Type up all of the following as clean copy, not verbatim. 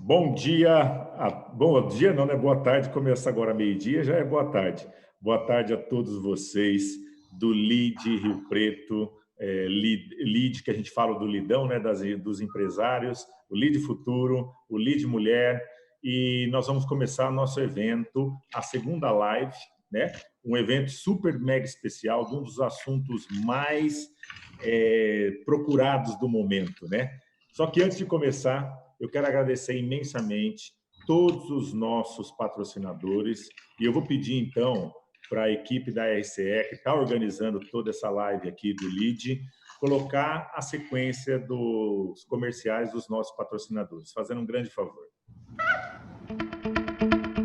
Bom dia, bom dia não, né? Boa tarde, começa agora meio-dia, já é boa tarde. Boa tarde a todos vocês do LEAD Rio Preto, LEAD que a gente fala do Lidão, né? Dos empresários, o LEAD Futuro, o LEAD Mulher, e nós vamos começar nosso evento, a segunda live, né? Um evento super mega especial, um dos assuntos mais procurados do momento, né? Só que antes de começar, eu quero agradecer imensamente todos os nossos patrocinadores e eu vou pedir, então, para a equipe da RCE, que está organizando toda essa live aqui do LEAD, colocar a sequência dos comerciais dos nossos patrocinadores, fazendo um grande favor.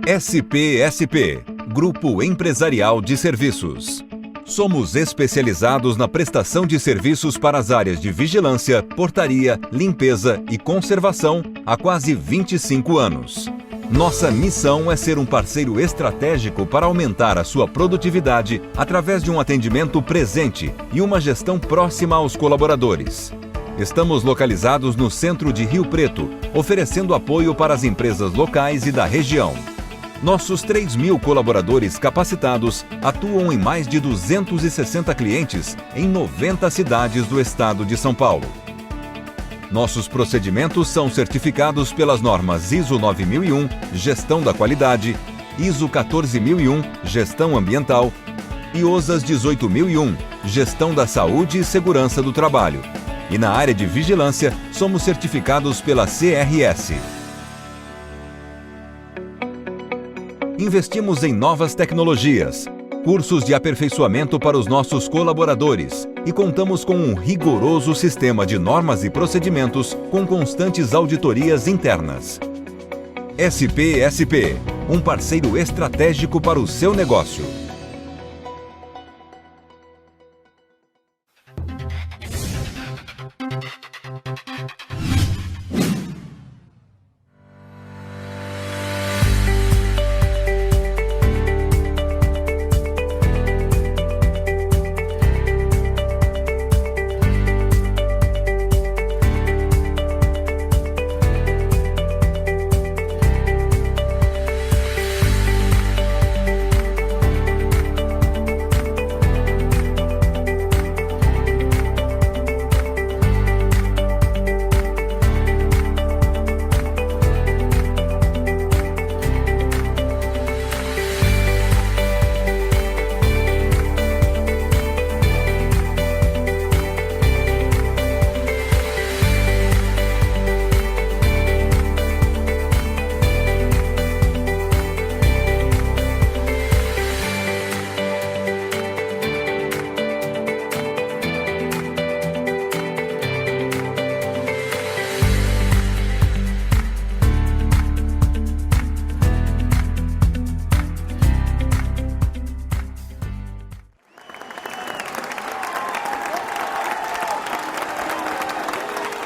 SPSP, Grupo Empresarial de Serviços. Somos especializados na prestação de serviços para as áreas de vigilância, portaria, limpeza e conservação há quase 25 anos. Nossa missão é ser um parceiro estratégico para aumentar a sua produtividade através de um atendimento presente e uma gestão próxima aos colaboradores. Estamos localizados no centro de Rio Preto, oferecendo apoio para as empresas locais e da região. Nossos 3.000 colaboradores capacitados atuam em mais de 260 clientes em 90 cidades do estado de São Paulo. Nossos procedimentos são certificados pelas normas ISO 9001, Gestão da Qualidade, ISO 14001, Gestão Ambiental e OSAS 18001, Gestão da Saúde e Segurança do Trabalho. E na área de vigilância, somos certificados pela CRS. Investimos em novas tecnologias, cursos de aperfeiçoamento para os nossos colaboradores e contamos com um rigoroso sistema de normas e procedimentos com constantes auditorias internas. SPSP, um parceiro estratégico para o seu negócio.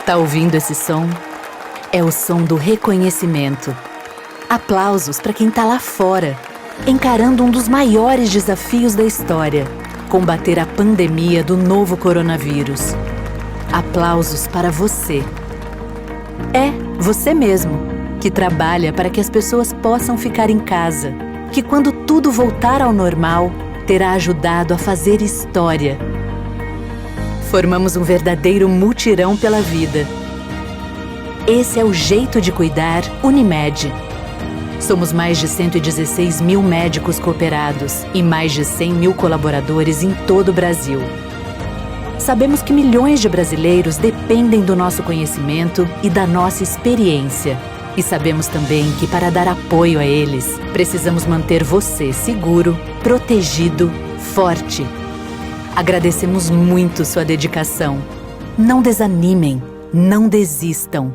Tá ouvindo esse som? É o som do reconhecimento. Aplausos para quem tá lá fora, encarando um dos maiores desafios da história: combater a pandemia do novo coronavírus. Aplausos para você. Você mesmo, que trabalha para que as pessoas possam ficar em casa, que quando tudo voltar ao normal, terá ajudado a fazer história. Formamos um verdadeiro mutirão pela vida. Esse é o jeito de cuidar Unimed. Somos mais de 116 mil médicos cooperados e mais de 100 mil colaboradores em todo o Brasil. Sabemos que milhões de brasileiros dependem do nosso conhecimento e da nossa experiência. E sabemos também que para dar apoio a eles, precisamos manter você seguro, protegido, forte. Agradecemos muito sua dedicação. Não desanimem, não desistam.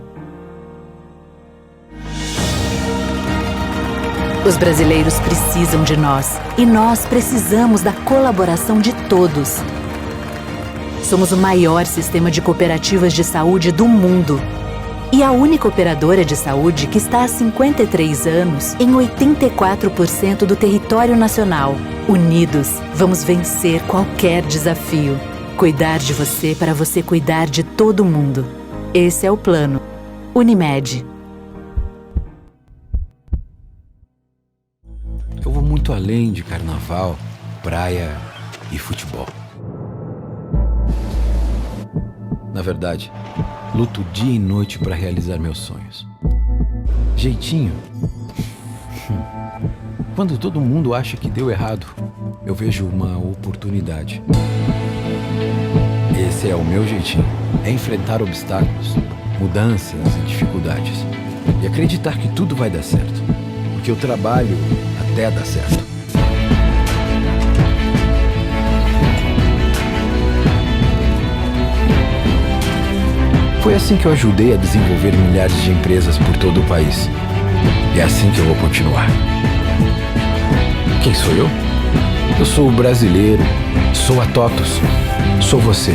Os brasileiros precisam de nós e nós precisamos da colaboração de todos. Somos o maior sistema de cooperativas de saúde do mundo e a única operadora de saúde que está há 53 anos em 84% do território nacional. Unidos, vamos vencer qualquer desafio. Cuidar de você para você cuidar de todo mundo. Esse é o plano. Unimed. muito além de carnaval, praia e futebol. Na verdade, luto dia e noite para realizar meus sonhos. Jeitinho? Quando todo mundo acha que deu errado, eu vejo uma oportunidade. Esse é o meu jeitinho. É enfrentar obstáculos, mudanças e dificuldades. E acreditar que tudo vai dar certo. Porque eu trabalho até dar certo. Foi assim que eu ajudei a desenvolver milhares de empresas por todo o país. E é assim que eu vou continuar. Quem sou eu? Eu sou o brasileiro, sou a TOTUS, sou você.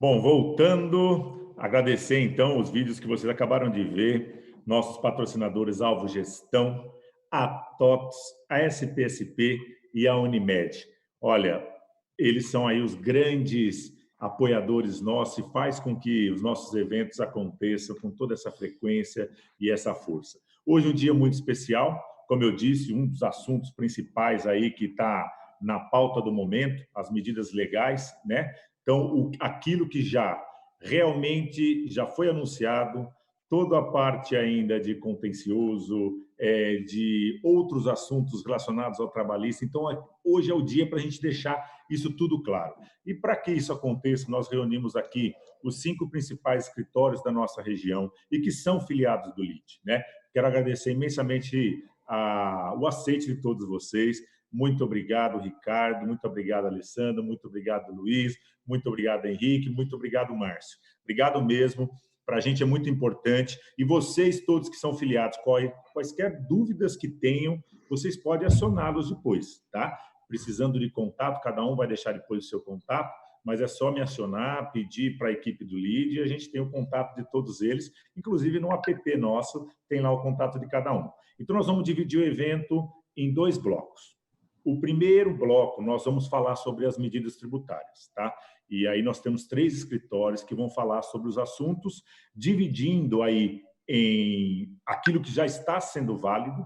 Bom, voltando, agradecer então os vídeos que vocês acabaram de ver, nossos patrocinadores Alvo Gestão, a TOTUS, a SPSP e a Unimed. Olha, eles são aí os grandes apoiadores nossos e faz com que os nossos eventos aconteçam com toda essa frequência e essa força. Hoje é um dia muito especial, como eu disse, um dos assuntos principais aí que está na pauta do momento, as medidas legais, né? Então, aquilo que realmente já foi anunciado, toda a parte ainda de contencioso, de outros assuntos relacionados ao trabalhista. Então, hoje é o dia para a gente deixar isso tudo claro. E para que isso aconteça, nós reunimos aqui os 5 principais escritórios da nossa região e que são filiados do LID, né? Quero agradecer imensamente o aceite de todos vocês. Muito obrigado, Ricardo. Muito obrigado, Alessandro. Muito obrigado, Luiz. Muito obrigado, Henrique. Muito obrigado, Márcio. Obrigado mesmo. Para a gente é muito importante. E vocês todos que são filiados, quaisquer dúvidas que tenham, vocês podem acioná-los depois, tá? Precisando de contato, cada um vai deixar depois o seu contato, mas é só me acionar, pedir para a equipe do LID e a gente tem o contato de todos eles, inclusive no app nosso tem lá o contato de cada um. Então, nós vamos dividir o evento em 2 blocos. O primeiro bloco, nós vamos falar sobre as medidas tributárias, tá? E aí nós temos 3 escritórios que vão falar sobre os assuntos, dividindo aí em aquilo que já está sendo válido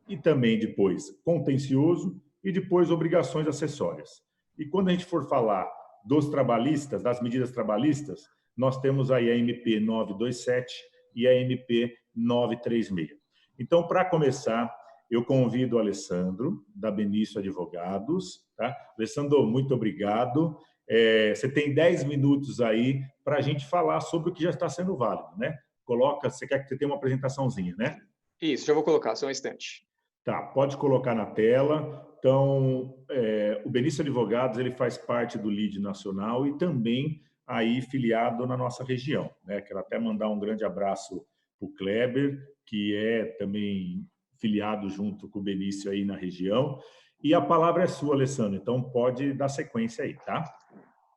e também depois contencioso e depois obrigações acessórias. E quando a gente for falar dos trabalhistas, das medidas trabalhistas, nós temos aí a MP 927 e a MP 936. Então, para começar, eu convido o Alessandro, da Benício Advogados. Tá? Alessandro, muito obrigado. Você tem 10 minutos aí para a gente falar sobre o que já está sendo válido, né? Você quer que você tenha uma apresentaçãozinha, né? Isso, já vou colocar, só um instante. Tá, pode colocar na tela. Então, o Benício Advogados, ele faz parte do LID Nacional e também aí filiado na nossa região, né? Quero até mandar um grande abraço para o Kleber, que é também filiado junto com o Benício aí na região. E a palavra é sua, Alessandro, então pode dar sequência aí, tá?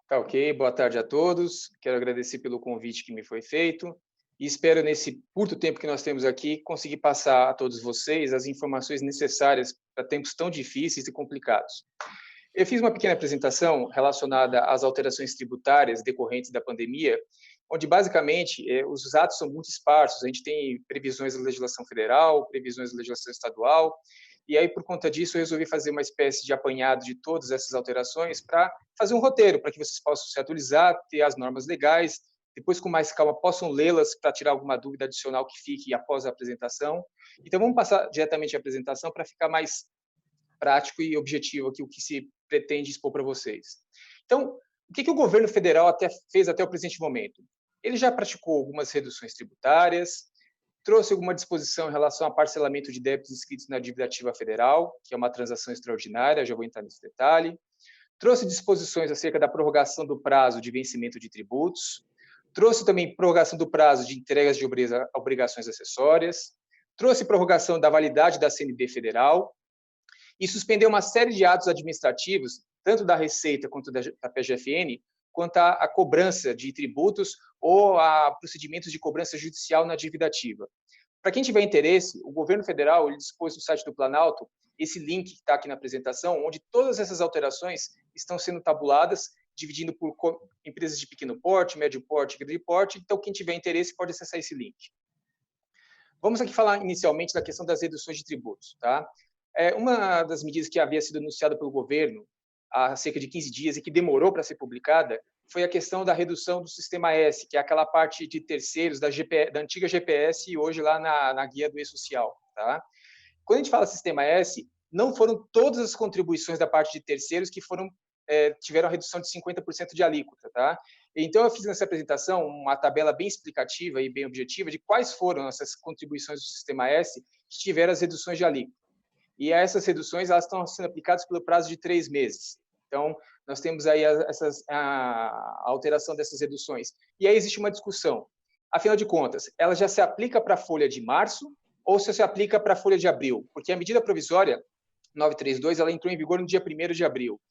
Tá ok, boa tarde a todos. Quero agradecer pelo convite que me foi feito e espero, nesse curto tempo que nós temos aqui, conseguir passar a todos vocês as informações necessárias para tempos tão difíceis e complicados. Eu fiz uma pequena apresentação relacionada às alterações tributárias decorrentes da pandemia, onde, basicamente, os atos são muito esparsos. A gente tem previsões da legislação federal, previsões da legislação estadual, e aí, por conta disso, eu resolvi fazer uma espécie de apanhado de todas essas alterações para fazer um roteiro, para que vocês possam se atualizar, ter as normas legais, depois, com mais calma, possam lê-las para tirar alguma dúvida adicional que fique após a apresentação. Então, vamos passar diretamente à apresentação para ficar mais prático e objetivo aqui o que se pretende expor para vocês. Então, o que o governo federal fez até o presente momento? Ele já praticou algumas reduções tributárias, trouxe alguma disposição em relação a parcelamento de débitos inscritos na dívida ativa federal, que é uma transação extraordinária, já vou entrar nesse detalhe. Trouxe disposições acerca da prorrogação do prazo de vencimento de tributos. Trouxe também prorrogação do prazo de entregas de obrigações acessórias. Trouxe prorrogação da validade da CND federal. E suspendeu uma série de atos administrativos, tanto da Receita quanto da PGFN, quanto à cobrança de tributos ou a procedimentos de cobrança judicial na dívida ativa. Para quem tiver interesse, o governo federal ele dispôs no site do Planalto esse link que está aqui na apresentação, onde todas essas alterações estão sendo tabuladas dividindo por empresas de pequeno porte, médio porte, grande porte. Então, quem tiver interesse pode acessar esse link. Vamos aqui falar inicialmente da questão das reduções de tributos. Tá? Uma das medidas que havia sido anunciada pelo governo há cerca de 15 dias e que demorou para ser publicada foi a questão da redução do Sistema S, que é aquela parte de terceiros da antiga GPS e hoje lá na guia do E-Social. Tá? Quando a gente fala Sistema S, não foram todas as contribuições da parte de terceiros que tiveram a redução de 50% de alíquota. Tá? Então, eu fiz nessa apresentação uma tabela bem explicativa e bem objetiva de quais foram essas contribuições do Sistema S que tiveram as reduções de alíquota. E essas reduções elas estão sendo aplicadas pelo prazo de 3 meses. Então, nós temos aí a alteração dessas reduções. E aí existe uma discussão. Afinal de contas, ela já se aplica para a folha de março ou se aplica para a folha de abril? Porque a medida provisória 932 ela entrou em vigor no dia 1º de abril.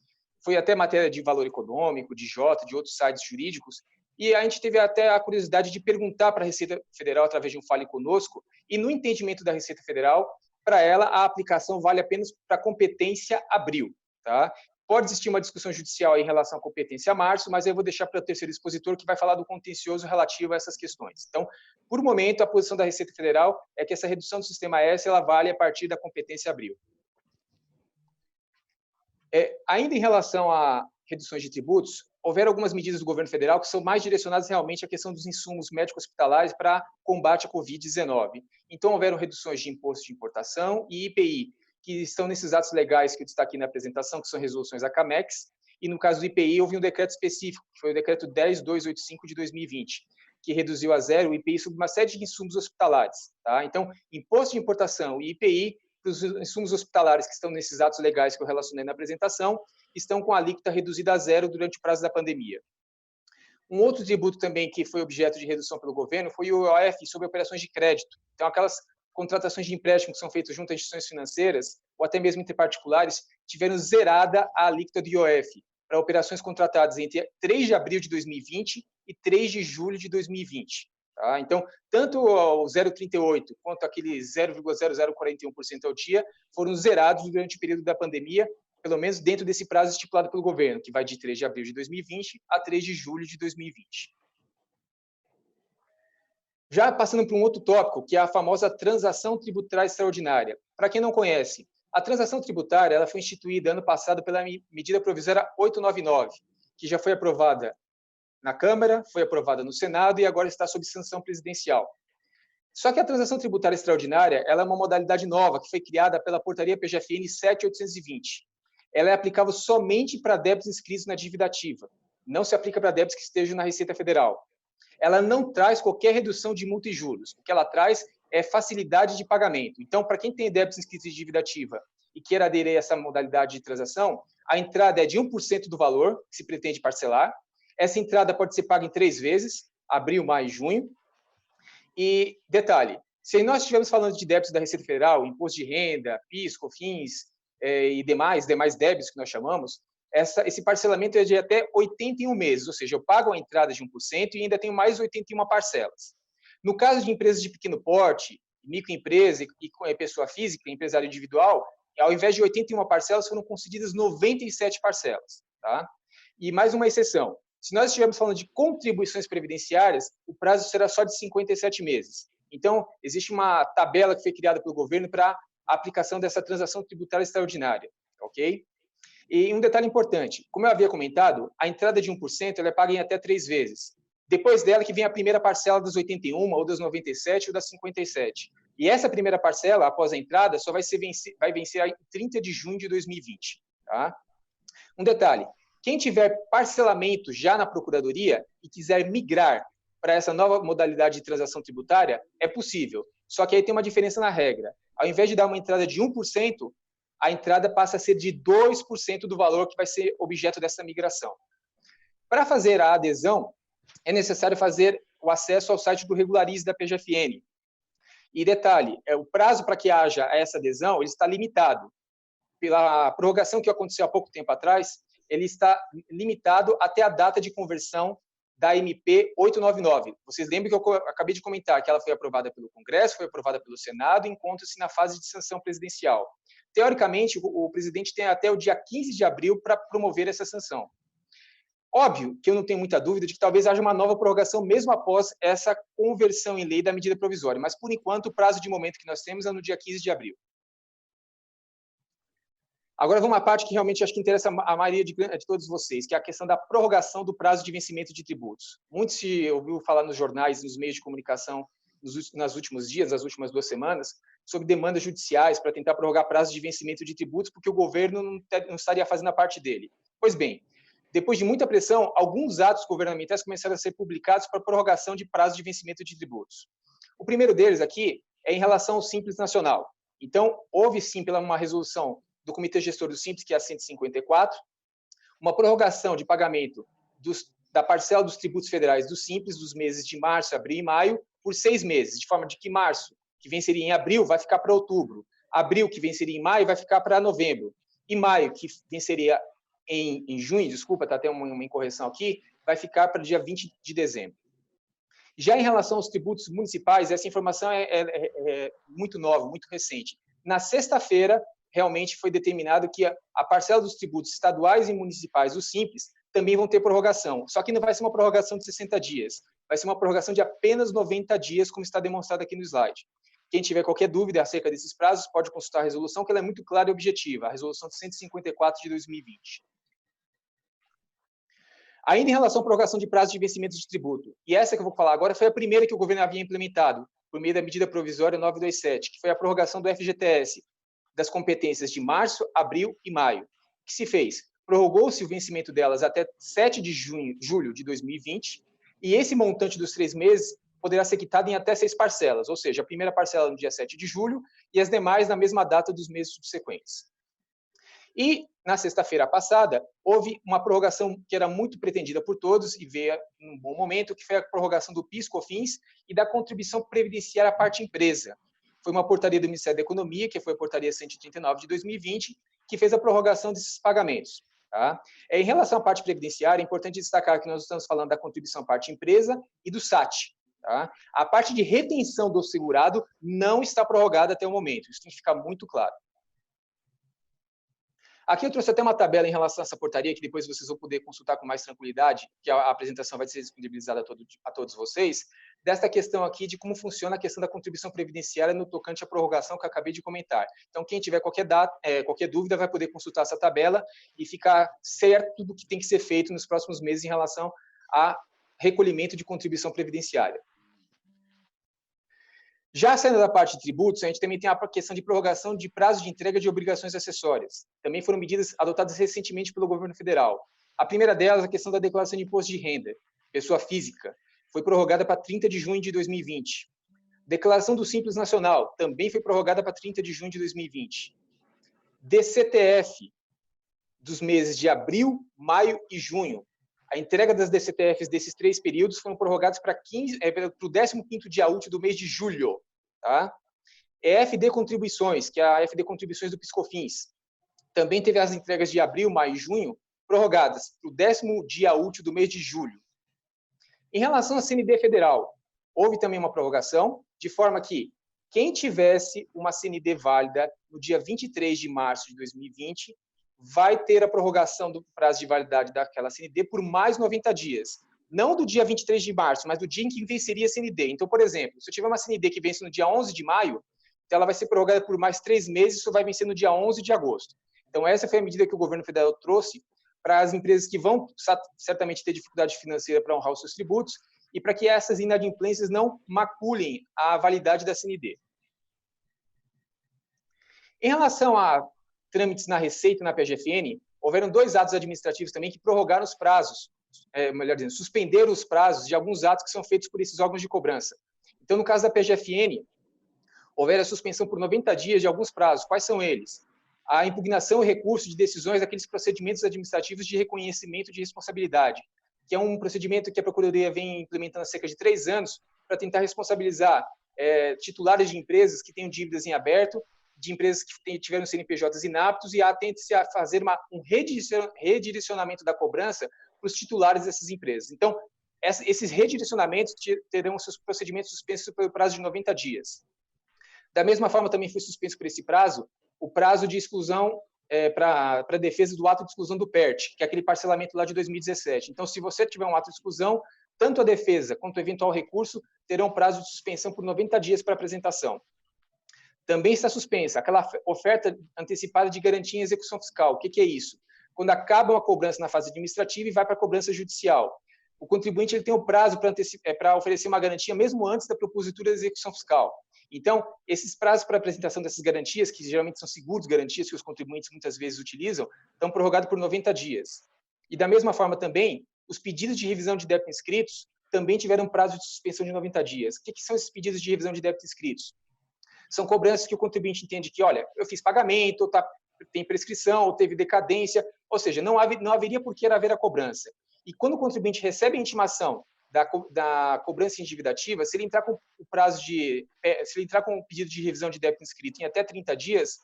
Foi até matéria de Valor Econômico, de Jota, de outros sites jurídicos, e a gente teve até a curiosidade de perguntar para a Receita Federal através de um Fale Conosco, e no entendimento da Receita Federal, para ela, a aplicação vale apenas para a competência abril. Tá? Pode existir uma discussão judicial em relação à competência março, mas eu vou deixar para o terceiro expositor que vai falar do contencioso relativo a essas questões. Então, por o momento, a posição da Receita Federal é que essa redução do Sistema S ela vale a partir da competência abril. Ainda em relação a reduções de tributos, houveram algumas medidas do governo federal que são mais direcionadas realmente à questão dos insumos médicos hospitalares para combate à Covid-19. Então, houveram reduções de imposto de importação e IPI, que estão nesses atos legais que eu destaquei na apresentação, que são resoluções da CAMEX, e no caso do IPI, houve um decreto específico, que foi o decreto 10285 de 2020, que reduziu a zero o IPI sobre uma série de insumos hospitalares. Tá? Então, imposto de importação e IPI, para os insumos hospitalares que estão nesses atos legais que eu relacionei na apresentação, estão com a alíquota reduzida a zero durante o prazo da pandemia. Um outro tributo também que foi objeto de redução pelo governo foi o IOF sobre operações de crédito. Então, aquelas contratações de empréstimo que são feitas junto a instituições financeiras, ou até mesmo entre particulares, tiveram zerada a alíquota do IOF para operações contratadas entre 3 de abril de 2020 e 3 de julho de 2020. Tá? Então, tanto o 0,38 quanto aquele 0,0041% ao dia foram zerados durante o período da pandemia, pelo menos dentro desse prazo estipulado pelo governo, que vai de 3 de abril de 2020 a 3 de julho de 2020. Já passando para um outro tópico, que é a famosa transação tributária extraordinária. Para quem não conhece, a transação tributária ela foi instituída ano passado pela medida provisória 899, que já foi aprovada na Câmara, foi aprovada no Senado e agora está sob sanção presidencial. Só que a transação tributária extraordinária ela é uma modalidade nova que foi criada pela portaria PGFN 7820. Ela é aplicável somente para débitos inscritos na dívida ativa. Não se aplica para débitos que estejam na Receita Federal. Ela não traz qualquer redução de multa e juros. O que ela traz é facilidade de pagamento. Então, para quem tem débitos inscritos de dívida ativa e queira aderir a essa modalidade de transação, a entrada é de 1% do valor que se pretende parcelar. Essa entrada pode ser paga em 3 vezes, abril, maio e junho. E, detalhe, se nós estivermos falando de débitos da Receita Federal, imposto de renda, PIS, COFINS e demais débitos que nós chamamos, esse parcelamento é de até 81 meses, ou seja, eu pago a entrada de 1% e ainda tenho mais 81 parcelas. No caso de empresas de pequeno porte, microempresa e pessoa física, empresário individual, ao invés de 81 parcelas, foram concedidas 97 parcelas. Tá? E mais uma exceção. Se nós estivermos falando de contribuições previdenciárias, o prazo será só de 57 meses. Então, existe uma tabela que foi criada pelo governo para a aplicação dessa transação tributária extraordinária. Ok? E um detalhe importante, como eu havia comentado, a entrada de 1% ela é paga em até 3 vezes. Depois dela que vem a primeira parcela das 81, ou das 97, ou das 57. E essa primeira parcela, após a entrada, só vai vencer em 30 de junho de 2020. Tá? Um detalhe, quem tiver parcelamento já na Procuradoria e quiser migrar para essa nova modalidade de transação tributária, é possível. Só que aí tem uma diferença na regra. Ao invés de dar uma entrada de 1%, a entrada passa a ser de 2% do valor que vai ser objeto dessa migração. Para fazer a adesão, é necessário fazer o acesso ao site do Regularize da PGFN. E detalhe, o prazo para que haja essa adesão ele está limitado. Pela prorrogação que aconteceu há pouco tempo atrás, ele está limitado até a data de conversão da MP 899. Vocês lembram que eu acabei de comentar que ela foi aprovada pelo Congresso, foi aprovada pelo Senado e encontra-se na fase de sanção presidencial. Teoricamente, o presidente tem até o dia 15 de abril para promover essa sanção. Óbvio que eu não tenho muita dúvida de que talvez haja uma nova prorrogação mesmo após essa conversão em lei da medida provisória, mas, por enquanto, o prazo de momento que nós temos é no dia 15 de abril. Agora, vamos à parte que realmente acho que interessa a maioria de todos vocês, que é a questão da prorrogação do prazo de vencimento de tributos. Muito se ouviu falar nos jornais, nos meios de comunicação, nos últimos dias, nas últimas 2 semanas, sobre demandas judiciais para tentar prorrogar prazo de vencimento de tributos, porque o governo não estaria fazendo a parte dele. Pois bem, depois de muita pressão, alguns atos governamentais começaram a ser publicados para prorrogação de prazo de vencimento de tributos. O primeiro deles aqui é em relação ao Simples Nacional. Então, houve sim, pela uma resolução do Comitê Gestor do Simples, que é a 154, uma prorrogação de pagamento da parcela dos tributos federais do Simples dos meses de março, abril e maio por 6 meses, de forma de que março, que venceria em abril, vai ficar para outubro, abril, que venceria em maio, vai ficar para novembro, e maio, que venceria em junho, desculpa, está até uma incorreção aqui, vai ficar para dia 20 de dezembro. Já em relação aos tributos municipais, essa informação é muito nova, muito recente. Na sexta-feira, realmente foi determinado que a parcela dos tributos estaduais e municipais, os Simples, também vão ter prorrogação. Só que não vai ser uma prorrogação de 60 dias, vai ser uma prorrogação de apenas 90 dias, como está demonstrado aqui no slide. Quem tiver qualquer dúvida acerca desses prazos, pode consultar a resolução, que ela é muito clara e objetiva, a resolução 154 de 2020. Ainda em relação à prorrogação de prazo de vencimento de tributo, e essa que eu vou falar agora foi a primeira que o governo havia implementado, por meio da medida provisória 927, que foi a prorrogação do FGTS, das competências de março, abril e maio. O que se fez? Prorrogou-se o vencimento delas até 7 de julho de 2020, e esse montante dos 3 meses poderá ser quitado em até 6 parcelas, ou seja, a primeira parcela no dia 7 de julho e as demais na mesma data dos meses subsequentes. E, na sexta-feira passada, houve uma prorrogação que era muito pretendida por todos e veio num bom momento, que foi a prorrogação do PIS/COFINS e da contribuição previdenciária à parte empresa. Foi uma portaria do Ministério da Economia, que foi a portaria 139 de 2020, que fez a prorrogação desses pagamentos. Tá? Em relação à parte previdenciária, é importante destacar que nós estamos falando da contribuição à parte empresa e do SAT. Tá? A parte de retenção do segurado não está prorrogada até o momento. Isso tem que ficar muito claro. Aqui eu trouxe até uma tabela em relação a essa portaria, que depois vocês vão poder consultar com mais tranquilidade, que a apresentação vai ser disponibilizada a todos vocês, desta questão aqui de como funciona a questão da contribuição previdenciária no tocante à prorrogação que eu acabei de comentar. Então, quem tiver qualquer dúvida vai poder consultar essa tabela e ficar certo do que tem que ser feito nos próximos meses em relação a recolhimento de contribuição previdenciária. Já saindo da parte de tributos, a gente também tem a questão de prorrogação de prazo de entrega de obrigações acessórias. Também foram medidas adotadas recentemente pelo governo federal. A primeira delas, a questão da declaração de imposto de renda, pessoa física, foi prorrogada para 30 de junho de 2020. Declaração do Simples Nacional, também foi prorrogada para 30 de junho de 2020. DCTF, dos meses de abril, maio e junho. A entrega das DCTFs desses 3 períodos foram prorrogados para o 15º dia útil do mês de julho. Tá? EFD Contribuições, que é a EFD Contribuições do PIS/COFINS, também teve as entregas de abril, maio e junho prorrogadas para o 10º dia útil do mês de julho. Em relação à CND federal, houve também uma prorrogação, de forma que quem tivesse uma CND válida no dia 23 de março de 2020 vai ter a prorrogação do prazo de validade daquela CND por mais 90 dias. Não do dia 23 de março, mas do dia em que venceria a CND. Então, por exemplo, se eu tiver uma CND que vence no dia 11 de maio, então ela vai ser prorrogada por mais 3 meses, isso vai vencer no dia 11 de agosto. Então, essa foi a medida que o governo federal trouxe para as empresas que vão certamente ter dificuldade financeira para honrar os seus tributos e para que essas inadimplências não maculem a validade da CND. Em relação a trâmites na Receita e na PGFN, houveram 2 atos administrativos também que prorrogaram os prazos, melhor dizendo, suspenderam os prazos de alguns atos que são feitos por esses órgãos de cobrança. Então, no caso da PGFN, houver a suspensão por 90 dias de alguns prazos. Quais são eles? A impugnação e recurso de decisões daqueles procedimentos administrativos de reconhecimento de responsabilidade, que é um procedimento que a Procuradoria vem implementando há cerca de 3 anos para tentar responsabilizar titulares de empresas que tenham dívidas em aberto, de empresas que tiveram CNPJs inaptos e atente-se a fazer um redirecionamento da cobrança para os titulares dessas empresas. Então, esses redirecionamentos terão seus procedimentos suspensos pelo prazo de 90 dias. Da mesma forma, também foi suspenso por esse prazo o prazo de exclusão para a defesa do ato de exclusão do PERT, que é aquele parcelamento lá de 2017. Então, se você tiver um ato de exclusão, tanto a defesa quanto o eventual recurso terão prazo de suspensão por 90 dias para apresentação. Também está suspensa aquela oferta antecipada de garantia em execução fiscal. O que é isso? Quando acaba a cobrança na fase administrativa e vai para a cobrança judicial. O contribuinte ele tem o prazo para oferecer uma garantia mesmo antes da propositura da execução fiscal. Então, esses prazos para apresentação dessas garantias, que geralmente são seguros garantias que os contribuintes muitas vezes utilizam, estão prorrogados por 90 dias. E da mesma forma também, os pedidos de revisão de débito inscritos também tiveram prazo de suspensão de 90 dias. O que são esses pedidos de revisão de débito inscritos? São cobranças que o contribuinte entende que, olha, eu fiz pagamento, ou tem prescrição, ou teve decadência, ou seja, não haveria por que haver a cobrança. E quando o contribuinte recebe a intimação da cobrança individativa, se ele entrar com o pedido de revisão de débito inscrito em até 30 dias,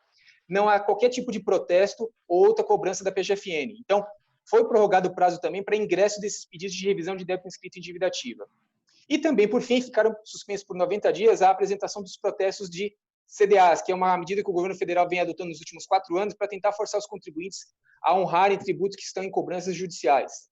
não há qualquer tipo de protesto ou outra cobrança da PGFN. Então, foi prorrogado o prazo também para ingresso desses pedidos de revisão de débito inscrito individativa. E também, por fim, ficaram suspensos por 90 dias a apresentação dos protestos de CDAs, que é uma medida que o governo federal vem adotando nos últimos 4 anos para tentar forçar os contribuintes a honrarem tributos que estão em cobranças judiciais.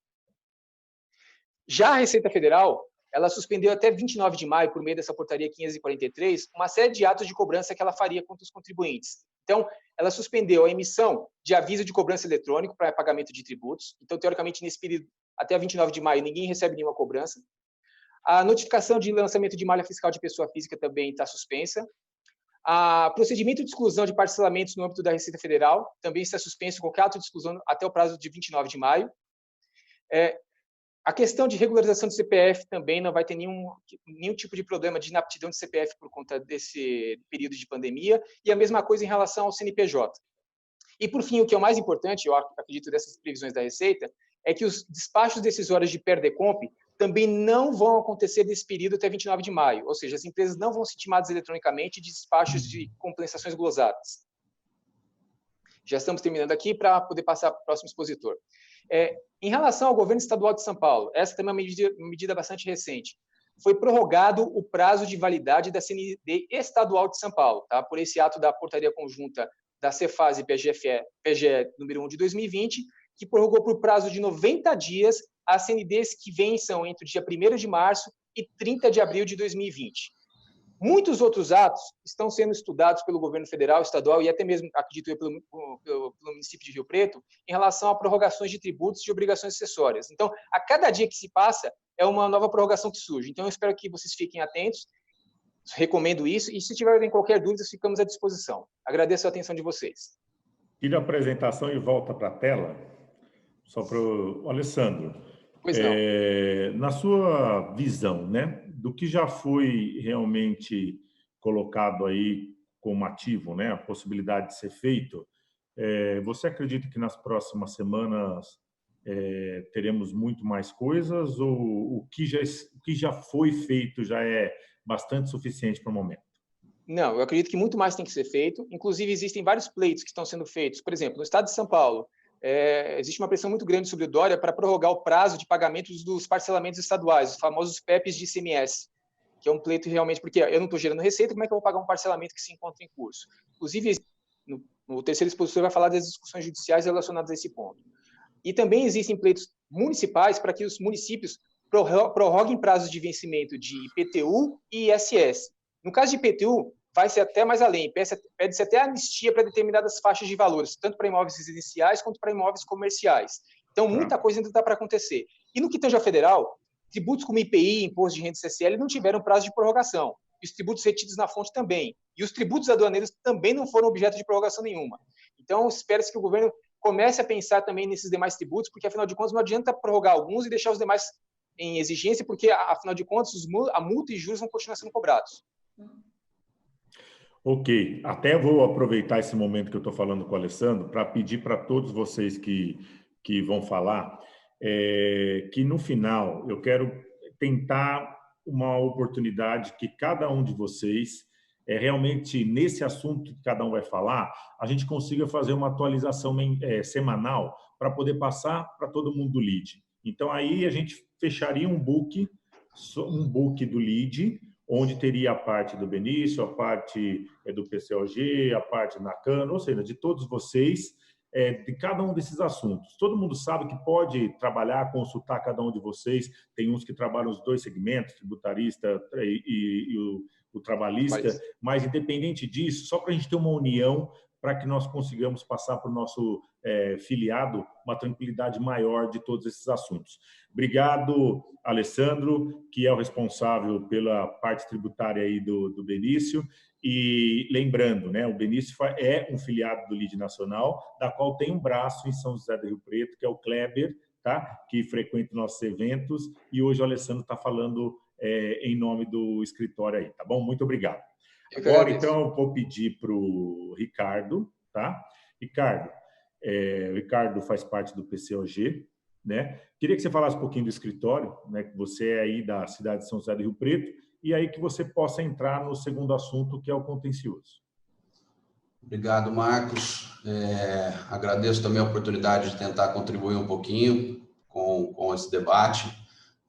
Já a Receita Federal, ela suspendeu até 29 de maio, por meio dessa portaria 543, uma série de atos de cobrança que ela faria contra os contribuintes. Então, ela suspendeu a emissão de aviso de cobrança eletrônico para pagamento de tributos. Então, teoricamente, nesse período, até 29 de maio, ninguém recebe nenhuma cobrança. A notificação de lançamento de malha fiscal de pessoa física também está suspensa. O procedimento de exclusão de parcelamentos no âmbito da Receita Federal também está suspenso, qualquer ato de exclusão até o prazo de 29 de maio. A questão de regularização do CPF também não vai ter nenhum tipo de problema de inaptidão de CPF por conta desse período de pandemia, e a mesma coisa em relação ao CNPJ. E, por fim, o que é o mais importante, eu acredito, dessas previsões da Receita, é que os despachos decisórios de PERDECOMP também não vão acontecer desse período até 29 de maio, ou seja, as empresas não vão ser intimadas eletronicamente de despachos de compensações glosadas. Já estamos terminando aqui para poder passar para o próximo expositor. Em relação ao governo estadual de São Paulo, essa também é uma medida bastante recente. Foi prorrogado o prazo de validade da CND estadual de São Paulo, tá? Por esse ato da portaria conjunta da Cefaz e PGE número 1 de 2020, que prorrogou por prazo de 90 dias as CNDs que vençam entre o dia 1º de março e 30 de abril de 2020. Muitos outros atos estão sendo estudados pelo governo federal, estadual e até mesmo, acredito eu, pelo município de Rio Preto, em relação a prorrogações de tributos e de obrigações acessórias. Então, a cada dia que se passa, é uma nova prorrogação que surge. Então, eu espero que vocês fiquem atentos, recomendo isso, e se tiverem qualquer dúvida, ficamos à disposição. Agradeço a atenção de vocês. Tira a apresentação e volta para a tela, só para o Alessandro. Pois não. Na sua visão, né, do que já foi realmente colocado aí como ativo, né, a possibilidade de ser feito, você acredita que nas próximas semanas teremos muito mais coisas ou o que já foi feito já é bastante suficiente para o momento? Não, eu acredito que muito mais tem que ser feito. Inclusive, existem vários pleitos que estão sendo feitos. Por exemplo, no estado de São Paulo, existe uma pressão muito grande sobre o Dória para prorrogar o prazo de pagamentos dos parcelamentos estaduais, os famosos PEPs de ICMS, que é um pleito realmente, porque eu não estou gerando receita, como é que eu vou pagar um parcelamento que se encontra em curso? Inclusive, no terceiro expositor vai falar das discussões judiciais relacionadas a esse ponto. E também existem pleitos municipais para que os municípios prorroguem prazos de vencimento de IPTU e ISS. No caso de IPTU, vai-se até mais além, pede-se até anistia para determinadas faixas de valores, tanto para imóveis residenciais quanto para imóveis comerciais. Então, muita coisa ainda está para acontecer. E no que tange ao federal, tributos como IPI, Imposto de Renda e CCL, não tiveram prazo de prorrogação. E os tributos retidos na fonte também. E os tributos aduaneiros também não foram objeto de prorrogação nenhuma. Então, espera-se que o governo comece a pensar também nesses demais tributos, porque, afinal de contas, não adianta prorrogar alguns e deixar os demais em exigência, porque, afinal de contas, a multa e juros vão continuar sendo cobrados. Ok, até vou aproveitar esse momento que eu estou falando com o Alessandro para pedir para todos vocês que vão falar que no final eu quero tentar uma oportunidade que cada um de vocês, realmente nesse assunto que cada um vai falar, a gente consiga fazer uma atualização semanal para poder passar para todo mundo do LEAD. Então aí a gente fecharia um book do LEAD, onde teria a parte do Benício, a parte do PCOG, a parte da Nakano, ou seja, de todos vocês, de cada um desses assuntos. Todo mundo sabe que pode trabalhar, consultar cada um de vocês. Tem uns que trabalham os dois segmentos, tributarista e o trabalhista, mas independente disso, só para a gente ter uma união, para que nós consigamos passar para o nosso filiado uma tranquilidade maior de todos esses assuntos. Obrigado, Alessandro, que é o responsável pela parte tributária aí do Benício. E lembrando, né, o Benício é um filiado do LIDE Nacional, da qual tem um braço em São José do Rio Preto, que é o Kleber, tá? Que frequenta nossos eventos, e hoje o Alessandro está falando em nome do escritório aí, tá bom? Muito obrigado. Agora, então, eu vou pedir para o Ricardo, tá? Ricardo, o Ricardo faz parte do PCOG, né? Queria que você falasse um pouquinho do escritório, né? Que você é aí da cidade de São José do Rio Preto, e aí que você possa entrar no segundo assunto, que é o contencioso. Obrigado, Marcos. Agradeço também a oportunidade de tentar contribuir um pouquinho com esse debate.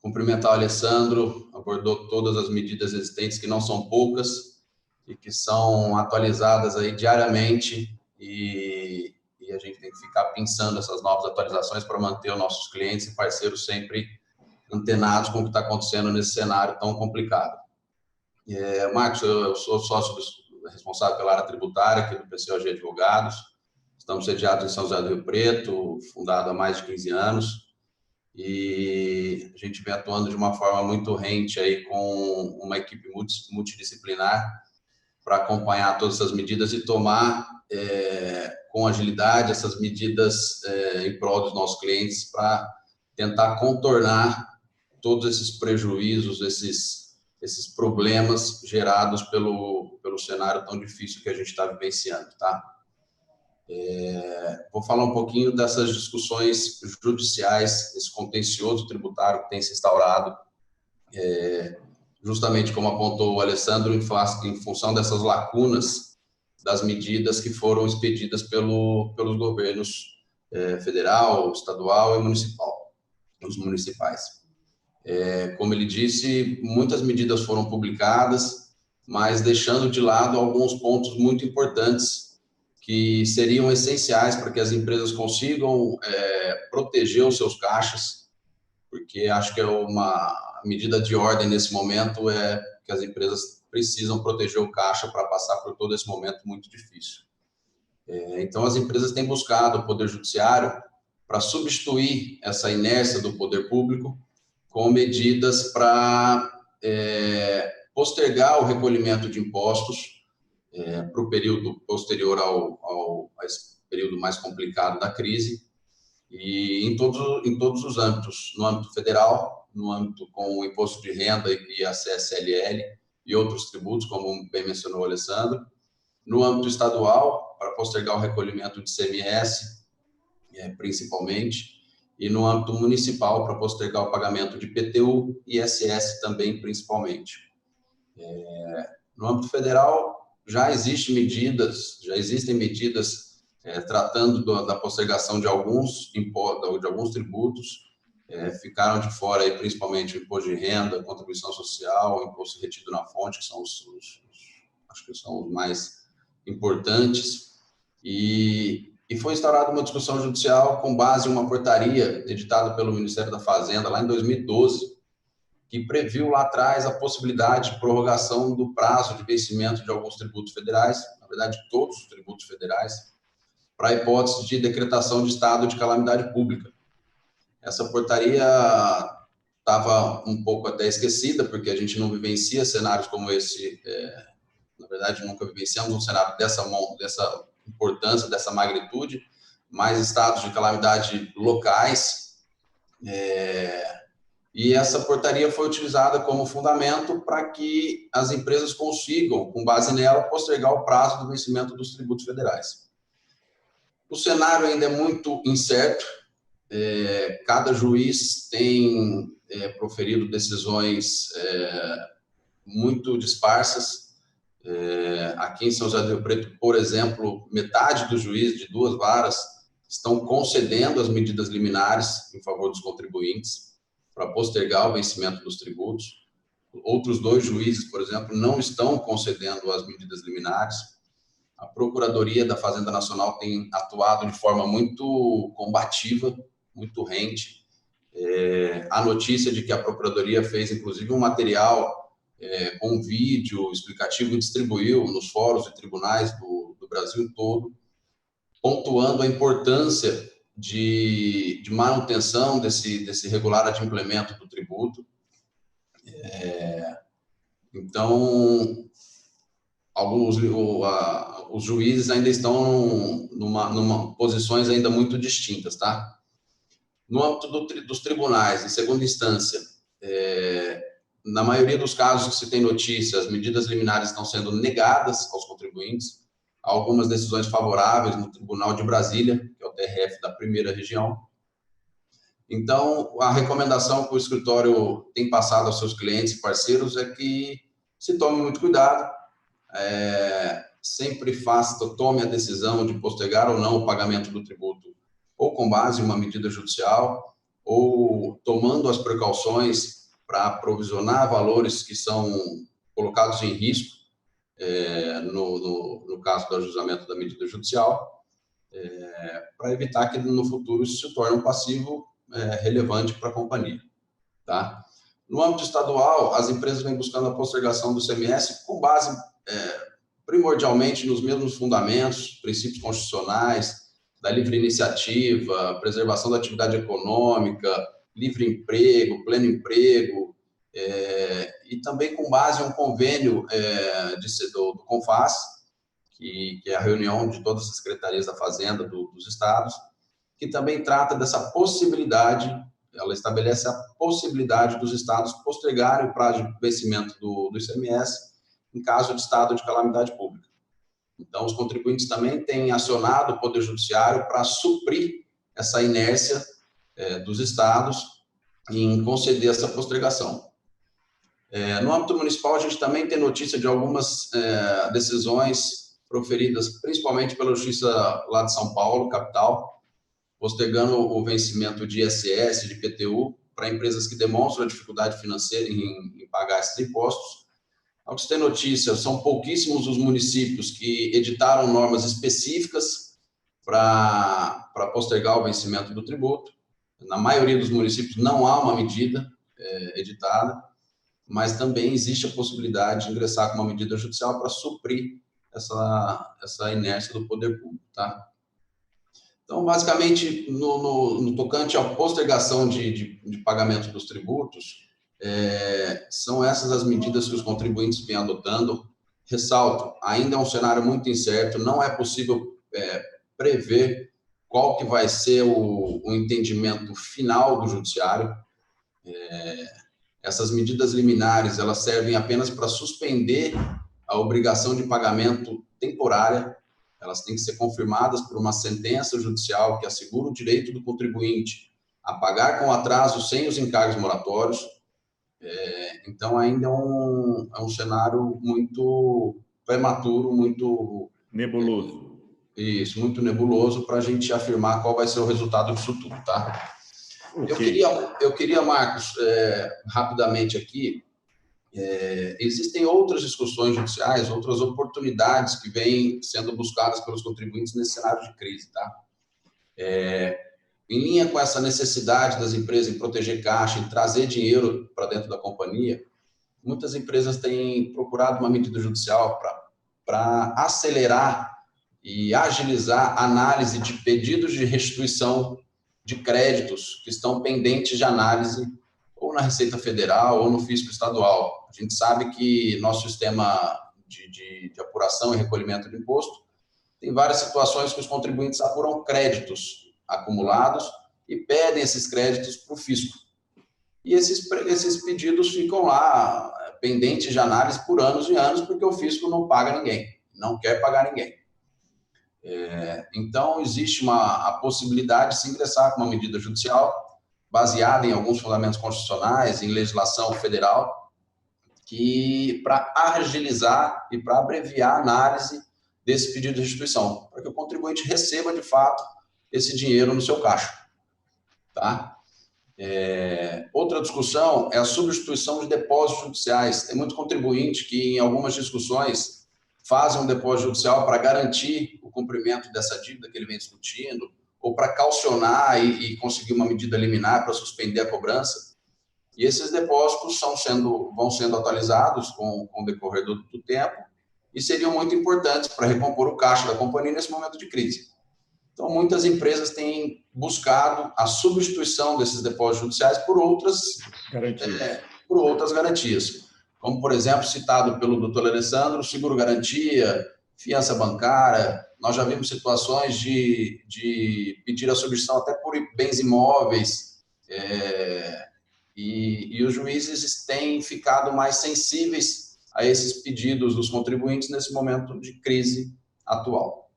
Cumprimentar o Alessandro, abordou todas as medidas existentes, que não são poucas, e que são atualizadas aí diariamente, e a gente tem que ficar pensando essas novas atualizações para manter os nossos clientes e parceiros sempre antenados com o que está acontecendo nesse cenário tão complicado. Marcos, eu sou sócio responsável pela área tributária aqui do PCOG Advogados. Estamos sediados em São José do Rio Preto, fundado há mais de 15 anos, e a gente vem atuando de uma forma muito rente aí com uma equipe multidisciplinar para acompanhar todas essas medidas e tomar com agilidade essas medidas em prol dos nossos clientes, para tentar contornar todos esses prejuízos, esses problemas gerados pelo cenário tão difícil que a gente está vivenciando, tá? Vou falar um pouquinho dessas discussões judiciais, esse contencioso tributário que tem se instaurado, justamente como apontou o Alessandro, em função dessas lacunas das medidas que foram expedidas pelos governos federal, estadual e municipal, os municipais. Como ele disse, muitas medidas foram publicadas, mas deixando de lado alguns pontos muito importantes que seriam essenciais para que as empresas consigam proteger os seus caixas, porque acho que uma medida de ordem nesse momento que as empresas precisam proteger o caixa para passar por todo esse momento muito difícil. Então, as empresas têm buscado o Poder Judiciário para substituir essa inércia do poder público com medidas para postergar o recolhimento de impostos para o período posterior a esse período mais complicado da crise, e em todos os âmbitos, no âmbito federal, no âmbito com o imposto de renda e a CSLL e outros tributos, como bem mencionou o Alessandro, no âmbito estadual, para postergar o recolhimento de CMS, principalmente, e no âmbito municipal, para postergar o pagamento de IPTU e ISS também, principalmente. No âmbito federal, já existem medidas tratando da postergação de alguns tributos. Ficaram de fora aí, principalmente o imposto de renda, contribuição social, o imposto retido na fonte, que são acho que são os mais importantes. E foi instaurada uma discussão judicial com base em uma portaria editada pelo Ministério da Fazenda lá em 2012, que previu lá atrás a possibilidade de prorrogação do prazo de vencimento de alguns tributos federais, na verdade todos os tributos federais, para a hipótese de decretação de estado de calamidade pública. Essa portaria estava um pouco até esquecida, porque a gente não vivencia cenários como esse, na verdade nunca vivenciamos um cenário dessa importância, dessa magnitude, mais estados de calamidade locais, e essa portaria foi utilizada como fundamento para que as empresas consigam, com base nela, postergar o prazo do vencimento dos tributos federais. O cenário ainda é muito incerto, cada juiz tem proferido decisões muito disparsas. Aqui em São José do Rio Preto, por exemplo, metade dos juízes de 2 varas estão concedendo as medidas liminares em favor dos contribuintes para postergar o vencimento dos tributos. Outros 2 juízes, por exemplo, não estão concedendo as medidas liminares. A Procuradoria da Fazenda Nacional tem atuado de forma muito combativa, muito rente. A notícia de que a Procuradoria fez, inclusive, um material com vídeo explicativo e distribuiu nos fóruns e tribunais do Brasil todo, pontuando a importância de manutenção desse regular adimplemento do tributo. Então, os juízes ainda estão numa posições ainda muito distintas, tá? No âmbito dos tribunais, em segunda instância, na maioria dos casos que se tem notícia, as medidas liminares estão sendo negadas aos contribuintes. Há algumas decisões favoráveis no Tribunal de Brasília, que é o TRF da primeira região. Então, a recomendação que o escritório tem passado aos seus clientes e parceiros é que se tome muito cuidado, sempre tome a decisão de postergar ou não o pagamento do tributo, ou com base em uma medida judicial, ou tomando as precauções para provisionar valores que são colocados em risco, no caso do ajustamento da medida judicial, para evitar que no futuro isso se torne um passivo relevante para a companhia. Tá? No âmbito estadual, as empresas vêm buscando a postergação do ICMS com base primordialmente nos mesmos fundamentos, princípios constitucionais, da livre iniciativa, preservação da atividade econômica, livre emprego, pleno emprego, e também com base em um convênio do CONFAS, que é a reunião de todas as secretarias da Fazenda dos estados, que também trata dessa possibilidade, ela estabelece a possibilidade dos estados postergarem o prazo de vencimento do ICMS em caso de estado de calamidade pública. Então, os contribuintes também têm acionado o Poder Judiciário para suprir essa inércia dos estados em conceder essa postergação. No âmbito municipal, a gente também tem notícia de algumas decisões proferidas principalmente pela Justiça lá de São Paulo, capital, postergando o vencimento de ISS, de IPTU, para empresas que demonstram a dificuldade financeira em pagar esses impostos. Ao que se tem notícia, são pouquíssimos os municípios que editaram normas específicas para postergar o vencimento do tributo. Na maioria dos municípios não há uma medida editada, mas também existe a possibilidade de ingressar com uma medida judicial para suprir essa inércia do poder público. Tá? Então, basicamente, no tocante à postergação de pagamento dos tributos, são essas as medidas que os contribuintes vêm adotando. Ressalto, ainda é um cenário muito incerto, não é possível prever qual que vai ser o entendimento final do judiciário. Essas medidas liminares, elas servem apenas para suspender a obrigação de pagamento temporária. Elas têm que ser confirmadas por uma sentença judicial que assegura o direito do contribuinte a pagar com atraso sem os encargos moratórios. Então, ainda é um cenário muito prematuro, muito... nebuloso. Isso, muito nebuloso para a gente afirmar qual vai ser o resultado disso tudo, tá? Okay. Eu queria, Marcos, rapidamente aqui, existem outras discussões judiciais, outras oportunidades que vêm sendo buscadas pelos contribuintes nesse cenário de crise, tá? Em linha com essa necessidade das empresas em proteger caixa, em trazer dinheiro para dentro da companhia, muitas empresas têm procurado uma medida judicial para acelerar e agilizar a análise de pedidos de restituição de créditos que estão pendentes de análise ou na Receita Federal ou no Fisco Estadual. A gente sabe que nosso sistema de apuração e recolhimento de imposto tem várias situações que os contribuintes apuram créditos acumulados e pedem esses créditos para o fisco. E esses pedidos ficam lá pendentes de análise por anos e anos, porque o fisco não paga ninguém, não quer pagar ninguém. Então, existe a possibilidade de se ingressar com uma medida judicial baseada em alguns fundamentos constitucionais, em legislação federal, que para agilizar e para abreviar a análise desse pedido de restituição, para que o contribuinte receba, de fato, esse dinheiro no seu caixa. Tá? Outra discussão é a substituição de depósitos judiciais. Tem muito contribuinte que, em algumas discussões, fazem um depósito judicial para garantir o cumprimento dessa dívida que ele vem discutindo, ou para caucionar e conseguir uma medida liminar para suspender a cobrança. E esses depósitos vão sendo atualizados com o decorrer do tempo e seriam muito importantes para recompor o caixa da companhia nesse momento de crise. Então, muitas empresas têm buscado a substituição desses depósitos judiciais por outras garantias. Como, por exemplo, citado pelo doutor Alessandro, seguro-garantia, fiança bancária. Nós já vimos situações de pedir a substituição até por bens imóveis, e os juízes têm ficado mais sensíveis a esses pedidos dos contribuintes nesse momento de crise atual.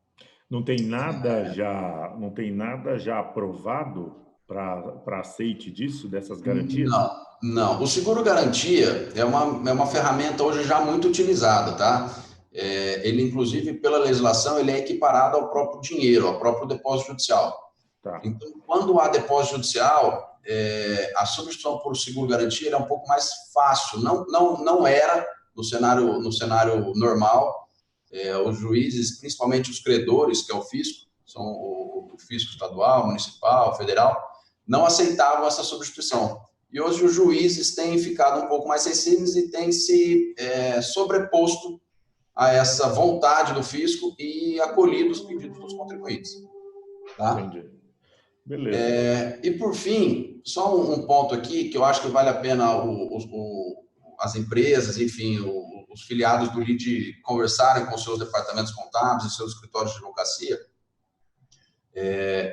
Não tem nada já aprovado para aceite dessas garantias? Não. O seguro-garantia é uma ferramenta hoje já muito utilizada, tá? Ele, inclusive, pela legislação, ele é equiparado ao próprio dinheiro, ao próprio depósito judicial. Tá. Então, quando há depósito judicial, a substituição por seguro-garantia é um pouco mais fácil. Não era no cenário normal. Os juízes, principalmente os credores, que é o fisco, são o fisco estadual, municipal, federal, não aceitavam essa substituição. E hoje os juízes têm ficado um pouco mais sensíveis e têm se sobreposto a essa vontade do fisco e acolhido os pedidos dos contribuintes. Tá? Entendi. Beleza. E, por fim, só um ponto aqui que eu acho que vale a pena as empresas, enfim, os filiados do LIDE conversarem com seus departamentos contábeis e seus escritórios de advocacia.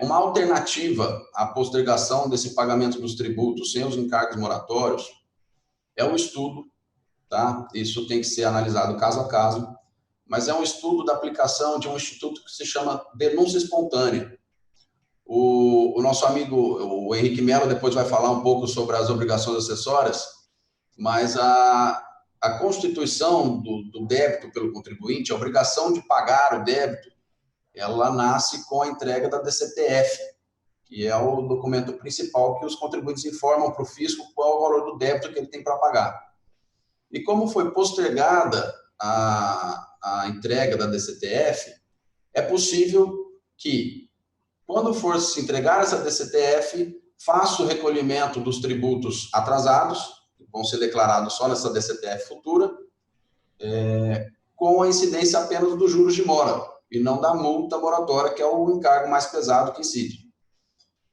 Uma alternativa à postergação desse pagamento dos tributos sem os encargos moratórios é um estudo, tá? Isso tem que ser analisado caso a caso, mas é um estudo da aplicação de um instituto que se chama denúncia espontânea. O nosso amigo, o Henrique Mello, depois vai falar um pouco sobre as obrigações acessórias, mas a constituição do débito pelo contribuinte, a obrigação de pagar o débito, ela nasce com a entrega da DCTF, que é o documento principal que os contribuintes informam para o fisco qual é o valor do débito que ele tem para pagar. E como foi postergada a entrega da DCTF, é possível que, quando for se entregar essa DCTF, faça o recolhimento dos tributos atrasados, que vão ser declarados só nessa DCTF futura, com a incidência apenas dos juros de mora, e não da multa moratória, que é o encargo mais pesado que incide.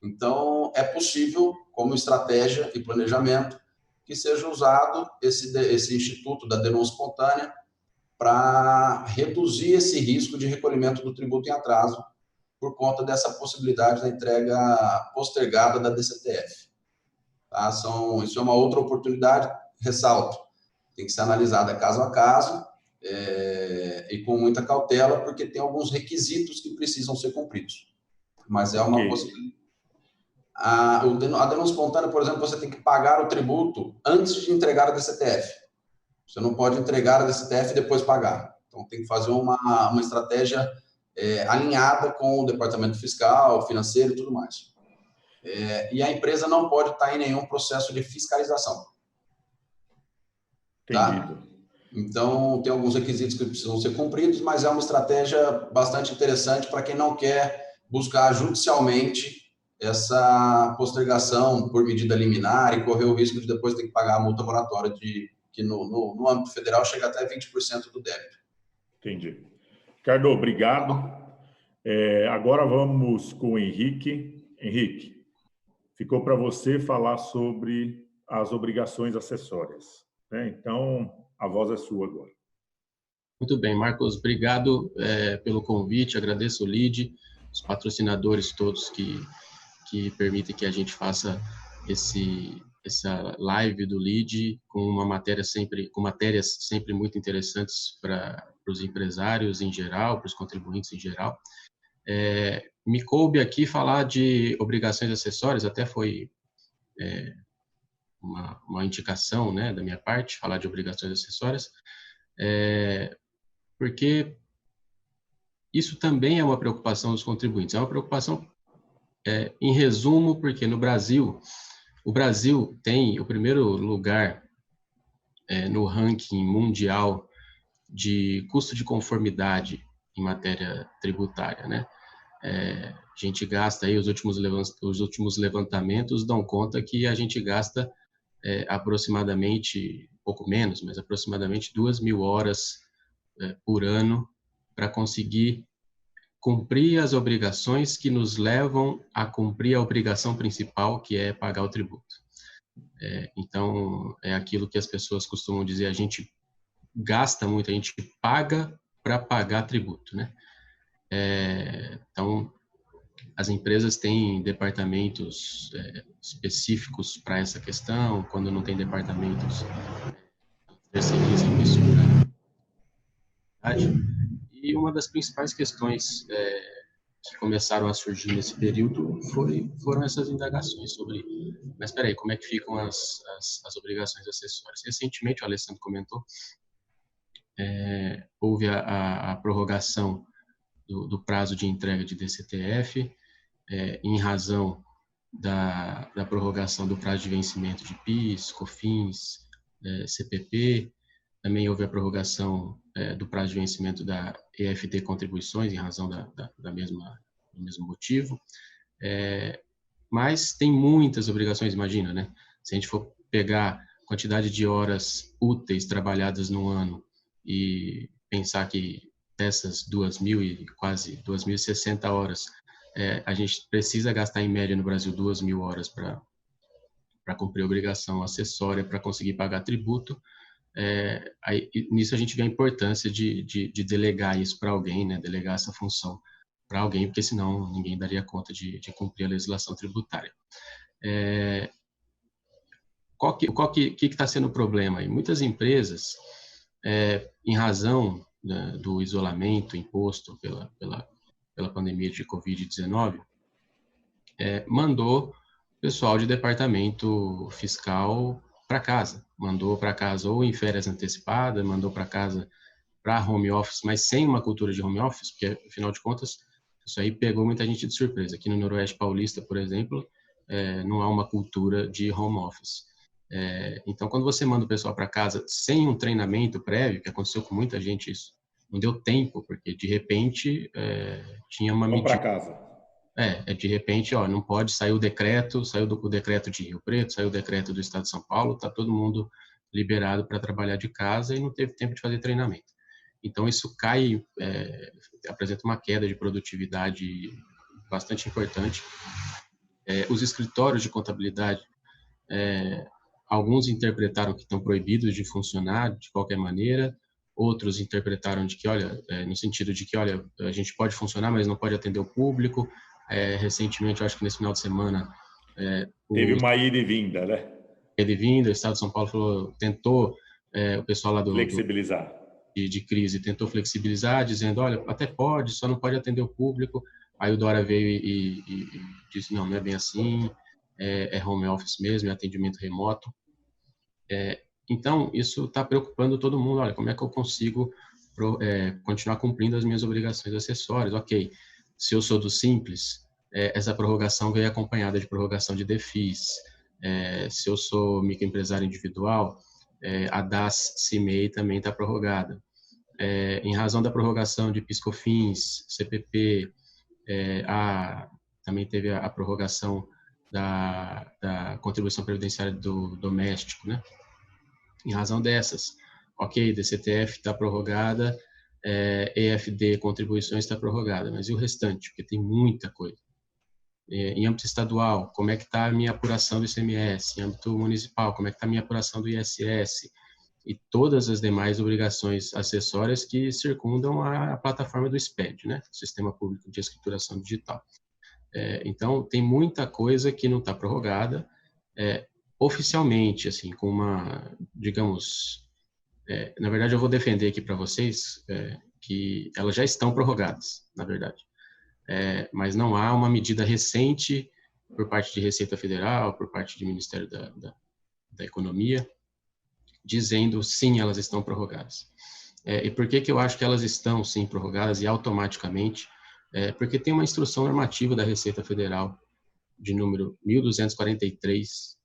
Então, é possível, como estratégia e planejamento, que seja usado esse instituto da denúncia espontânea para reduzir esse risco de recolhimento do tributo em atraso por conta dessa possibilidade da entrega postergada da DCTF. Tá? Isso é uma outra oportunidade, ressalto, tem que ser analisada caso a caso e com muita cautela, porque tem alguns requisitos que precisam ser cumpridos. Mas é uma possibilidade. A denúncia espontânea, por exemplo, você tem que pagar o tributo antes de entregar a DCTF. Você não pode entregar a DCTF e depois pagar. Então, tem que fazer uma estratégia alinhada com o departamento fiscal, financeiro e tudo mais. E a empresa não pode estar em nenhum processo de fiscalização. Entendido. Tá? Então, tem alguns requisitos que precisam ser cumpridos, mas é uma estratégia bastante interessante para quem não quer buscar judicialmente essa postergação por medida liminar e correr o risco de depois ter que pagar a multa moratória, que no âmbito federal chega até 20% do débito. Entendi. Ricardo, obrigado. Agora vamos com o Henrique. Henrique, ficou para você falar sobre as obrigações acessórias, né? Então, a voz é sua agora. Muito bem, Marcos, obrigado pelo convite, agradeço o LIDE, os patrocinadores todos que permitem que a gente faça essa live do LIDE com matérias sempre muito interessantes para os empresários em geral, para os contribuintes em geral. Me coube aqui falar de obrigações acessórias, até foi uma indicação, né, da minha parte, falar de obrigações acessórias, porque isso também é uma preocupação dos contribuintes, é uma preocupação, em resumo, porque no Brasil, o Brasil tem o primeiro lugar no ranking mundial de custo de conformidade em matéria tributária, né? A gente gasta aí, os últimos levantamentos dão conta que a gente gasta aproximadamente, pouco menos, mas aproximadamente 2.000 horas por ano para conseguir cumprir as obrigações que nos levam a cumprir a obrigação principal, que é pagar o tributo. Então, é aquilo que as pessoas costumam dizer, a gente gasta muito, a gente paga para pagar tributo, né? Então, as empresas têm departamentos específicos para essa questão, quando não tem departamentos, terceirizam isso. E uma das principais questões que começaram a surgir nesse período foram essas indagações sobre, mas espera aí, como é que ficam as obrigações acessórias? Recentemente, o Alessandro comentou, houve a prorrogação do prazo de entrega de DCTF, em razão da prorrogação do prazo de vencimento de PIS, COFINS, CPP. Também houve a prorrogação do prazo de vencimento da EFT Contribuições, em razão do mesmo motivo. Mas tem muitas obrigações, imagina, né? Se a gente for pegar a quantidade de horas úteis trabalhadas no ano e pensar que dessas 2.000 e quase 2.060 horas, a gente precisa gastar em média no Brasil 2.000 horas para cumprir a obrigação acessória, para conseguir pagar tributo. Aí, nisso a gente vê a importância de delegar isso para alguém, né? Delegar essa função para alguém, porque senão ninguém daria conta de cumprir a legislação tributária. Qual que está sendo o problema aí? Muitas empresas, em razão, né, do isolamento imposto pela pandemia de Covid-19, mandou pessoal de departamento fiscal para casa. Mandou para casa ou em férias antecipadas, mandou para casa para home office, mas sem uma cultura de home office, porque, afinal de contas, isso aí pegou muita gente de surpresa. Aqui no Noroeste Paulista, por exemplo, não há uma cultura de home office. Então, quando você manda o pessoal para casa sem um treinamento prévio, que aconteceu com muita gente isso, não deu tempo, porque de repente tinha uma medida. Vamos para casa. De repente, não pode sair o decreto, saiu o decreto de Rio Preto, saiu o decreto do Estado de São Paulo, está todo mundo liberado para trabalhar de casa e não teve tempo de fazer treinamento. Então, isso apresenta uma queda de produtividade bastante importante. Os escritórios de contabilidade, alguns interpretaram que estão proibidos de funcionar de qualquer maneira, outros interpretaram de que, no sentido de que, a gente pode funcionar, mas não pode atender o público. Recentemente, eu acho que nesse final de semana... Teve uma ida e vinda, né? Ida e vinda, o Estado de São Paulo tentou, o pessoal lá flexibilizar. De crise, tentou flexibilizar, dizendo, até pode, só não pode atender o público. Aí o Dória veio e disse, não é bem assim, é home office mesmo, é atendimento remoto. Então, isso está preocupando todo mundo. Como é que eu consigo continuar cumprindo as minhas obrigações acessórias? Ok, se eu sou do Simples, essa prorrogação veio acompanhada de prorrogação de DEFIS. Se eu sou microempresário individual, a DAS-CIMEI também está prorrogada. Em razão da prorrogação de PIS/COFINS, CPP, também teve a prorrogação da contribuição previdenciária do doméstico, né? Em razão dessas, ok, DCTF está prorrogada, EFD, contribuições, está prorrogada, mas e o restante? Porque tem muita coisa. Em âmbito estadual, como é que está a minha apuração do ICMS? Em âmbito municipal, como é que está a minha apuração do ISS? E todas as demais obrigações acessórias que circundam a plataforma do SPED, né? Sistema Público de Escrituração Digital. Então, tem muita coisa que não está prorrogada, oficialmente, assim, com uma, digamos, na verdade eu vou defender aqui para vocês que elas já estão prorrogadas, na verdade. Mas não há uma medida recente por parte de Receita Federal, por parte do Ministério da Economia, dizendo sim, elas estão prorrogadas. E por que eu acho que elas estão sim prorrogadas e automaticamente? Porque tem uma instrução normativa da Receita Federal de número 1243,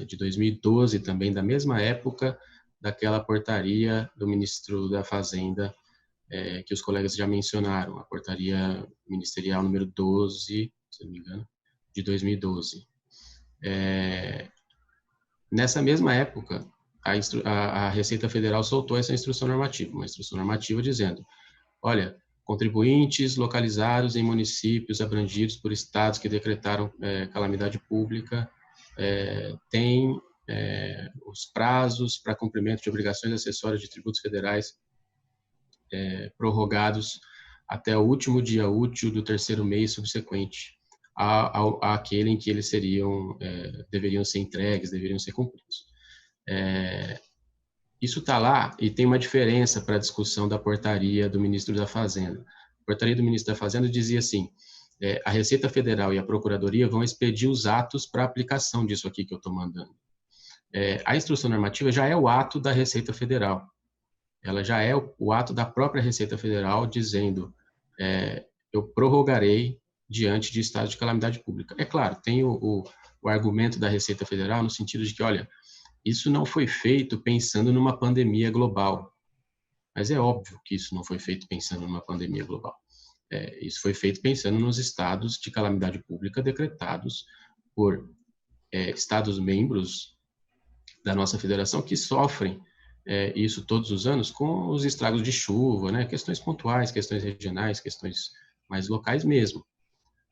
de 2012 também, da mesma época daquela portaria do ministro da Fazenda, que os colegas já mencionaram, a portaria ministerial número 12, se não me engano, de 2012. Nessa mesma época, a Receita Federal soltou essa instrução normativa, uma instrução normativa dizendo, olha, contribuintes localizados em municípios abrangidos por estados que decretaram calamidade pública têm os prazos para cumprimento de obrigações acessórias de tributos federais prorrogados até o último dia útil do terceiro mês subsequente àquele em que eles deveriam ser entregues, deveriam ser cumpridos. Isso está lá e tem uma diferença para a discussão da portaria do ministro da Fazenda. A portaria do ministro da Fazenda dizia assim, a Receita Federal e a Procuradoria vão expedir os atos para aplicação disso aqui que eu estou mandando. A instrução normativa já é o ato da Receita Federal. Ela já é o ato da própria Receita Federal dizendo, eu prorrogarei diante de estado de calamidade pública. É claro, tem o argumento da Receita Federal no sentido de que, olha, isso não foi feito pensando numa pandemia global. Mas é óbvio que isso não foi feito pensando numa pandemia global. Isso foi feito pensando nos estados de calamidade pública decretados por estados membros da nossa federação que sofrem isso todos os anos com os estragos de chuva, né? Questões pontuais, questões regionais, questões mais locais mesmo.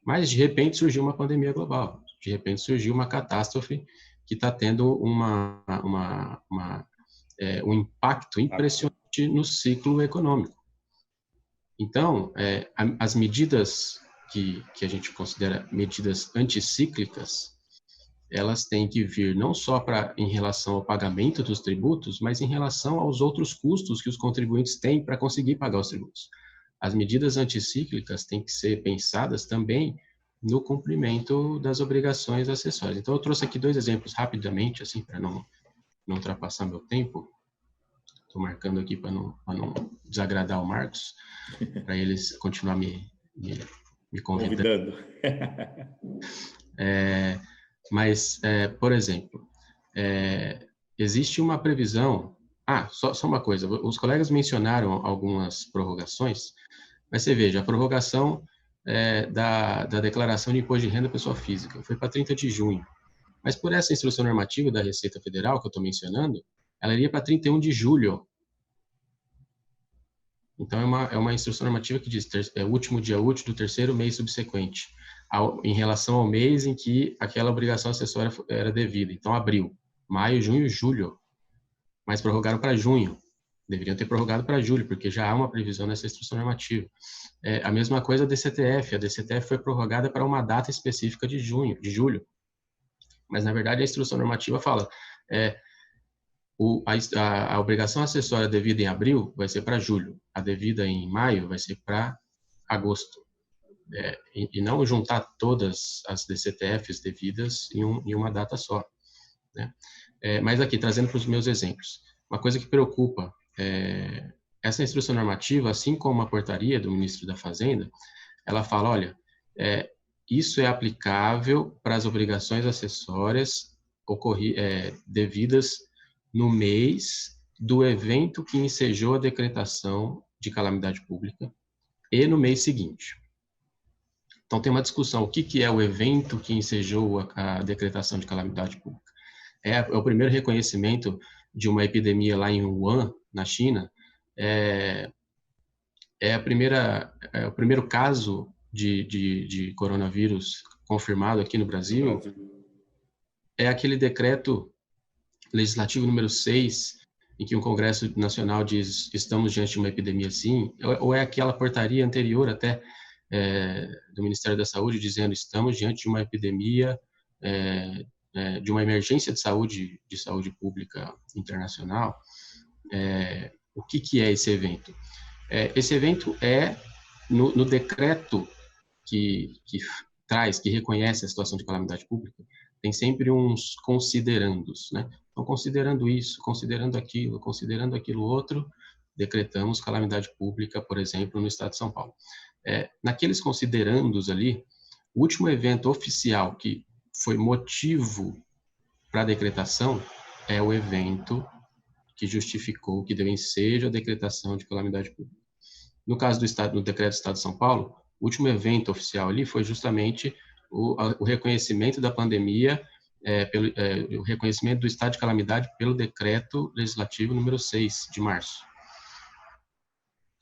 Mas, de repente, surgiu uma pandemia global. De repente, surgiu uma catástrofe que está tendo um impacto impressionante no ciclo econômico. Então, as medidas que a gente considera medidas anticíclicas, elas têm que vir não só em relação ao pagamento dos tributos, mas em relação aos outros custos que os contribuintes têm para conseguir pagar os tributos. As medidas anticíclicas têm que ser pensadas também no cumprimento das obrigações acessórias. Então, eu trouxe aqui 2 exemplos rapidamente, assim, para não ultrapassar meu tempo. Estou marcando aqui para não desagradar o Marcos, para eles continuar me convidando. Por exemplo, existe uma previsão... só uma coisa, os colegas mencionaram algumas prorrogações, mas você veja, a prorrogação da declaração de imposto de renda pessoa física foi para 30 de junho, mas por essa instrução normativa da Receita Federal que eu estou mencionando, ela iria para 31 de julho. Então, é uma instrução normativa que diz o último dia útil do terceiro mês subsequente, em relação ao mês em que aquela obrigação acessória era devida. Então, abril, maio, junho, julho. Mas prorrogaram para junho. Deveriam ter prorrogado para julho, porque já há uma previsão nessa instrução normativa. A mesma coisa a DCTF. A DCTF foi prorrogada para uma data específica de julho. Mas, na verdade, a instrução normativa fala a obrigação acessória devida em abril vai ser para julho. A devida em maio vai ser para agosto. E não juntar todas as DCTFs devidas em uma data só. Né? Mas aqui, trazendo para os meus exemplos. Uma coisa que preocupa, essa instrução normativa, assim como a portaria do ministro da Fazenda, ela fala, olha, isso é aplicável para as obrigações acessórias devidas no mês do evento que ensejou a decretação de calamidade pública e no mês seguinte. Então, tem uma discussão, o que é o evento que ensejou a decretação de calamidade pública? É o primeiro reconhecimento de uma epidemia lá em Wuhan, na China, o primeiro caso de coronavírus confirmado aqui no Brasil, é aquele decreto legislativo número 6, em que o Congresso Nacional diz estamos diante de uma epidemia sim, ou é aquela portaria anterior até do Ministério da Saúde dizendo estamos diante de uma epidemia, de uma emergência de saúde pública internacional. O que é esse evento? Esse evento no decreto que reconhece a situação de calamidade pública, tem sempre uns considerandos, né? Então, considerando isso, considerando aquilo outro, decretamos calamidade pública, por exemplo, no estado de São Paulo. Naqueles considerandos ali, o último evento oficial que foi motivo para a decretação é o evento que justificou que deu ensejo à decretação de calamidade pública. No caso do decreto do Estado de São Paulo, o último evento oficial ali foi justamente o reconhecimento da pandemia, o reconhecimento do estado de calamidade pelo decreto legislativo número 6 de março.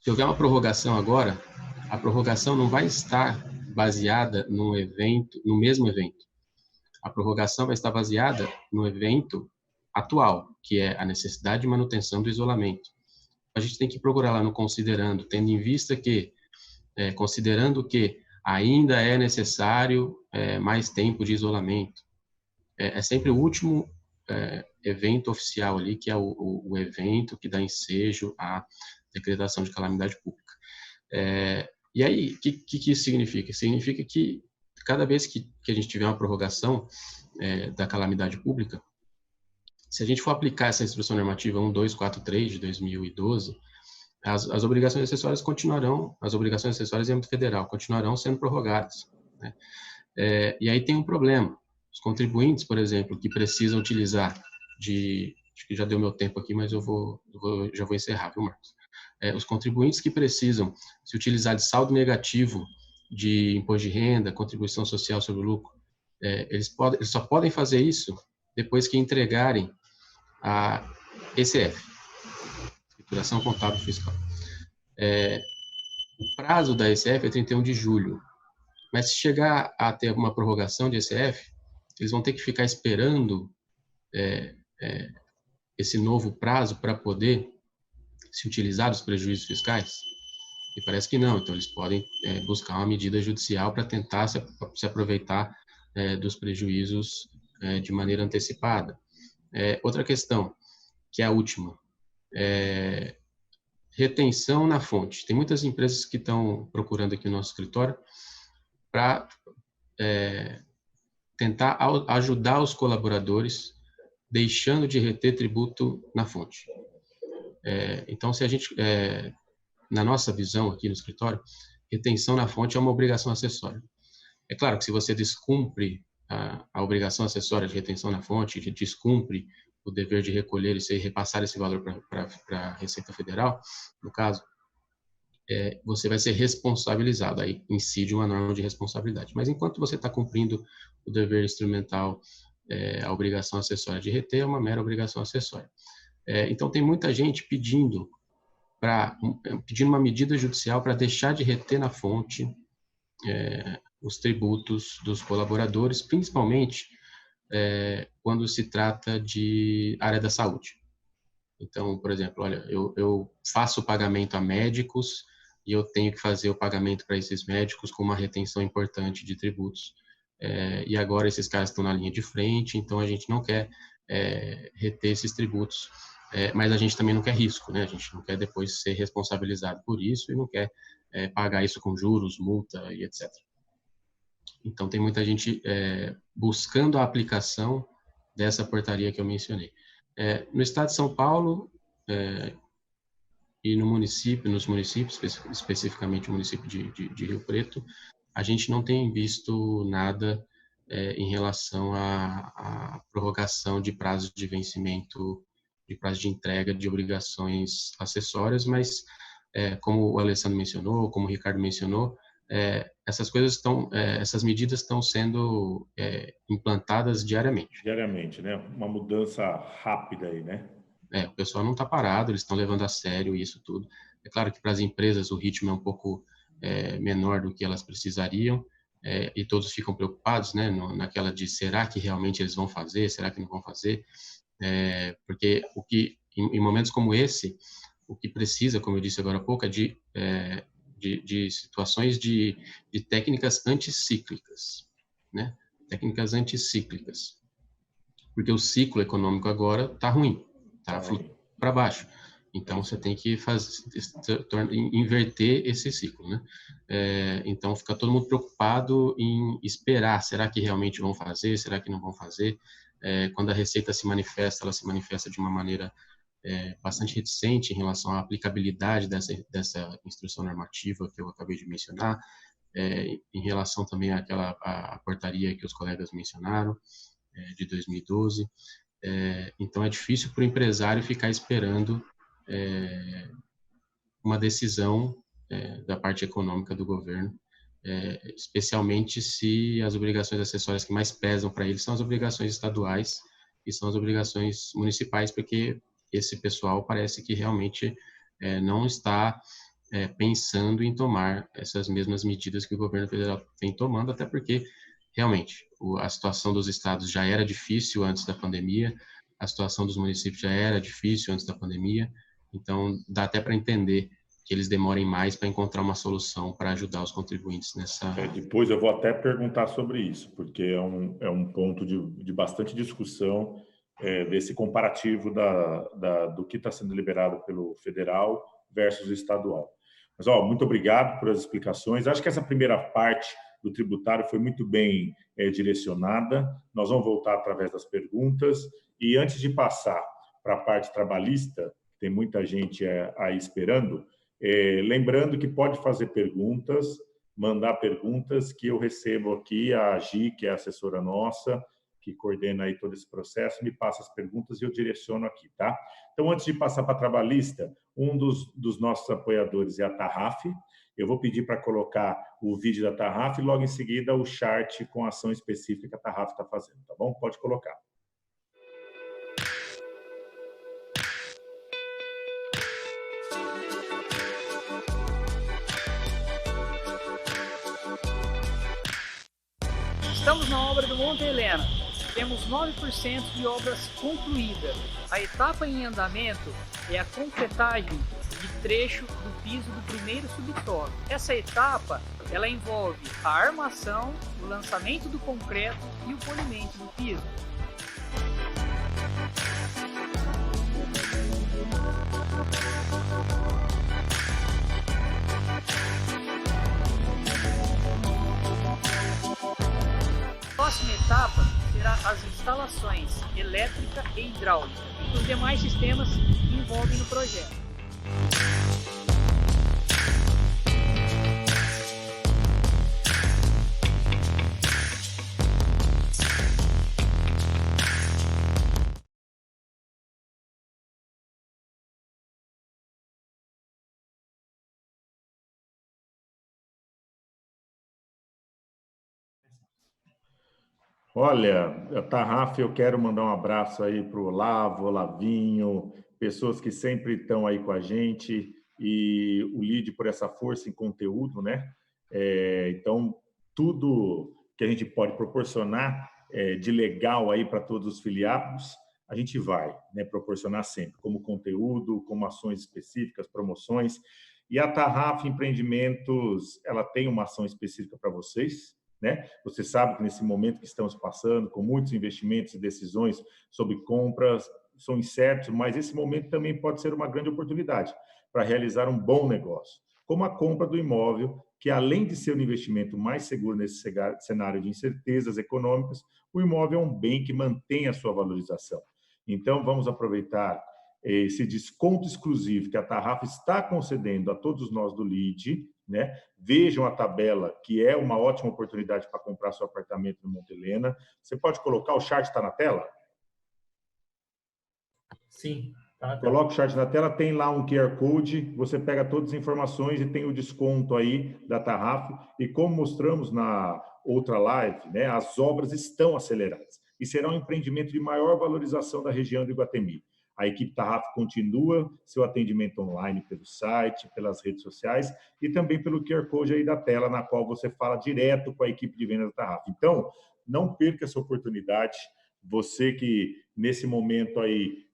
Se houver uma prorrogação agora, a prorrogação não vai estar baseada no mesmo evento. A prorrogação vai estar baseada no evento atual, que é a necessidade de manutenção do isolamento. A gente tem que procurar lá no considerando, tendo em vista que, considerando que ainda é necessário mais tempo de isolamento. É sempre o último evento oficial ali, que é o evento que dá ensejo à decretação de calamidade pública. E aí, o que isso significa? Significa que cada vez que a gente tiver uma prorrogação da calamidade pública, se a gente for aplicar essa instrução normativa 1243 de 2012, as obrigações acessórias continuarão, as obrigações acessórias em âmbito federal continuarão sendo prorrogadas, né? E aí tem um problema. Os contribuintes, por exemplo, que precisam utilizar acho que já deu meu tempo aqui, mas já vou encerrar, viu, Marcos? Os contribuintes que precisam se utilizar de saldo negativo de imposto de renda, contribuição social sobre o lucro, eles só podem fazer isso depois que entregarem a ECF, Escrituração Contábil Fiscal. O prazo da ECF é 31 de julho, mas se chegar a ter uma prorrogação de ECF, eles vão ter que ficar esperando esse novo prazo para poder se utilizar dos prejuízos fiscais? E parece que não, então eles podem buscar uma medida judicial para tentar se aproveitar dos prejuízos de maneira antecipada. Outra questão, que é a última, retenção na fonte. Tem muitas empresas que estão procurando aqui no nosso escritório para tentar ajudar os colaboradores deixando de reter tributo na fonte. Então, se a gente, na nossa visão aqui no escritório, retenção na fonte é uma obrigação acessória. É claro que se você descumpre a obrigação acessória de retenção na fonte, que descumpre o dever de recolher e repassar esse valor para a Receita Federal, no caso, você vai ser responsabilizado, aí incide uma norma de responsabilidade. Mas enquanto você está cumprindo o dever instrumental, a obrigação acessória de reter é uma mera obrigação acessória. Então tem muita gente pedindo uma medida judicial para deixar de reter na fonte os tributos dos colaboradores, principalmente quando se trata de área da saúde. Então, por exemplo, olha, eu faço o pagamento a médicos e eu tenho que fazer o pagamento para esses médicos com uma retenção importante de tributos. E agora esses caras estão na linha de frente, então a gente não quer reter esses tributos, mas a gente também não quer risco, né? A gente não quer depois ser responsabilizado por isso e não quer pagar isso com juros, multa e etc. Então tem muita gente buscando a aplicação dessa portaria que eu mencionei. No estado de São Paulo e nos municípios, especificamente o município de Rio Preto, a gente não tem visto nada em relação à prorrogação de prazo de vencimento, de prazo de entrega de obrigações acessórias, mas como o Alessandro mencionou, como o Ricardo mencionou, essas medidas estão sendo implantadas diariamente. Diariamente, né? Uma mudança rápida aí, né? O pessoal não está parado, eles estão levando a sério isso tudo. É claro que para as empresas o ritmo é um pouco menor do que elas precisariam, e todos ficam preocupados, né, naquela de será que realmente eles vão fazer, será que não vão fazer, porque em momentos como esse, o que precisa, como eu disse agora há pouco, é de situações de técnicas anticíclicas, né, técnicas anticíclicas, porque o ciclo econômico agora está ruim, está para baixo. Então, você tem que inverter esse ciclo, né? Então, fica todo mundo preocupado em esperar. Será que realmente vão fazer? Será que não vão fazer? Quando a Receita se manifesta, ela se manifesta de uma maneira bastante reticente em relação à aplicabilidade dessa instrução normativa que eu acabei de mencionar, em relação também à portaria que os colegas mencionaram, de 2012. Então, é difícil para o empresário ficar esperando uma decisão da parte econômica do governo, especialmente se as obrigações acessórias que mais pesam para ele são as obrigações estaduais e são as obrigações municipais, porque esse pessoal parece que realmente não está pensando em tomar essas mesmas medidas que o governo federal vem tomando, até porque, realmente, a situação dos estados já era difícil antes da pandemia, a situação dos municípios já era difícil antes da pandemia, então dá até para entender que eles demorem mais para encontrar uma solução para ajudar os contribuintes nessa... Depois eu vou até perguntar sobre isso, porque é um ponto de bastante discussão desse comparativo do que está sendo liberado pelo federal versus o estadual. Mas, muito obrigado pelas explicações. Acho que essa primeira parte do tributário foi muito bem direcionada. Nós vamos voltar através das perguntas. E antes de passar para a parte trabalhista, tem muita gente aí esperando, lembrando que pode fazer perguntas, mandar perguntas que eu recebo aqui, a Gi, que é a assessora nossa, que coordena aí todo esse processo, me passa as perguntas e eu direciono aqui, tá? Então, antes de passar para a trabalhista, um dos nossos apoiadores é a Tarraf. Eu vou pedir para colocar o vídeo da Tarraf e logo em seguida o chart com a ação específica que a Tarraf está fazendo, tá bom? Pode colocar. Estamos na obra do Monte Helena. Temos 9% de obras concluídas. A etapa em andamento é a concretagem de trecho do piso do primeiro subsolo. Essa etapa, ela envolve a armação, o lançamento do concreto e o polimento do piso. A próxima etapa será as instalações elétrica e hidráulica e os demais sistemas que envolvem no projeto. Olha, a Tarraf, eu quero mandar um abraço aí para o Olavo, Olavinho, pessoas que sempre estão aí com a gente, e o LIDE por essa força em conteúdo, né? Então, tudo que a gente pode proporcionar de legal aí para todos os filiados, a gente vai, né, proporcionar sempre, como conteúdo, como ações específicas, promoções. E a Tarraf Empreendimentos, ela tem uma ação específica para vocês, né? Você sabe que nesse momento que estamos passando, com muitos investimentos e decisões sobre compras, são incertos, mas esse momento também pode ser uma grande oportunidade para realizar um bom negócio, como a compra do imóvel, que além de ser um investimento mais seguro nesse cenário de incertezas econômicas, o imóvel é um bem que mantém a sua valorização. Então, vamos aproveitar esse desconto exclusivo que a Tarraf está concedendo a todos nós do LIDE, né? Vejam a tabela, que é uma ótima oportunidade para comprar seu apartamento no Monte Helena. Você pode colocar, o chart está na tela? Sim, tá na tela. Coloca o chart na tela, tem lá um QR Code, você pega todas as informações e tem o desconto aí da Tarraf. E como mostramos na outra live, né, as obras estão aceleradas e será um empreendimento de maior valorização da região de Iguatemi. A equipe Tarraf continua seu atendimento online pelo site, pelas redes sociais e também pelo QR Code aí da tela, na qual você fala direto com a equipe de vendas da Tarraf. Então, não perca essa oportunidade. Você que, nesse momento aí,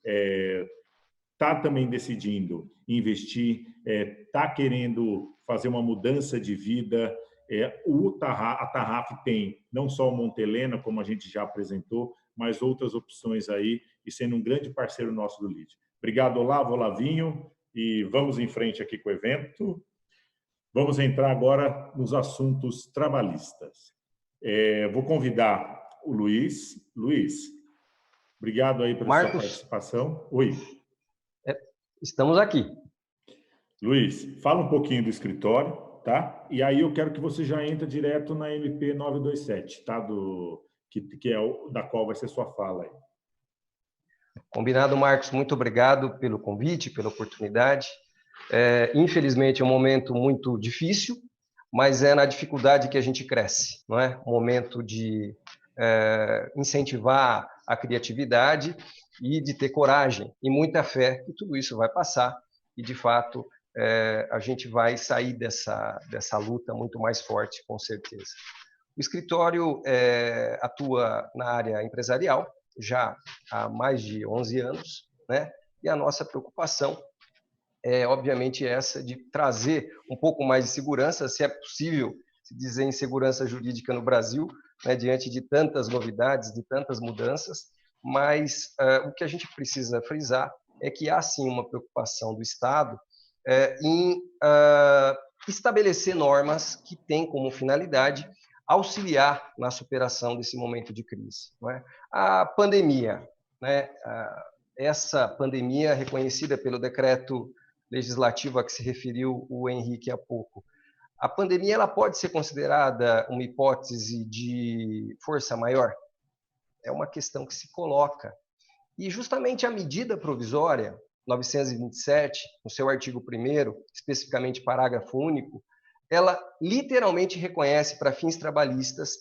está também decidindo investir, está querendo fazer uma mudança de vida, a Tarraf tem não só o Monte Helena, como a gente já apresentou, mas outras opções aí, e sendo um grande parceiro nosso do LIDE. Obrigado, Olavo, Olavinho, e vamos em frente aqui com o evento. Vamos entrar agora nos assuntos trabalhistas. Vou convidar o Luiz. Luiz, obrigado aí pela sua participação. Oi. Estamos aqui. Luiz, fala um pouquinho do escritório, tá? E aí eu quero que você já entre direto na MP 927, tá? Que é da qual vai ser sua fala aí. Combinado, Marcos. Muito obrigado pelo convite, pela oportunidade. Infelizmente, é um momento muito difícil, mas é na dificuldade que a gente cresce, não é? Um momento de incentivar a criatividade e de ter coragem e muita fé que tudo isso vai passar e, de fato, a gente vai sair dessa luta muito mais forte, com certeza. O escritório atua na área empresarial já há mais de 11 anos, né? E a nossa preocupação é, obviamente, essa de trazer um pouco mais de segurança, se é possível se dizer em segurança jurídica no Brasil, né, diante de tantas novidades, de tantas mudanças, mas o que a gente precisa frisar é que há, sim, uma preocupação do Estado em estabelecer normas que têm como finalidade auxiliar na superação desse momento de crise. Não é? A pandemia, né, essa pandemia reconhecida pelo decreto legislativo a que se referiu o Henrique há pouco, a pandemia ela pode ser considerada uma hipótese de força maior? É uma questão que se coloca. E justamente a medida provisória 927, no seu artigo 1º, especificamente parágrafo único, ela literalmente reconhece para fins trabalhistas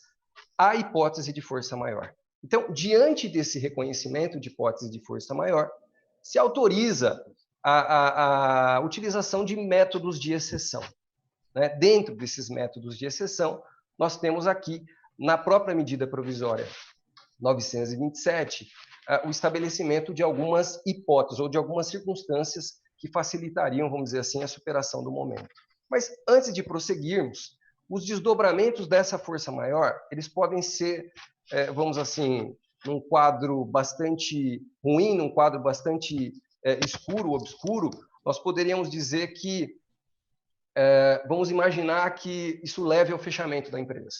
a hipótese de força maior. Então, diante desse reconhecimento de hipótese de força maior, se autoriza a utilização de métodos de exceção. Né? Dentro desses métodos de exceção, nós temos aqui, na própria medida provisória 927, o estabelecimento de algumas hipóteses ou de algumas circunstâncias que facilitariam, vamos dizer assim, a superação do momento. Mas, antes de prosseguirmos, os desdobramentos dessa força maior, eles podem ser, vamos assim, num quadro bastante ruim, num quadro bastante escuro, obscuro, nós poderíamos dizer que, vamos imaginar que isso leve ao fechamento da empresa.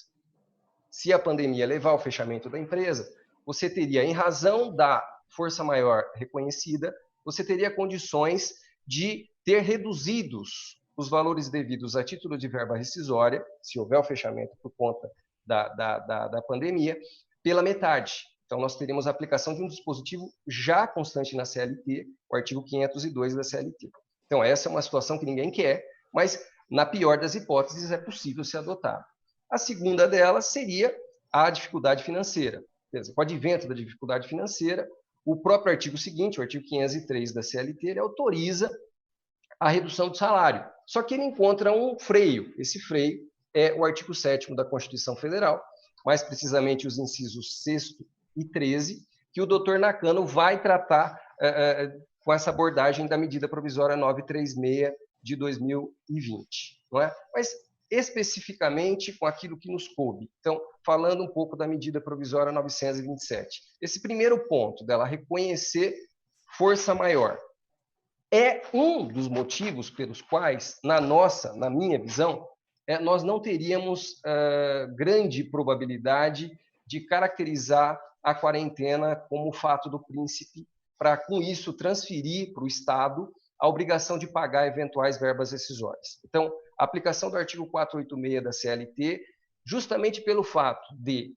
Se a pandemia levar ao fechamento da empresa, você teria, em razão da força maior reconhecida, você teria condições de ter reduzidos os valores devidos a título de verba rescisória, se houver o fechamento por conta da pandemia, pela metade. Então, nós teríamos a aplicação de um dispositivo já constante na CLT, o artigo 502 da CLT. Então, essa é uma situação que ninguém quer, mas, na pior das hipóteses, é possível se adotar. A segunda delas seria a dificuldade financeira. Com o advento da dificuldade financeira, o próprio artigo seguinte, o artigo 503 da CLT, ele autoriza a redução do salário. Só que ele encontra um freio. Esse freio é o artigo 7º da Constituição Federal, mais precisamente os incisos 6º e 13, que o doutor Nakano vai tratar com essa abordagem da medida provisória 936 de 2020. Não é? Mas, especificamente, com aquilo que nos coube. Então, falando um pouco da medida provisória 927. Esse primeiro ponto dela reconhecer força maior é um dos motivos pelos quais, na minha visão, nós não teríamos grande probabilidade de caracterizar a quarentena como fato do príncipe, para, com isso, transferir para o Estado a obrigação de pagar eventuais verbas rescisórias. Então, a aplicação do artigo 486 da CLT, justamente pelo fato de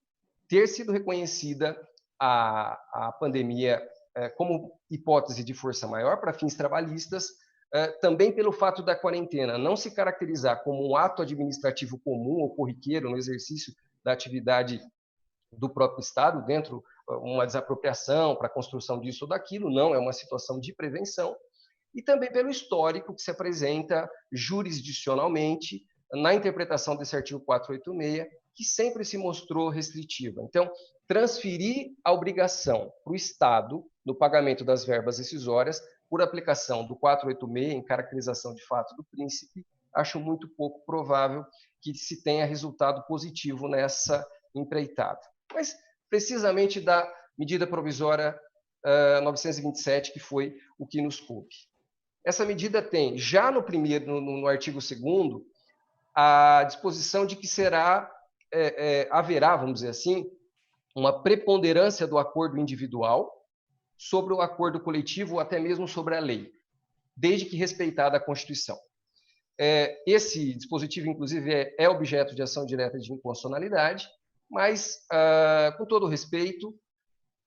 ter sido reconhecida a pandemia como hipótese de força maior para fins trabalhistas, também pelo fato da quarentena não se caracterizar como um ato administrativo comum ou corriqueiro no exercício da atividade do próprio Estado, dentro de uma desapropriação para a construção disso ou daquilo, não, é uma situação de prevenção, e também pelo histórico que se apresenta jurisdicionalmente na interpretação desse artigo 486, que sempre se mostrou restritiva. Então, transferir a obrigação para o Estado no pagamento das verbas rescisórias por aplicação do 486 em caracterização de fato do príncipe, acho muito pouco provável que se tenha resultado positivo nessa empreitada. Mas, precisamente da medida provisória 927, que foi o que nos coube. Essa medida tem, já no artigo 2º, a disposição de que haverá, vamos dizer assim, uma preponderância do acordo individual sobre o acordo coletivo ou até mesmo sobre a lei, desde que respeitada a Constituição. Esse dispositivo, inclusive, é objeto de ação direta de inconstitucionalidade, mas, com todo respeito,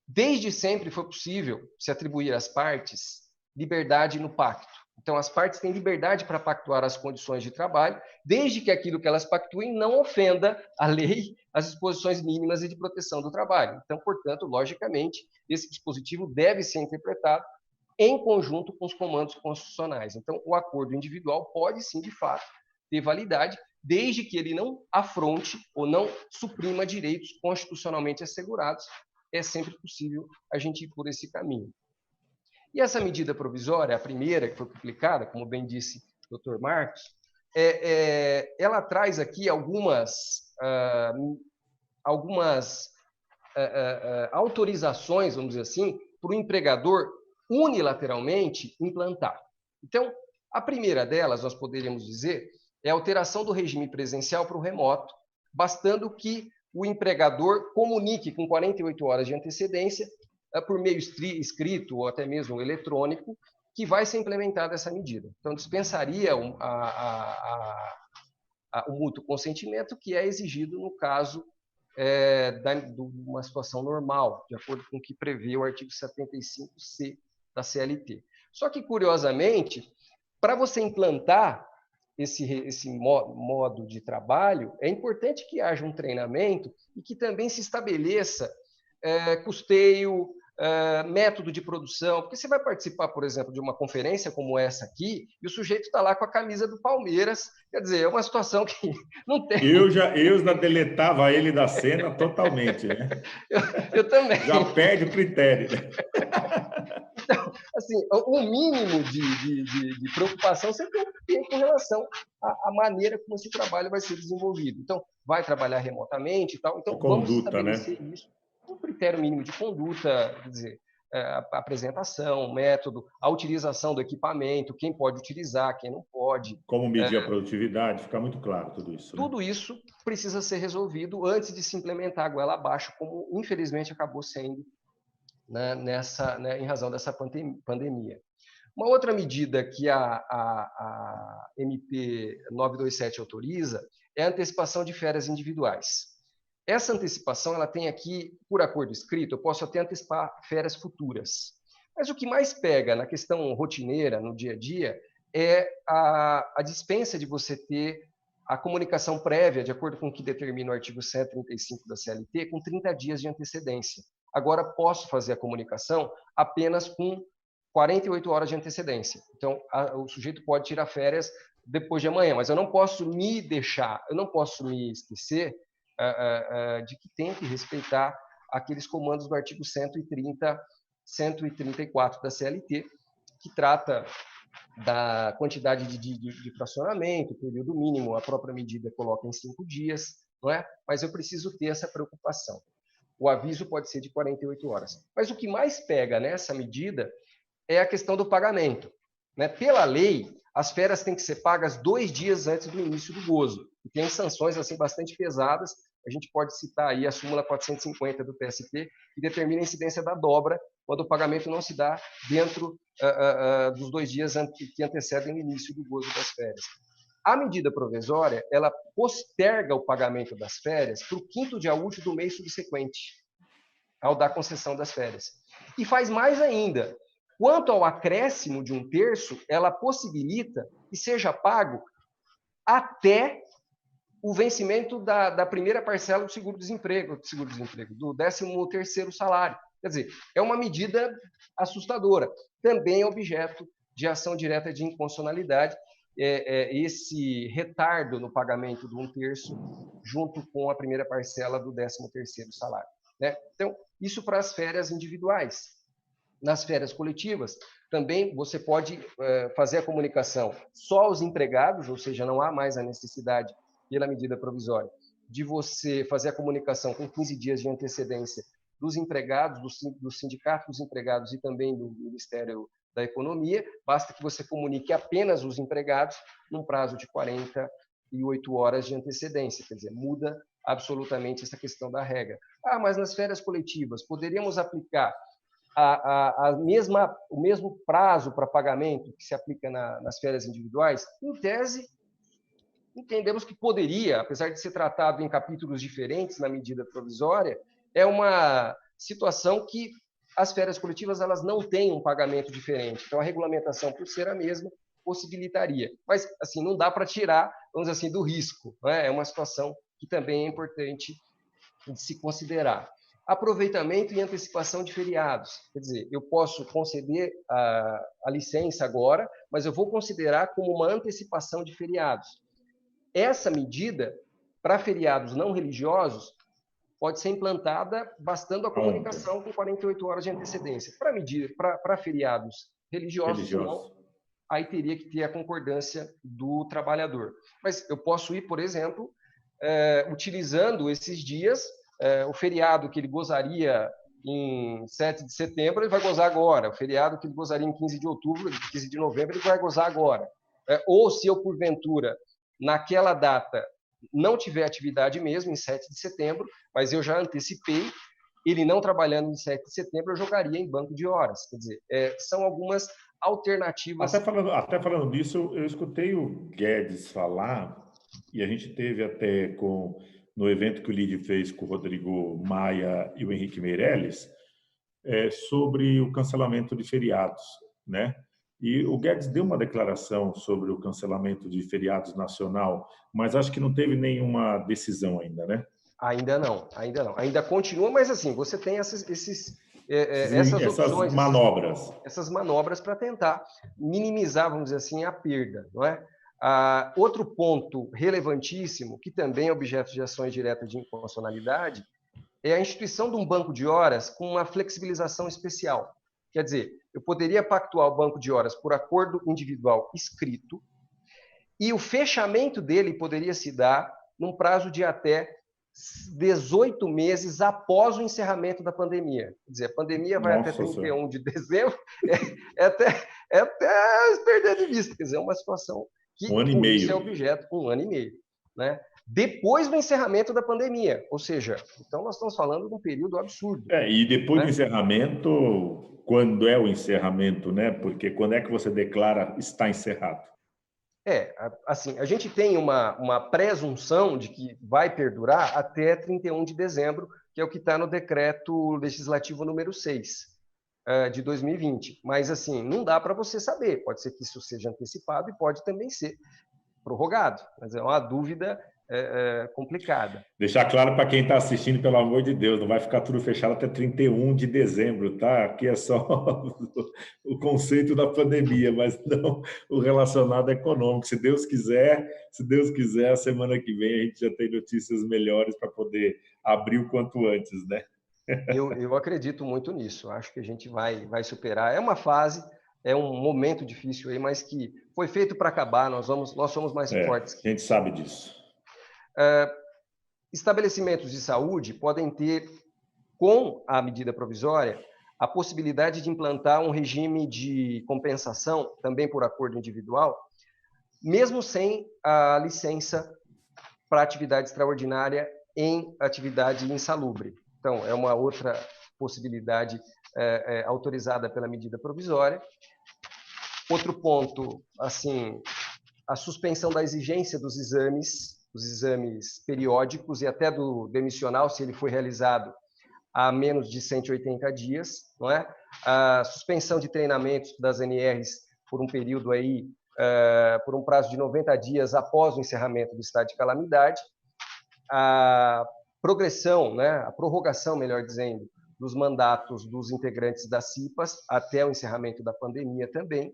Desde sempre foi possível se atribuir às partes liberdade no pacto. Então, as partes têm liberdade para pactuar as condições de trabalho, desde que aquilo que elas pactuem não ofenda a lei, as disposições mínimas e de proteção do trabalho. Então, portanto, logicamente, esse dispositivo deve ser interpretado em conjunto com os comandos constitucionais. Então, o acordo individual pode, sim, de fato, ter validade, desde que ele não afronte ou não suprima direitos constitucionalmente assegurados. É sempre possível a gente ir por esse caminho. E essa medida provisória, a primeira que foi publicada, como bem disse o Dr. Marcos, ela traz aqui algumas autorizações, vamos dizer assim, para o empregador unilateralmente implantar. Então, a primeira delas, nós poderíamos dizer, é a alteração do regime presencial para o remoto, bastando que o empregador comunique com 48 horas de antecedência, por meio escrito ou até mesmo eletrônico, que vai ser implementada essa medida. Então, dispensaria o mútuo consentimento que é exigido no caso de uma situação normal, de acordo com o que prevê o artigo 75C da CLT. Só que, curiosamente, para você implantar esse modo de trabalho, é importante que haja um treinamento e que também se estabeleça custeio, método de produção, porque você vai participar, por exemplo, de uma conferência como essa aqui, e o sujeito está lá com a camisa do Palmeiras, quer dizer, é uma situação que não tem... Eu já deletava ele da cena totalmente, né? Eu também. Já perde o critério. Então, assim, o mínimo de preocupação você tem que ter com relação à maneira como esse trabalho vai ser desenvolvido. Então, vai trabalhar remotamente e tal, então vamos estabelecer isso. Um critério mínimo de conduta, quer dizer, a apresentação, o método, a utilização do equipamento, quem pode utilizar, quem não pode. Como medir a produtividade, fica muito claro tudo isso. Né? Tudo isso precisa ser resolvido antes de se implementar a goela abaixo, como infelizmente acabou sendo, né, em razão dessa pandemia. Uma outra medida que a MP 927 autoriza é a antecipação de férias individuais. Essa antecipação, ela tem aqui, por acordo escrito, eu posso até antecipar férias futuras. Mas o que mais pega na questão rotineira, no dia a dia, é a dispensa de você ter a comunicação prévia, de acordo com o que determina o artigo 135 da CLT, com 30 dias de antecedência. Agora, posso fazer a comunicação apenas com 48 horas de antecedência. Então, o sujeito pode tirar férias depois de amanhã, mas eu não posso me esquecer de que tem que respeitar aqueles comandos do artigo 130, 134 da CLT, que trata da quantidade de fracionamento, período mínimo, a própria medida coloca em 5 dias, não é? Mas eu preciso ter essa preocupação. O aviso pode ser de 48 horas. Mas o que mais pega nessa medida é a questão do pagamento. Né? Pela lei, as férias têm que ser pagas 2 dias antes do início do gozo. E tem sanções assim, bastante pesadas. A gente pode citar aí a súmula 450 do TST, que determina a incidência da dobra quando o pagamento não se dá dentro dos 2 dias que antecedem o início do gozo das férias. A medida provisória, ela posterga o pagamento das férias para o 5º dia útil do mês subsequente, ao dar concessão das férias. E faz mais ainda. Quanto ao acréscimo de 1/3, ela possibilita que seja pago até o vencimento da primeira parcela do seguro-desemprego, do 13º salário. Quer dizer, é uma medida assustadora. Também é objeto de ação direta de inconstitucionalidade, esse retardo no pagamento do 1/3 junto com a primeira parcela do 13º salário. Né? Então, isso para as férias individuais. Nas férias coletivas, também você pode fazer a comunicação só aos empregados, ou seja, não há mais a necessidade, pela medida provisória, de você fazer a comunicação com 15 dias de antecedência dos empregados, do sindicato dos empregados e também do Ministério da Economia. Basta que você comunique apenas os empregados num prazo de 48 horas de antecedência. Quer dizer, muda absolutamente essa questão da regra. Ah, mas nas férias coletivas, poderíamos aplicar o mesmo prazo para pagamento que se aplica nas férias individuais? Em tese, entendemos que poderia, apesar de ser tratado em capítulos diferentes na medida provisória, é uma situação que as férias coletivas elas não têm um pagamento diferente. Então, a regulamentação, por ser a mesma, possibilitaria. Mas, assim, não dá para tirar, vamos dizer assim, do risco, né? É uma situação que também é importante de se considerar. Aproveitamento e antecipação de feriados. Quer dizer, eu posso conceder a licença agora, mas eu vou considerar como uma antecipação de feriados. Essa medida, para feriados não religiosos, pode ser implantada bastando a comunicação com 48 horas de antecedência. Para feriados religiosos, não, aí teria que ter a concordância do trabalhador. Mas eu posso ir, por exemplo, utilizando esses dias, o feriado que ele gozaria em 7 de setembro, ele vai gozar agora. O feriado que ele gozaria em 15 de outubro, 15 de novembro, ele vai gozar agora. Ou se eu, porventura, naquela data, não tiver atividade mesmo, em 7 de setembro, mas eu já antecipei, ele não trabalhando em 7 de setembro, eu jogaria em banco de horas. Quer dizer, são algumas alternativas. Até falando disso, eu escutei o Guedes falar, e a gente teve até no evento que o LIDE fez com o Rodrigo Maia e o Henrique Meirelles, sobre o cancelamento de feriados, né? E o Guedes deu uma declaração sobre o cancelamento de feriados nacional, mas acho que não teve nenhuma decisão ainda, né? Ainda não. Ainda continua, mas assim, você tem essas opções, manobras. Essas manobras para tentar minimizar, vamos dizer assim, a perda, não é? Outro ponto relevantíssimo, que também é objeto de ações diretas de inconstitucionalidade, é a instituição de um banco de horas com uma flexibilização especial. Quer dizer, eu poderia pactuar o banco de horas por acordo individual escrito e o fechamento dele poderia se dar num prazo de até 18 meses após o encerramento da pandemia. Quer dizer, a pandemia vai até 31 de dezembro, até perder de vista. Quer dizer, é uma situação que um ano e meio. Isso é objeto, 1 ano e meio, né? Depois do encerramento da pandemia, ou seja, então nós estamos falando de um período absurdo. E depois do encerramento, quando é o encerramento, né? Porque quando é que você declara está encerrado? Assim, a gente tem uma presunção de que vai perdurar até 31 de dezembro, que é o que está no decreto legislativo número 6 de 2020. Mas, assim, não dá para você saber. Pode ser que isso seja antecipado e pode também ser prorrogado. Mas é uma dúvida complicada. Deixar claro para quem está assistindo, pelo amor de Deus, não vai ficar tudo fechado até 31 de dezembro, tá? Aqui é só o conceito da pandemia, mas não o relacionado econômico. Se Deus quiser, a semana que vem a gente já tem notícias melhores para poder abrir o quanto antes, né? Eu acredito muito nisso. Acho que a gente vai superar. É uma fase, é um momento difícil aí, mas que foi feito para acabar. Nós somos mais fortes. A gente sabe disso. Estabelecimentos de saúde podem ter, com a medida provisória, a possibilidade de implantar um regime de compensação, também por acordo individual, mesmo sem a licença para atividade extraordinária em atividade insalubre. Então, é uma outra possibilidade autorizada pela medida provisória. Outro ponto, assim, a suspensão da exigência dos exames periódicos e até do demissional, se ele foi realizado há menos de 180 dias, não é? A suspensão de treinamentos das NRs por um período aí, por um prazo de 90 dias após o encerramento do estado de calamidade, a progressão, né? A prorrogação, melhor dizendo, dos mandatos dos integrantes das CIPAs até o encerramento da pandemia também,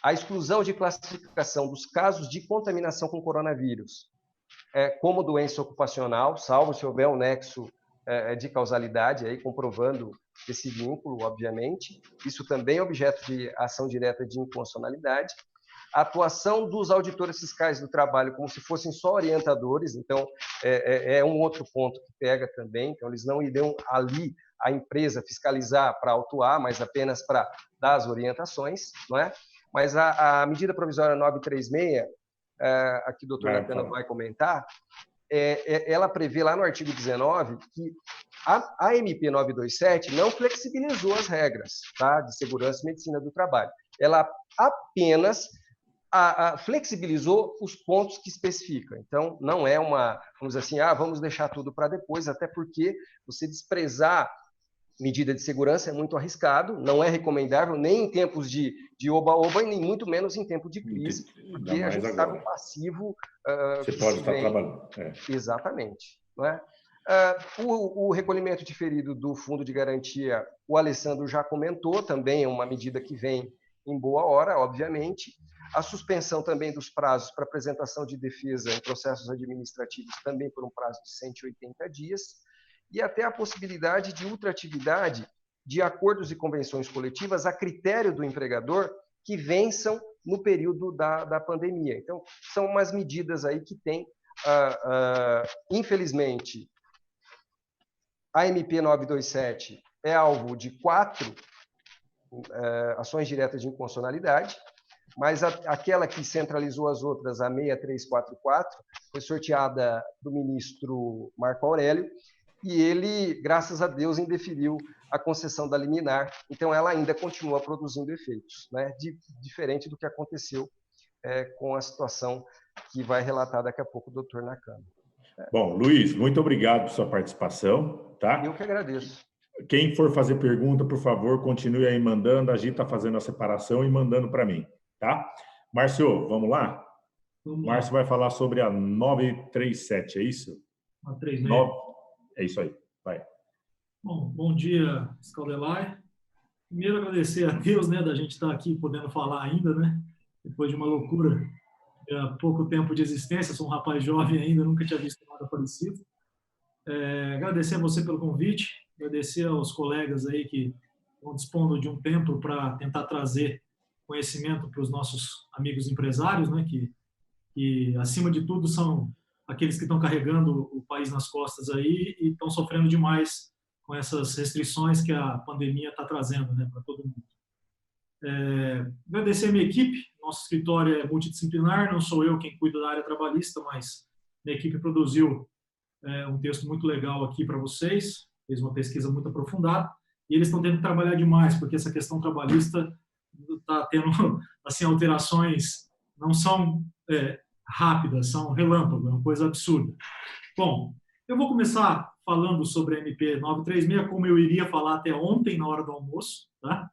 a exclusão de classificação dos casos de contaminação com coronavírus como doença ocupacional, salvo se houver um nexo de causalidade, aí, comprovando esse vínculo, obviamente. Isso também é objeto de ação direta de inconstitucionalidade. A atuação dos auditores fiscais do trabalho como se fossem só orientadores, então, é um outro ponto que pega também. Então, eles não irão ali a empresa fiscalizar para autuar, mas apenas para dar as orientações, não é? Mas a medida provisória 936, aqui o doutor Natana vai comentar, ela prevê lá no artigo 19 que a MP 927 não flexibilizou as regras, tá, de segurança e medicina do trabalho. Ela apenas flexibilizou os pontos que especifica. Então, não é vamos dizer assim, vamos deixar tudo para depois, até porque você desprezar medida de segurança, é muito arriscado, não é recomendável nem em tempos de oba-oba e nem muito menos em tempo de crise, porque a gente está no passivo. Você pode estar trabalhando. Exatamente. Não é? O recolhimento diferido do fundo de garantia, o Alessandro já comentou, também é uma medida que vem em boa hora, obviamente. A suspensão também dos prazos para apresentação de defesa em processos administrativos, também por um prazo de 180 dias, e até a possibilidade de ultratividade de acordos e convenções coletivas a critério do empregador que vençam no período da pandemia. Então, são umas medidas aí que têm, infelizmente, a MP 927 é alvo de 4 ações diretas de inconstitucionalidade, mas aquela que centralizou as outras, a 6344, foi sorteada do ministro Marco Aurélio, e ele, graças a Deus, indeferiu a concessão da liminar, então ela ainda continua produzindo efeitos, né? Diferente do que aconteceu com a situação que vai relatar daqui a pouco o doutor Nakano. Bom, Luiz, muito obrigado por sua participação. Tá? Eu que agradeço. Quem for fazer pergunta, por favor, continue aí mandando, a gente está fazendo a separação e mandando para mim. Tá? Márcio, vamos lá? Márcio vai falar sobre a 937, é isso? 936. É isso aí, vai. Bom dia, Scaldelai. Primeiro, agradecer a Deus, né, da gente estar aqui podendo falar ainda, né? Depois de uma loucura, há pouco tempo de existência, sou um rapaz jovem ainda, nunca tinha visto nada parecido. Agradecer a você pelo convite, agradecer aos colegas aí que estão dispondo de um tempo para tentar trazer conhecimento para os nossos amigos empresários, né, que acima de tudo são aqueles que estão carregando o país nas costas aí e estão sofrendo demais com essas restrições que a pandemia está trazendo, né, para todo mundo. Agradecer a minha equipe, nosso escritório é multidisciplinar, não sou eu quem cuida da área trabalhista, mas minha equipe produziu um texto muito legal aqui para vocês, fez uma pesquisa muito aprofundada, e eles estão tendo que trabalhar demais, porque essa questão trabalhista está tendo assim, alterações, não são rápidas, são relâmpago, é uma coisa absurda. Bom, eu vou começar falando sobre a MP 936, como eu iria falar até ontem, na hora do almoço, tá?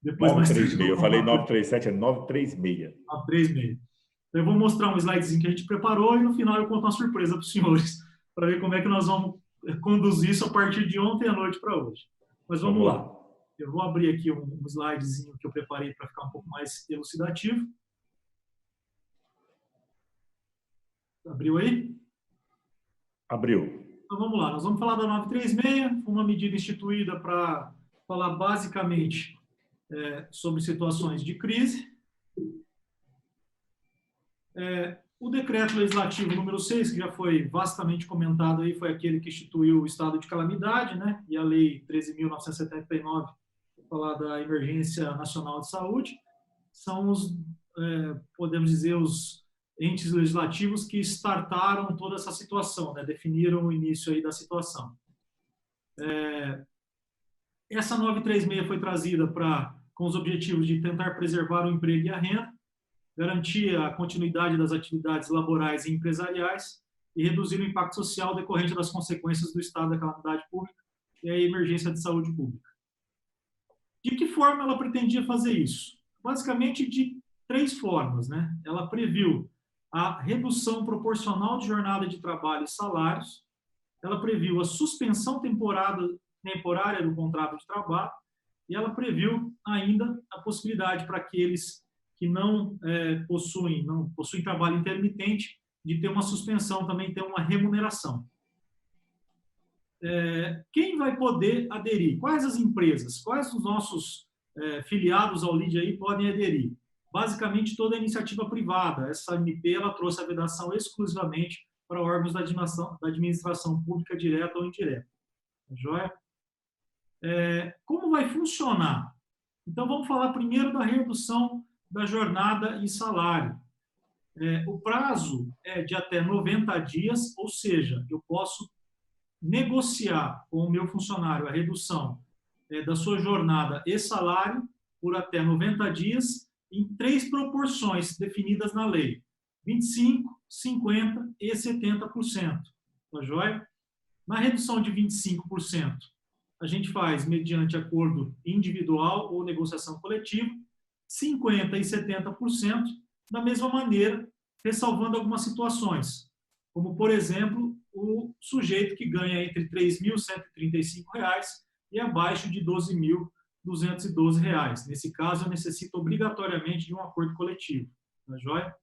Depois 936, eu falei 937, é 936. 936. Eu vou mostrar um slidezinho que a gente preparou e no final eu conto uma surpresa para os senhores, para ver como é que nós vamos conduzir isso a partir de ontem à noite para hoje. Mas vamos lá. Eu vou abrir aqui um slidezinho que eu preparei para ficar um pouco mais elucidativo. Abriu aí? Abriu. Então vamos lá, nós vamos falar da 936, uma medida instituída para falar basicamente sobre situações de crise. O decreto legislativo número 6, que já foi vastamente comentado aí, foi aquele que instituiu o estado de calamidade, né? E a lei 13.979, falar da emergência nacional de saúde, são os, podemos dizer, os entes legislativos que startaram toda essa situação, né? Definiram o início aí da situação. Essa 936 foi trazida com os objetivos de tentar preservar o emprego e a renda, garantir a continuidade das atividades laborais e empresariais e reduzir o impacto social decorrente das consequências do estado da calamidade pública e a emergência de saúde pública. De que forma ela pretendia fazer isso? Basicamente de 3 formas, né? Ela previu a redução proporcional de jornada de trabalho e salários, ela previu a suspensão temporária do contrato de trabalho e ela previu ainda a possibilidade para aqueles que não possuem trabalho intermitente, de ter uma suspensão, também ter uma remuneração. Quem vai poder aderir? Quais as empresas? Quais os nossos filiados ao LID aí podem aderir? Basicamente, toda a iniciativa privada. Essa MP ela trouxe a vedação exclusivamente para órgãos da administração pública direta ou indireta. Joia? Como vai funcionar? Então, vamos falar primeiro da redução da jornada e salário. O prazo é de até 90 dias, ou seja, eu posso negociar com o meu funcionário a redução da sua jornada e salário por até 90 dias em 3 proporções definidas na lei: 25%, 50% e 70%. Tá joia? Na redução de 25%, a gente faz mediante acordo individual ou negociação coletiva, 50% e 70%, da mesma maneira, ressalvando algumas situações, como, por exemplo, o sujeito que ganha entre R$ 3.135 e abaixo de R$ 12.212. Nesse caso, eu necessito obrigatoriamente de um acordo coletivo. Tá joia?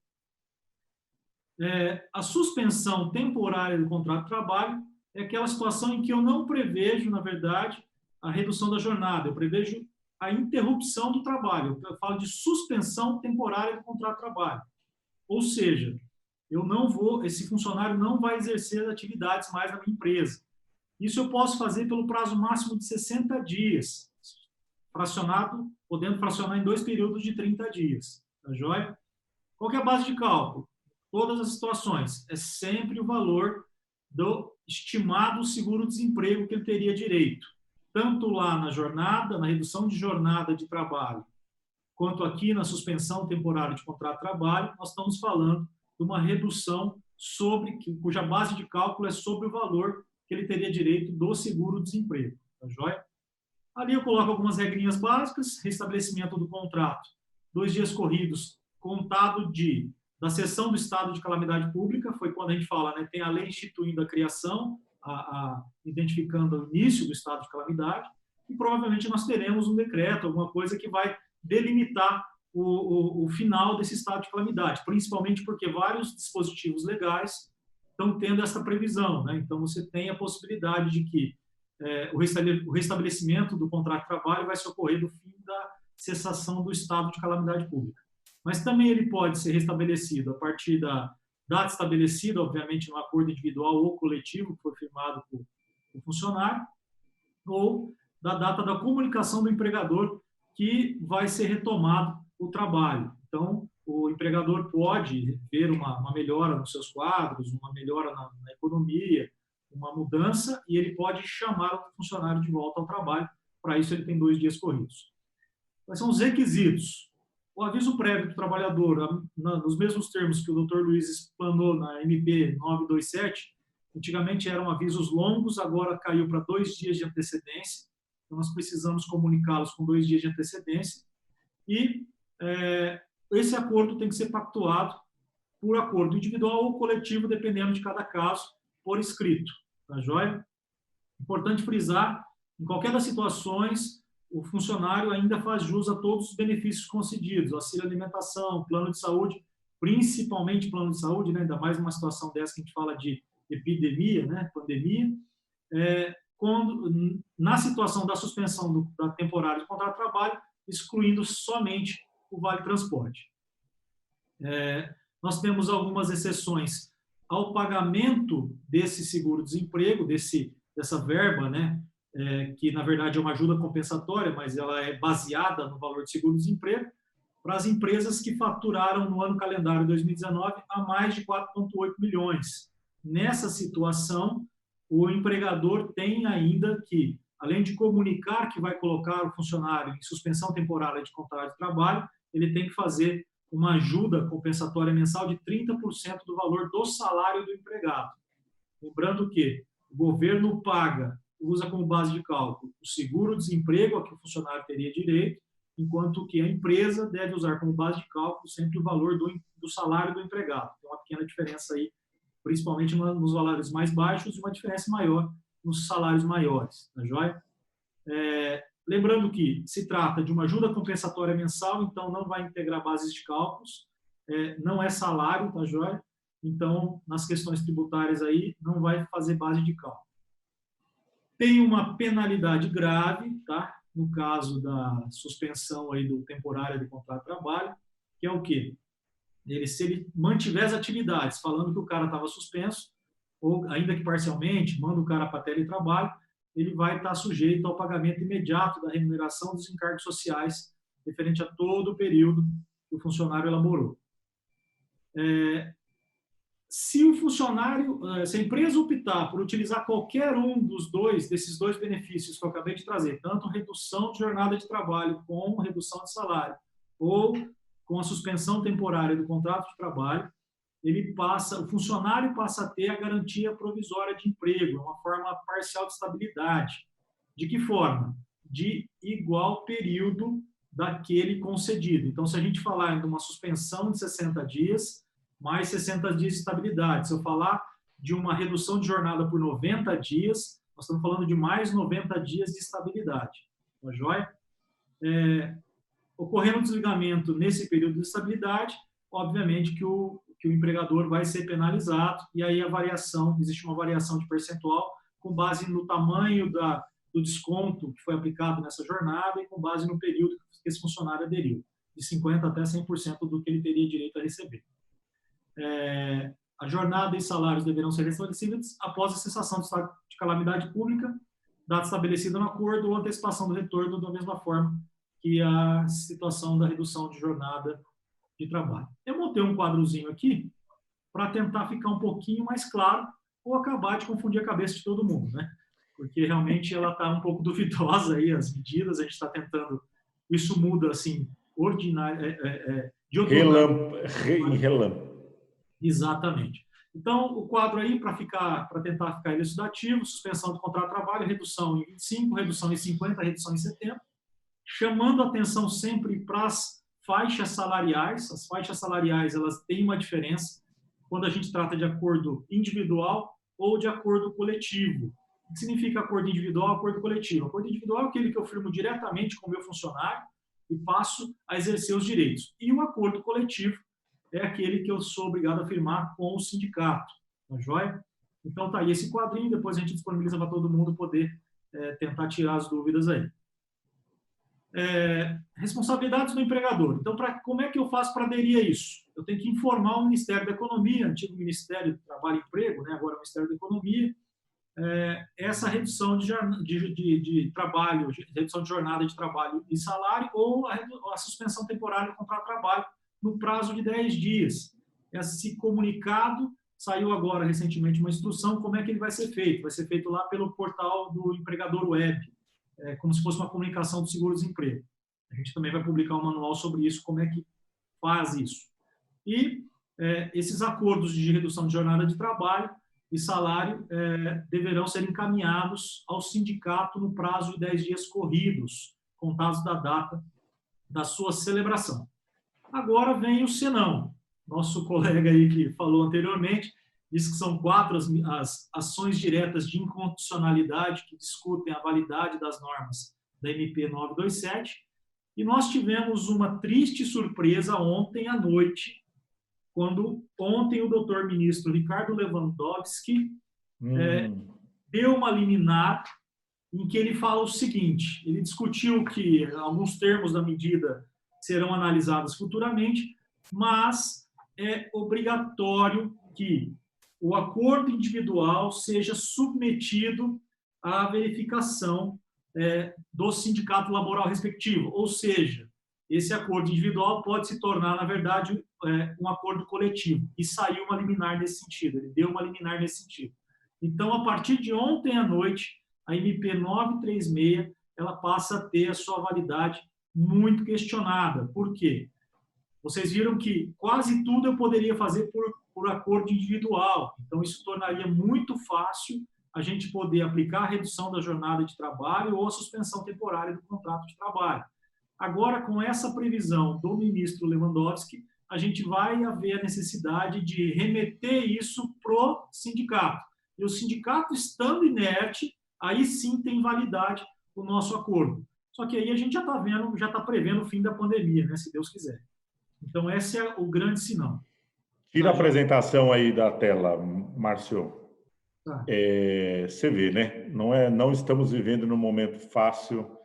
A suspensão temporária do contrato de trabalho é aquela situação em que eu não prevejo, na verdade, a redução da jornada, eu prevejo a interrupção do trabalho. Eu falo de suspensão temporária do contrato de trabalho. Ou seja, esse funcionário não vai exercer as atividades mais na minha empresa. Isso eu posso fazer pelo prazo máximo de 60 dias, podendo fracionar em 2 períodos de 30 dias. Tá joia? Qual que é a base de cálculo? Todas as situações. É sempre o valor do estimado seguro-desemprego que ele teria direito. Tanto lá na jornada, na redução de jornada de trabalho, quanto aqui na suspensão temporária de contrato de trabalho, nós estamos falando de uma redução cuja base de cálculo é sobre o valor que ele teria direito do seguro-desemprego. Tá joia? Ali eu coloco algumas regrinhas básicas: restabelecimento do contrato, 2 dias corridos, contado da cessão do estado de calamidade pública, foi quando a gente fala, né, tem a lei instituindo a criação, identificando o início do estado de calamidade, e provavelmente nós teremos um decreto, alguma coisa que vai delimitar o final desse estado de calamidade, principalmente porque vários dispositivos legais estão tendo essa previsão, né? Então, você tem a possibilidade de que o restabelecimento do contrato de trabalho vai se ocorrer do fim da cessação do estado de calamidade pública. Mas também ele pode ser restabelecido a partir da data estabelecida, obviamente, no acordo individual ou coletivo que foi firmado por o funcionário, ou da data da comunicação do empregador que vai ser retomado o trabalho. Então, o empregador pode ver uma melhora nos seus quadros, uma melhora na economia, uma mudança, e ele pode chamar o funcionário de volta ao trabalho. Para isso, ele tem 2 dias corridos. Quais são os requisitos? O aviso prévio do trabalhador, nos mesmos termos que o Dr. Luiz explanou na MP 927, antigamente eram avisos longos, agora caiu para 2 dias de antecedência. Então, nós precisamos comunicá-los com 2 dias de antecedência. E esse acordo tem que ser pactuado por acordo individual ou coletivo, dependendo de cada caso, por escrito. Tá joia? Importante frisar, em qualquer das situações, o funcionário ainda faz jus a todos os benefícios concedidos, auxílio alimentação, plano de saúde, principalmente plano de saúde, né? Ainda mais numa situação dessa que a gente fala de epidemia, né? Pandemia. Na situação da suspensão da temporária de contrato de trabalho, excluindo somente o Vale Transporte. Nós temos algumas exceções ao pagamento desse seguro-desemprego, dessa verba, né? Que na verdade é uma ajuda compensatória, mas ela é baseada no valor de seguro-desemprego, para as empresas que faturaram no ano calendário 2019 a mais de 4,8 milhões. Nessa situação, o empregador tem ainda que, além de comunicar que vai colocar o funcionário em suspensão temporária de contrato de trabalho, ele tem que fazer uma ajuda compensatória mensal de 30% do valor do salário do empregado. Lembrando que o governo usa como base de cálculo o seguro-desemprego a que o funcionário teria direito, enquanto que a empresa deve usar como base de cálculo sempre o valor do salário do empregado. Tem uma pequena diferença aí, principalmente nos salários mais baixos, e uma diferença maior nos salários maiores. Tá joia? Lembrando que se trata de uma ajuda compensatória mensal, então não vai integrar bases de cálculos, não é salário, tá joia? Então, nas questões tributárias aí, não vai fazer base de cálculo. Tem uma penalidade grave, tá? No caso da suspensão aí do temporário de contrato de trabalho, que é o quê? Se ele mantiver as atividades, falando que o cara estava suspenso, ou ainda que parcialmente, manda o cara para teletrabalho, ele vai estar sujeito ao pagamento imediato da remuneração dos encargos sociais referente a todo o período que o funcionário elaborou. Se a empresa optar por utilizar qualquer um desses dois benefícios que eu acabei de trazer, tanto redução de jornada de trabalho com redução de salário, ou com a suspensão temporária do contrato de trabalho, o funcionário passa a ter a garantia provisória de emprego, uma forma parcial de estabilidade. De que forma? De igual período daquele concedido. Então, se a gente falar de uma suspensão de 60 dias, mais 60 dias de estabilidade, se eu falar de uma redução de jornada por 90 dias, nós estamos falando de mais 90 dias de estabilidade. Tá joia? Ocorrendo desligamento nesse período de estabilidade, obviamente que o empregador vai ser penalizado, e aí existe uma variação de percentual com base no tamanho do desconto que foi aplicado nessa jornada e com base no período que esse funcionário aderiu, de 50% até 100% do que ele teria direito a receber. A jornada e salários deverão ser restabelecidos após a cessação do estado de calamidade pública, data estabelecida no acordo ou antecipação do retorno da mesma forma que a situação da redução de jornada de trabalho. Eu montei um quadrozinho aqui para tentar ficar um pouquinho mais claro ou acabar de confundir a cabeça de todo mundo, né? Porque realmente ela está um pouco duvidosa aí, as medidas, a gente está tentando, isso muda assim, de outro em relâmpago. Exatamente. Então, o quadro aí, para tentar ficar elucidativo, suspensão do contrato de trabalho, redução em 25, redução em 50, redução em 70, chamando a atenção sempre para as faixas salariais. As faixas salariais, elas têm uma diferença quando a gente trata de acordo individual ou de acordo coletivo. O que significa acordo individual e acordo coletivo? Acordo individual é aquele que eu firmo diretamente com o meu funcionário e passo a exercer os direitos. E o acordo coletivo é aquele que eu sou obrigado a firmar com o sindicato. Tá joia? Então, tá aí esse quadrinho, depois a gente disponibiliza para todo mundo poder tentar tirar as dúvidas aí. Responsabilidades do empregador. Então, como é que eu faço para aderir a isso? Eu tenho que informar o Ministério da Economia, antigo Ministério do Trabalho e Emprego, né, agora é o Ministério da Economia, essa redução de trabalho, redução de jornada de trabalho e salário ou a suspensão temporária do contrato de trabalho no prazo de 10 dias. Esse comunicado saiu agora recentemente uma instrução, como é que ele vai ser feito? Vai ser feito lá pelo portal do empregador web, como se fosse uma comunicação do seguro-desemprego. A gente também vai publicar um manual sobre isso, como é que faz isso. E esses acordos de redução de jornada de trabalho e salário deverão ser encaminhados ao sindicato no prazo de 10 dias corridos, contados da data da sua celebração. Agora vem o senão. Nosso colega aí que falou anteriormente disse que são 4 as ações diretas de inconstitucionalidade que discutem a validade das normas da MP 927, e nós tivemos uma triste surpresa ontem à noite, quando ontem o doutor ministro Ricardo Lewandowski deu uma liminar em que ele fala o seguinte: ele discutiu que alguns termos da medida serão analisados futuramente, mas é obrigatório que o acordo individual seja submetido à verificação do sindicato laboral respectivo, ou seja, esse acordo individual pode se tornar, na verdade, um acordo coletivo, e saiu uma liminar nesse sentido, ele deu uma liminar nesse sentido. Então, a partir de ontem à noite, a MP 936, ela passa a ter a sua validade muito questionada. Por quê? Vocês viram que quase tudo eu poderia fazer por acordo individual, então isso tornaria muito fácil a gente poder aplicar a redução da jornada de trabalho ou a suspensão temporária do contrato de trabalho. Agora, com essa previsão do ministro Lewandowski, a gente vai haver a necessidade de remeter isso para o sindicato. E o sindicato, estando inerte, aí sim tem validade o nosso acordo. Só que aí a gente já está prevendo o fim da pandemia, né, se Deus quiser. Então, esse é o grande sinal. Tira a apresentação aí da tela, Márcio. Tá. Você vê, né? Não estamos vivendo num momento fácil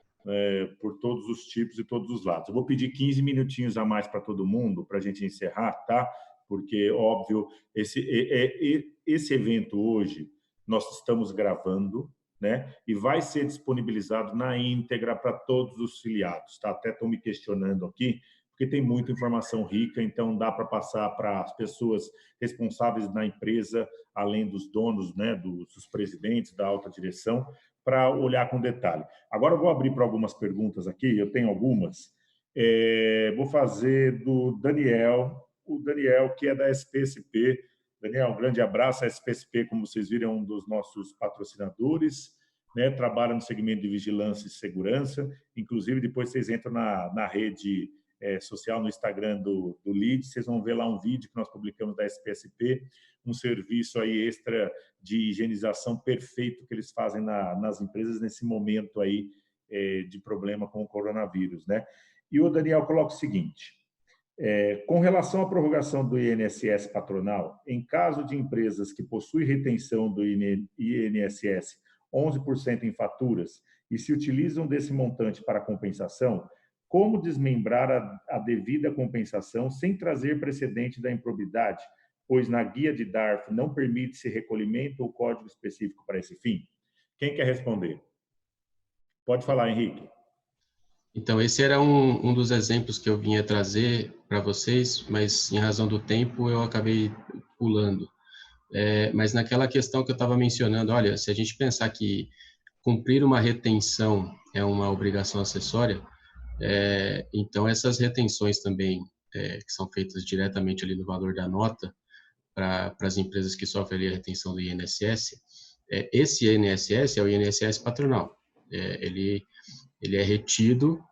por todos os tipos e todos os lados. Eu vou pedir 15 minutinhos a mais para todo mundo, para a gente encerrar, tá? Porque, óbvio, esse evento hoje nós estamos gravando, né? E vai ser disponibilizado na íntegra para todos os filiados, tá? Até estão me questionando aqui, porque tem muita informação rica, então dá para passar para as pessoas responsáveis na empresa, além dos donos, né, dos presidentes, da alta direção, para olhar com detalhe. Agora eu vou abrir para algumas perguntas aqui, eu tenho algumas. Vou fazer do Daniel, o Daniel, que é da SPSP. Daniel, um grande abraço. A SPSP, como vocês viram, é um dos nossos patrocinadores. né, trabalha no segmento de vigilância e segurança. Inclusive, depois vocês entram na rede social, no Instagram do LEAD, vocês vão ver lá um vídeo que nós publicamos da SPSP, um serviço aí extra de higienização perfeito que eles fazem nas empresas nesse momento aí de problema com o coronavírus, né? E o Daniel coloca o seguinte: com relação à prorrogação do INSS patronal, em caso de empresas que possuem retenção do INSS 11% em faturas e se utilizam desse montante para compensação, como desmembrar a devida compensação sem trazer precedente da improbidade, pois na guia de DARF não permite-se recolhimento ou código específico para esse fim? Quem quer responder? Pode falar, Henrique. Então, esse era um dos exemplos que eu vinha trazer para vocês, mas em razão do tempo eu acabei pulando. Mas naquela questão que eu estava mencionando, olha, se a gente pensar que cumprir uma retenção é uma obrigação acessória, então essas retenções também, que são feitas diretamente ali no valor da nota, para as empresas que sofrem ali a retenção do INSS, esse INSS é o INSS patronal. Ele é retido,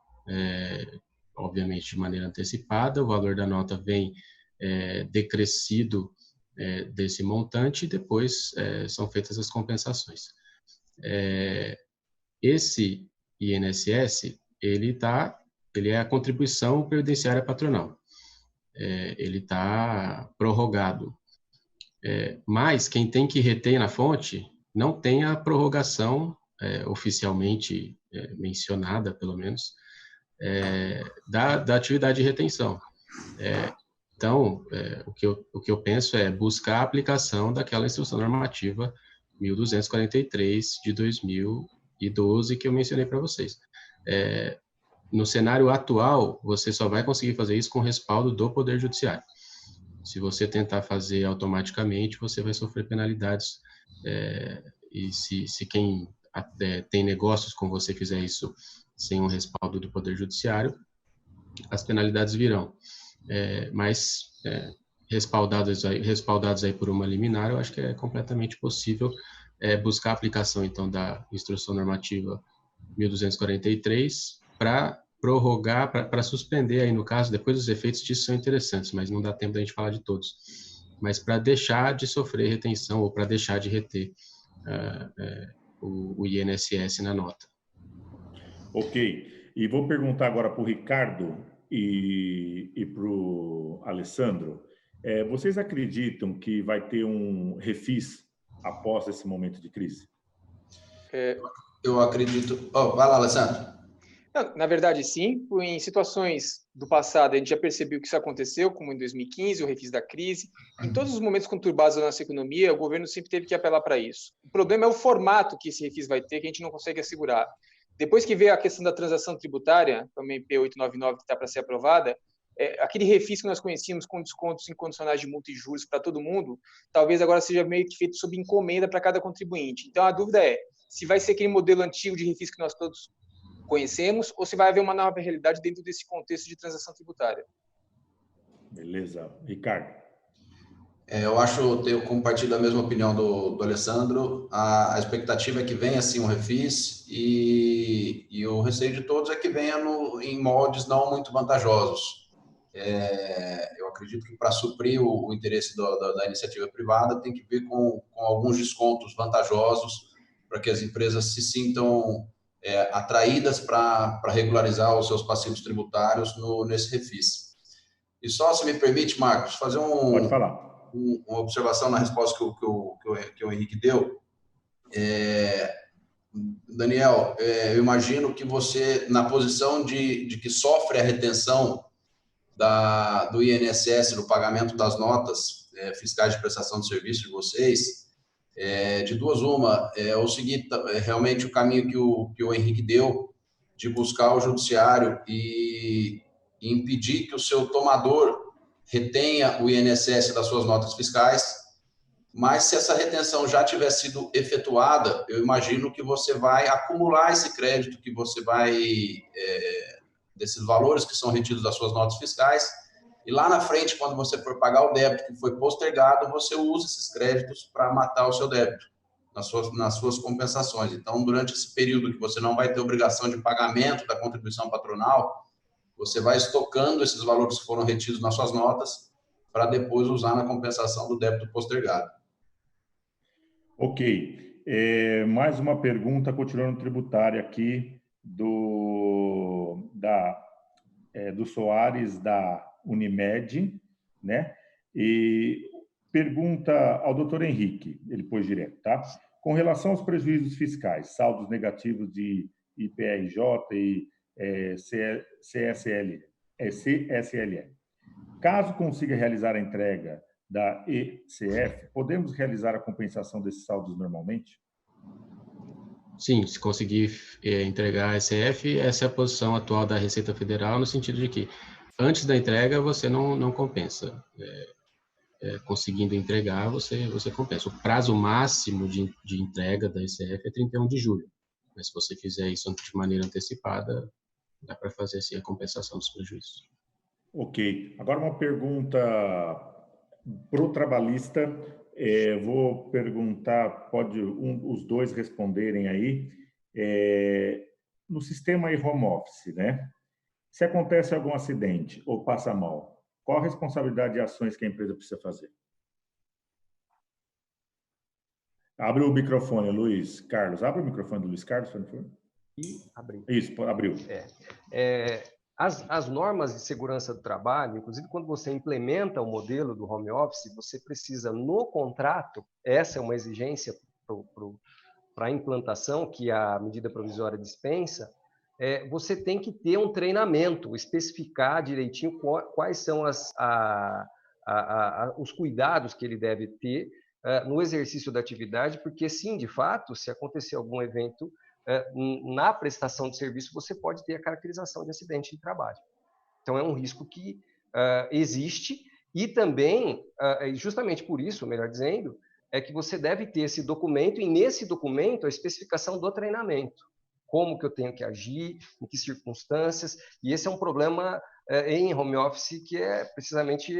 obviamente, de maneira antecipada, o valor da nota vem decrescido desse montante e depois são feitas as compensações. Esse INSS, ele é a contribuição previdenciária patronal. Ele está prorrogado. Mas quem tem que reter na fonte não tem a prorrogação oficialmente mencionada, pelo menos, da atividade de retenção. Então, o que eu penso é buscar a aplicação daquela instrução normativa 1243 de 2012 que eu mencionei para vocês. No cenário atual, você só vai conseguir fazer isso com respaldo do Poder Judiciário. Se você tentar fazer automaticamente, você vai sofrer penalidades. E se quem tem negócios com você fizer isso sem um respaldo do Poder Judiciário, as penalidades virão. Mas respaldados aí por uma liminar, eu acho que é completamente possível buscar a aplicação, então, da Instrução Normativa 1243 para prorrogar, para suspender aí, no caso, depois os efeitos disso são interessantes, mas não dá tempo da gente falar de todos, mas para deixar de sofrer retenção ou para deixar de reter o INSS na nota. Ok. E vou perguntar agora para o Ricardo e para o Alessandro. Vocês acreditam que vai ter um refis após esse momento de crise? Eu acredito... vai lá, Alessandro. Na verdade, sim. Em situações do passado, a gente já percebeu que isso aconteceu, como em 2015, o refis da crise. Em todos os momentos conturbados da nossa economia, o governo sempre teve que apelar para isso. O problema é o formato que esse refis vai ter, que a gente não consegue assegurar. Depois que veio a questão da transação tributária, também P899, que está para ser aprovada, aquele refis que nós conhecíamos com descontos incondicionais de multa e juros para todo mundo, talvez agora seja meio que feito sob encomenda para cada contribuinte. Então, a dúvida é se vai ser aquele modelo antigo de refis que nós todos conhecemos ou se vai haver uma nova realidade dentro desse contexto de transação tributária. Beleza. Ricardo? Eu compartilho a mesma opinião do Alessandro. A expectativa é que venha, sim, um refis e o receio de todos é que venha em moldes não muito vantajosos. Eu acredito que para suprir o interesse da iniciativa privada tem que vir com alguns descontos vantajosos para que as empresas se sintam atraídas para regularizar os seus passivos tributários nesse refis. E só, se me permite, Marcos, fazer Pode falar. Uma observação na resposta que o Henrique deu. Daniel, eu imagino que você, na posição de que sofre a retenção do INSS no pagamento das notas fiscais de prestação de serviço de vocês, de duas uma, o seguinte, realmente o caminho que o Henrique deu de buscar o judiciário e impedir que o seu tomador retenha o INSS das suas notas fiscais, mas se essa retenção já tiver sido efetuada, eu imagino que você vai acumular esse crédito que você vai, desses valores que são retidos das suas notas fiscais, e lá na frente, quando você for pagar o débito que foi postergado, você usa esses créditos para matar o seu débito. nas suas compensações. Então, durante esse período que você não vai ter obrigação de pagamento da contribuição patronal, você vai estocando esses valores que foram retidos nas suas notas para depois usar na compensação do débito postergado. Ok. Mais uma pergunta, continuando tributária aqui, do Soares, da Unimed, né? E pergunta ao doutor Henrique, ele pôs direto, tá? Com relação aos prejuízos fiscais, saldos negativos de IPRJ e CSLL, caso consiga realizar a entrega da ECF, podemos realizar a compensação desses saldos normalmente? Sim, se conseguir entregar a ECF, essa é a posição atual da Receita Federal, no sentido de que antes da entrega você não compensa. Conseguindo entregar, você compensa. O prazo máximo de entrega da ECF é 31 de julho. Mas se você fizer isso de maneira antecipada, dá para fazer sim a compensação dos prejuízos. Ok. Agora uma pergunta para o trabalhista. Vou perguntar, pode os dois responderem aí. No sistema aí home office, né? Se acontece algum acidente ou passa mal, qual a responsabilidade de ações que a empresa precisa fazer? Abre o microfone, Luiz Carlos. Abre o microfone do Luiz Carlos, por favor. Abriu. Isso, abriu. As normas de segurança do trabalho, inclusive quando você implementa o modelo do home office, você precisa no contrato, essa é uma exigência para a implantação que a medida provisória dispensa, você tem que ter um treinamento, especificar direitinho quais são os cuidados que ele deve ter no exercício da atividade, porque sim, de fato, se acontecer algum evento na prestação de serviço, você pode ter a caracterização de acidente de trabalho. Então, é um risco que existe e também, justamente por isso, melhor dizendo, é que você deve ter esse documento e nesse documento a especificação do treinamento. Como que eu tenho que agir, em que circunstâncias, e esse é um problema em home office que é precisamente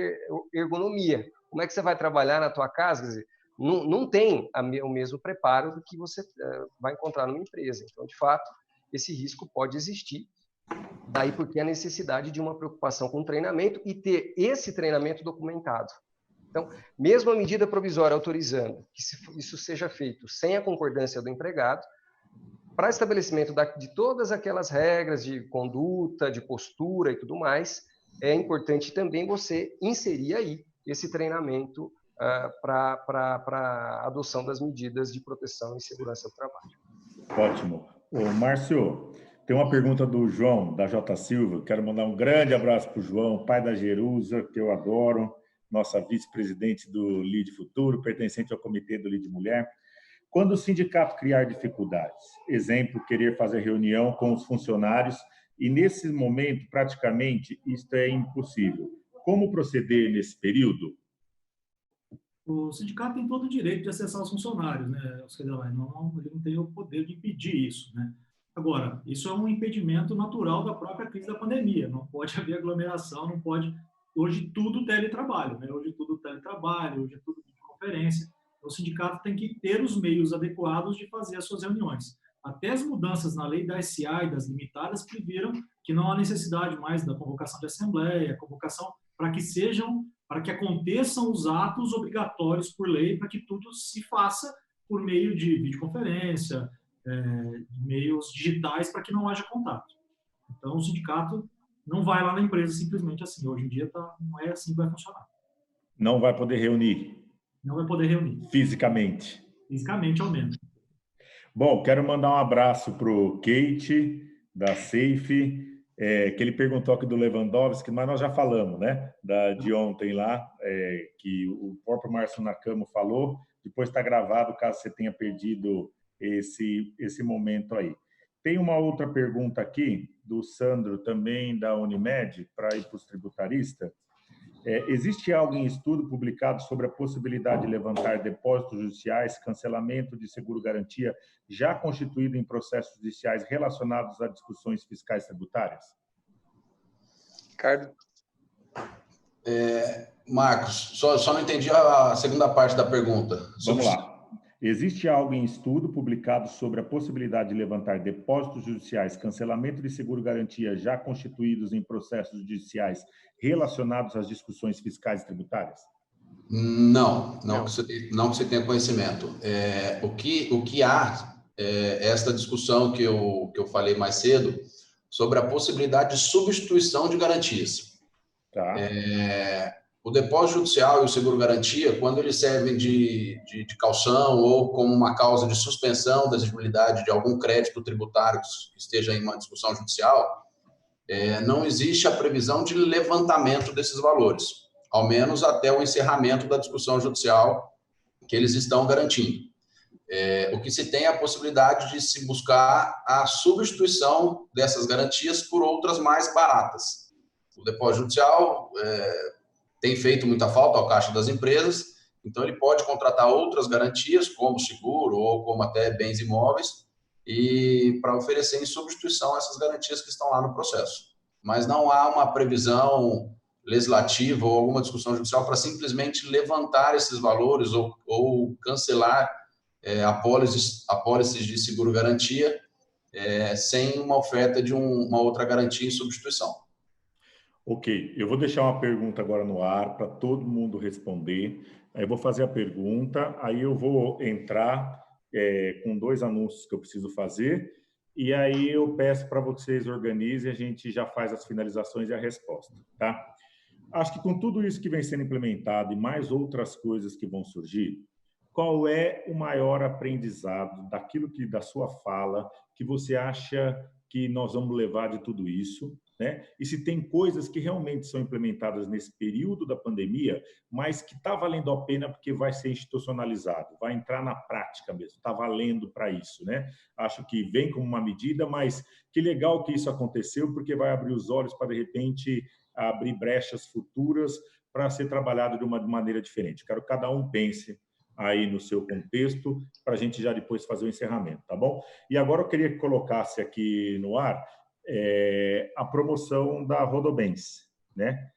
ergonomia. Como é que você vai trabalhar na tua casa? Quer dizer, não tem o mesmo preparo do que você vai encontrar numa empresa. Então, de fato, esse risco pode existir. Daí porque a necessidade de uma preocupação com o treinamento e ter esse treinamento documentado. Então, mesmo a medida provisória autorizando que isso seja feito sem a concordância do empregado, para estabelecimento de todas aquelas regras de conduta, de postura e tudo mais, é importante também você inserir aí esse treinamento para a adoção das medidas de proteção e segurança do trabalho. Ótimo. Ô, Márcio, tem uma pergunta do João, da J. Silva. Quero mandar um grande abraço para o João, pai da Jerusa, que eu adoro, nossa vice-presidente do LIDE Futuro, pertencente ao Comitê do LIDE Mulher. Quando o sindicato criar dificuldades, exemplo, querer fazer reunião com os funcionários, e nesse momento, praticamente, isto é impossível. Como proceder nesse período? O sindicato tem todo o direito de acessar os funcionários, né? Ele não tem o poder de impedir isso, né? Agora, isso é um impedimento natural da própria crise da pandemia. Não pode haver aglomeração, não pode... Hoje tudo teletrabalho, né? Hoje tudo teletrabalho, hoje é tudo videoconferência. O sindicato tem que ter os meios adequados de fazer as suas reuniões. Até as mudanças na lei da SA e das limitadas previram que não há necessidade mais da convocação de assembleia, convocação para que aconteçam os atos obrigatórios por lei, para que tudo se faça por meio de videoconferência, meios digitais, para que não haja contato. Então, o sindicato não vai lá na empresa simplesmente assim. Hoje em dia não é assim que vai funcionar. Não vai poder reunir. Não vai poder reunir. Fisicamente. Fisicamente, ao menos. Bom, quero mandar um abraço para o Kate, da Safe, que ele perguntou aqui do Lewandowski, mas nós já falamos, né? De ontem lá, que o próprio Márcio Nakamo falou, depois está gravado, caso você tenha perdido esse momento aí. Tem uma outra pergunta aqui, do Sandro, também da Unimed, para ir para os tributaristas. Existe algo em estudo publicado sobre a possibilidade de levantar depósitos judiciais, cancelamento de seguro-garantia já constituído em processos judiciais relacionados a discussões fiscais tributárias? Ricardo? Marcos, só não entendi a segunda parte da pergunta. Vamos lá. Existe algo em estudo publicado sobre a possibilidade de levantar depósitos judiciais, cancelamento de seguro-garantia já constituídos em processos judiciais relacionados às discussões fiscais e tributárias? Não que você tenha conhecimento. O que há esta discussão que eu falei mais cedo sobre a possibilidade de substituição de garantias. Tá. O depósito judicial e o seguro-garantia, quando eles servem de caução ou como uma causa de suspensão da exigibilidade de algum crédito tributário que esteja em uma discussão judicial, não existe a previsão de levantamento desses valores, ao menos até o encerramento da discussão judicial que eles estão garantindo. O que se tem é a possibilidade de se buscar a substituição dessas garantias por outras mais baratas. O depósito judicial tem feito muita falta ao caixa das empresas, então ele pode contratar outras garantias, como seguro ou como até bens imóveis, e para oferecer em substituição essas garantias que estão lá no processo. Mas não há uma previsão legislativa ou alguma discussão judicial para simplesmente levantar esses valores ou cancelar apólices de seguro-garantia sem uma oferta de uma outra garantia em substituição. Ok, eu vou deixar uma pergunta agora no ar para todo mundo responder. Aí eu vou fazer a pergunta, aí eu vou entrar com 2 anúncios que eu preciso fazer, e aí eu peço para vocês organizem, a gente já faz as finalizações e a resposta, tá? Acho que com tudo isso que vem sendo implementado e mais outras coisas que vão surgir, qual é o maior aprendizado da sua fala que você acha que nós vamos levar de tudo isso, né? E se tem coisas que realmente são implementadas nesse período da pandemia, mas que está valendo a pena porque vai ser institucionalizado, vai entrar na prática mesmo, está valendo para isso, né? Acho que vem como uma medida, mas que legal que isso aconteceu, porque vai abrir os olhos para, de repente, abrir brechas futuras para ser trabalhado de uma maneira diferente. Quero que cada um pense aí no seu contexto, para a gente já depois fazer o encerramento, tá bom? E agora eu queria que colocasse aqui no ar a promoção da Rodobens, né?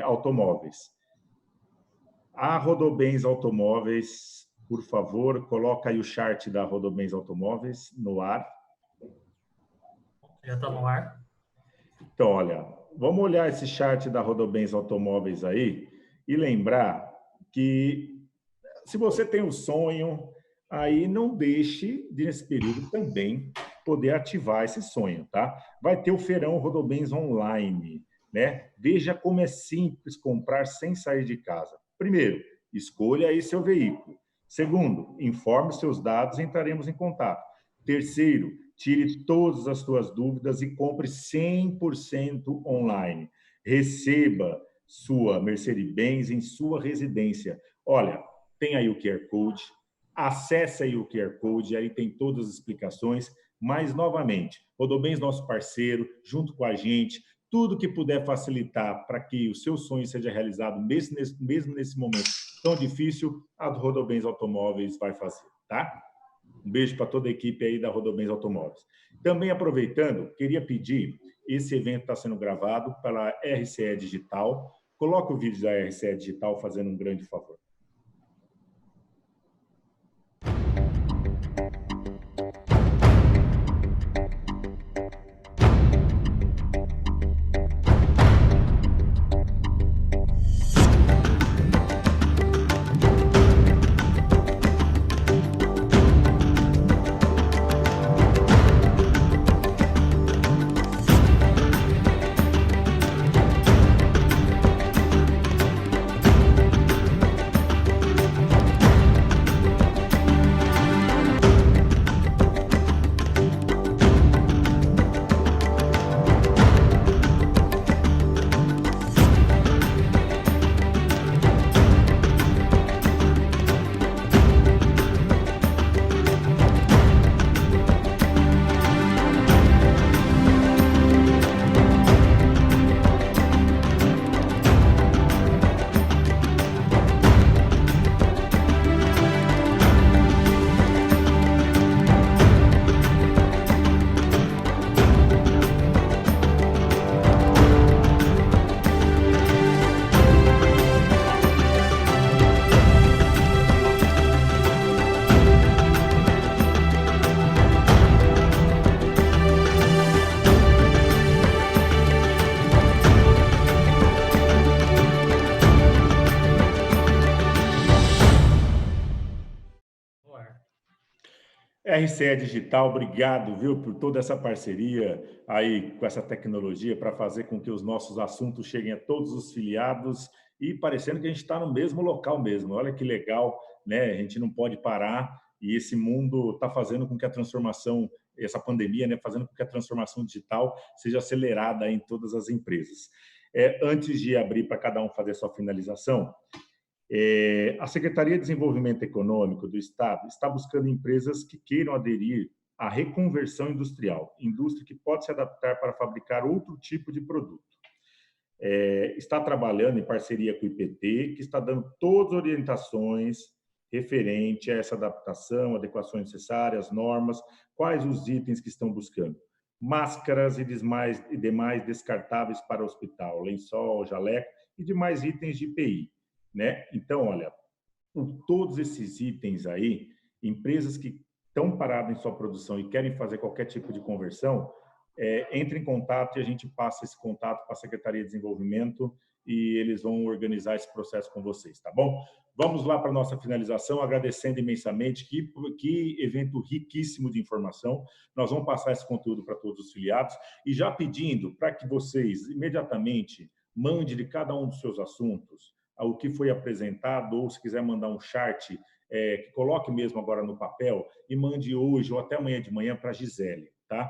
Automóveis. A Rodobens Automóveis, por favor, coloca aí o chart da Rodobens Automóveis no ar. Já está no ar. Então, olha, vamos olhar esse chart da Rodobens Automóveis aí e lembrar que se você tem um sonho, aí não deixe, nesse período também, poder ativar esse sonho, tá? Vai ter o Feirão Rodobens Online, né? Veja como é simples comprar sem sair de casa. Primeiro, escolha aí seu veículo. Segundo, informe seus dados e entraremos em contato. Terceiro, tire todas as suas dúvidas e compre 100% online. Receba sua Mercedes-Benz em sua residência. Olha, tem aí o QR Code, acesse aí o QR Code, aí tem todas as explicações, mas, novamente, Rodobens, nosso parceiro, junto com a gente, tudo que puder facilitar para que o seu sonho seja realizado, mesmo nesse momento tão difícil, a Rodobens Automóveis vai fazer, tá? Um beijo para toda a equipe aí da Rodobens Automóveis. Também aproveitando, queria pedir, esse evento está sendo gravado pela RCE Digital, coloca o vídeo da RCE Digital fazendo um grande favor. RCE Digital, obrigado, viu, por toda essa parceria aí com essa tecnologia para fazer com que os nossos assuntos cheguem a todos os filiados e parecendo que a gente está no mesmo local mesmo. Olha que legal, né? A gente não pode parar e esse mundo está fazendo com que a transformação, essa pandemia, né, fazendo com que a transformação digital seja acelerada em todas as empresas. Antes de abrir para cada um fazer sua finalização, a Secretaria de Desenvolvimento Econômico do Estado está buscando empresas que queiram aderir à reconversão industrial, indústria que pode se adaptar para fabricar outro tipo de produto. Está trabalhando em parceria com o IPT, que está dando todas as orientações referente a essa adaptação, adequações necessárias, normas, quais os itens que estão buscando. Máscaras e demais descartáveis para o hospital, lençol, jaleco e demais itens de EPI. Né? Então, olha, por todos esses itens aí, empresas que estão paradas em sua produção e querem fazer qualquer tipo de conversão, entre em contato e a gente passa esse contato para a Secretaria de Desenvolvimento e eles vão organizar esse processo com vocês, tá bom? Vamos lá para a nossa finalização, agradecendo imensamente, que evento riquíssimo de informação. Nós vamos passar esse conteúdo para todos os filiados e já pedindo para que vocês imediatamente mandem de cada um dos seus assuntos o que foi apresentado, ou se quiser mandar um chart, que coloque mesmo agora no papel e mande hoje ou até amanhã de manhã para a Gisele, tá?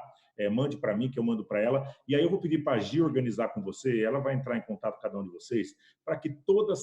Mande para mim, que eu mando para ela. E aí eu vou pedir para a Gi organizar com você, ela vai entrar em contato com cada um de vocês, para que toda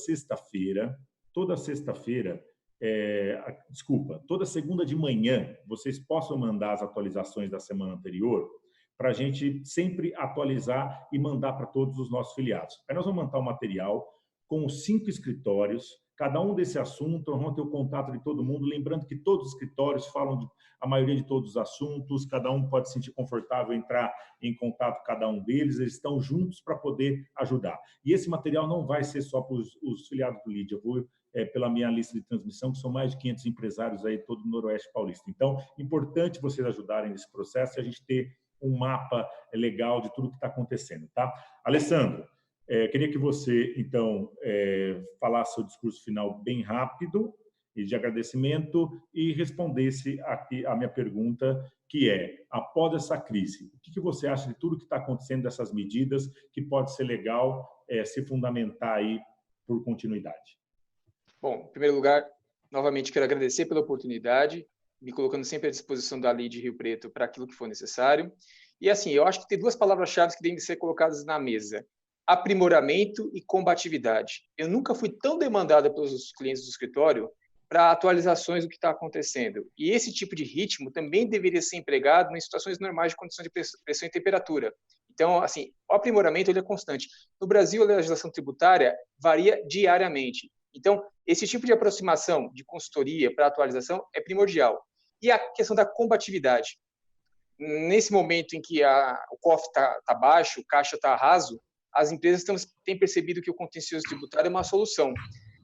segunda de manhã, vocês possam mandar as atualizações da semana anterior, para a gente sempre atualizar e mandar para todos os nossos filiados. Aí nós vamos montar um material com 5 escritórios, cada um desse assunto, nós vamos ter o contato de todo mundo, lembrando que todos os escritórios falam a maioria de todos os assuntos, cada um pode se sentir confortável em entrar em contato com cada um deles, eles estão juntos para poder ajudar. E esse material não vai ser só para os filiados do LEAD, eu vou pela minha lista de transmissão, que são mais de 500 empresários aí, todo o Noroeste Paulista. Então, importante vocês ajudarem nesse processo e a gente ter um mapa legal de tudo que está acontecendo, tá? Alessandro, queria que você, então, falasse seu discurso final bem rápido e de agradecimento e respondesse aqui a minha pergunta, que após essa crise, o que você acha de tudo que está acontecendo, dessas medidas, que pode ser legal se fundamentar aí por continuidade? Bom, em primeiro lugar, novamente quero agradecer pela oportunidade, me colocando sempre à disposição da LEAD Rio Preto para aquilo que for necessário. E assim, eu acho que tem 2 palavras-chave que devem ser colocadas na mesa: aprimoramento e combatividade. Eu nunca fui tão demandada pelos clientes do escritório para atualizações do que está acontecendo. E esse tipo de ritmo também deveria ser empregado em situações normais de condição de pressão e temperatura. Então, assim, o aprimoramento ele é constante. No Brasil, a legislação tributária varia diariamente. Então, esse tipo de aproximação de consultoria para atualização é primordial. E a questão da combatividade. Nesse momento em que o cofre está baixo, o caixa está raso, as empresas têm percebido que o contencioso tributário é uma solução.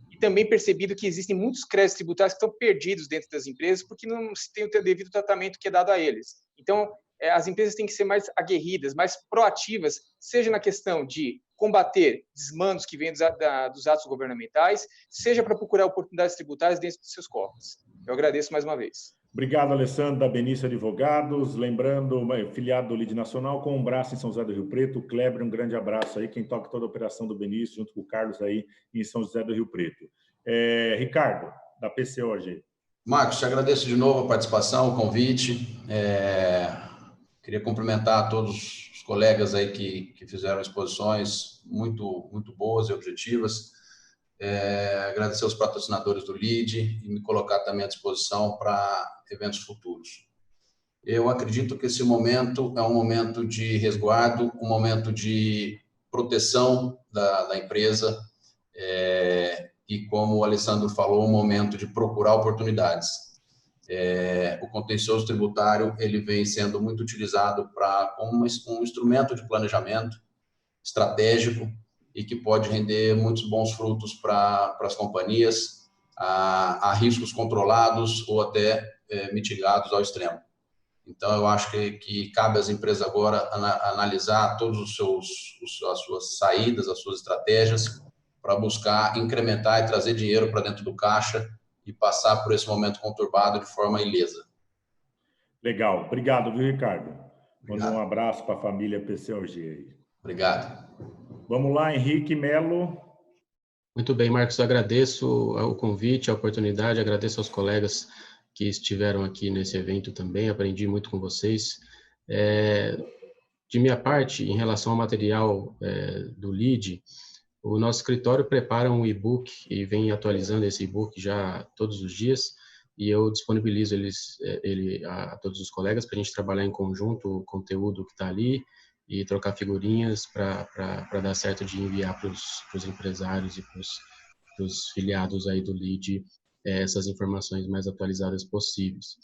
E também percebido que existem muitos créditos tributários que estão perdidos dentro das empresas porque não se tem o devido tratamento que é dado a eles. Então, as empresas têm que ser mais aguerridas, mais proativas, seja na questão de combater desmandos que vêm dos atos governamentais, seja para procurar oportunidades tributárias dentro dos seus cofres. Eu agradeço mais uma vez. Obrigado, Alessandro, da Benício Advogados. Lembrando, filiado do LEAD Nacional, com um braço em São José do Rio Preto. O Kleber, um grande abraço aí, quem toca toda a operação do Benício, junto com o Carlos aí em São José do Rio Preto. Ricardo, da PCOG. Marcos, te agradeço de novo a participação, o convite. Queria cumprimentar todos os colegas aí que fizeram exposições muito boas e objetivas. Agradecer aos patrocinadores do LEAD e me colocar também à disposição para eventos futuros. Eu acredito que esse momento é um momento de resguardo, um momento de proteção da empresa e, como o Alessandro falou, um momento de procurar oportunidades. O contencioso tributário ele vem sendo muito utilizado como um instrumento de planejamento estratégico e que pode render muitos bons frutos para as companhias, a riscos controlados ou até mitigados ao extremo. Então, eu acho que cabe às empresas agora analisar todas as suas saídas, as suas estratégias, para buscar incrementar e trazer dinheiro para dentro do caixa e passar por esse momento conturbado de forma ilesa. Legal. Obrigado, viu, Ricardo? Obrigado. Manda um abraço para a família PCLG aí. Obrigado. Vamos lá, Henrique Melo. Muito bem, Marcos, agradeço o convite, a oportunidade, agradeço aos colegas que estiveram aqui nesse evento também, aprendi muito com vocês. De minha parte, em relação ao material do LEAD, o nosso escritório prepara um e-book e vem atualizando esse e-book já todos os dias, e eu disponibilizo ele a todos os colegas para a gente trabalhar em conjunto o conteúdo que está ali e trocar figurinhas para dar certo de enviar para os empresários e para os filiados aí do LEAD essas informações mais atualizadas possíveis.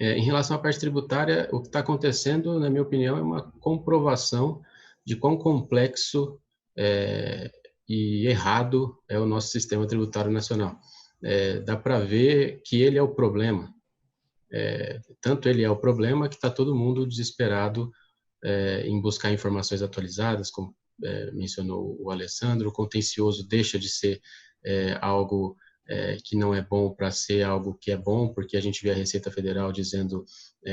Em relação à parte tributária, o que está acontecendo, na minha opinião, é uma comprovação de quão complexo e errado é o nosso sistema tributário nacional. Dá para ver que ele é o problema. Tanto ele é o problema que está todo mundo desesperado em buscar informações atualizadas, como mencionou o Alessandro. O contencioso deixa de ser algo que não é bom para ser algo que é bom, porque a gente vê a Receita Federal dizendo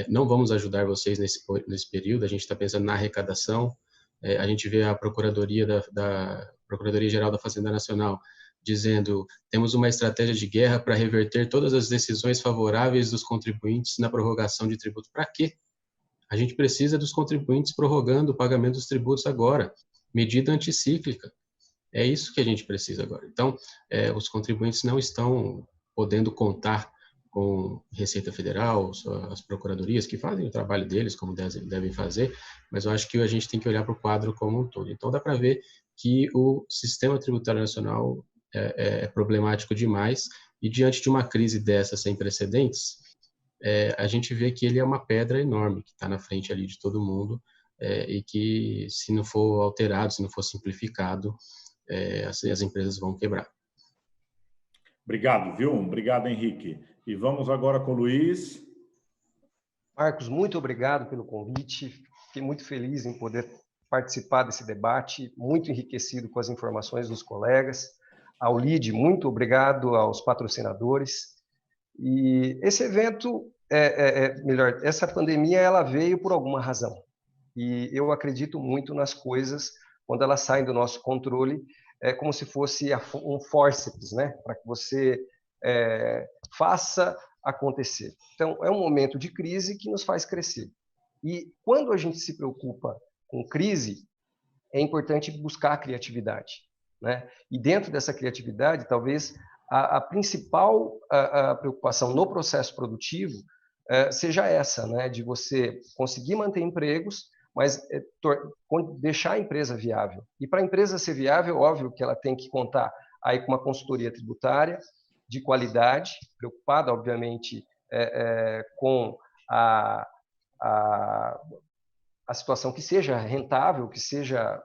não vamos ajudar vocês nesse período, a gente está pensando na arrecadação. A gente vê a Procuradoria-Geral da Fazenda Nacional dizendo temos uma estratégia de guerra para reverter todas as decisões favoráveis dos contribuintes na prorrogação de tributo. Para quê? A gente precisa dos contribuintes prorrogando o pagamento dos tributos agora. Medida anticíclica. É isso que a gente precisa agora. Então, os contribuintes não estão podendo contar com Receita Federal, as procuradorias que fazem o trabalho deles, como devem fazer, mas eu acho que a gente tem que olhar para o quadro como um todo. Então, dá para ver que o sistema tributário nacional é problemático demais, e diante de uma crise dessa sem precedentes, a gente vê que ele é uma pedra enorme, que está na frente ali de todo mundo, e que, se não for alterado, se não for simplificado, as empresas vão quebrar. Obrigado, viu? Obrigado, Henrique. E vamos agora com o Luiz. Marcos, muito obrigado pelo convite. Fiquei muito feliz em poder participar desse debate, muito enriquecido com as informações dos colegas. Ao LEAD, muito obrigado aos patrocinadores. E esse evento, melhor, essa pandemia, ela veio por alguma razão. E eu acredito muito nas coisas, quando elas saem do nosso controle, como se fosse um forceps, né? Para que você faça acontecer. Então, é um momento de crise que nos faz crescer. E quando a gente se preocupa com crise, é importante buscar a criatividade, né? E dentro dessa criatividade, talvez a principal preocupação no processo produtivo seja essa, né? De você conseguir manter empregos, mas deixar a empresa viável. E para a empresa ser viável, óbvio que ela tem que contar aí com uma consultoria tributária de qualidade, preocupada, obviamente, com a situação que seja rentável, que seja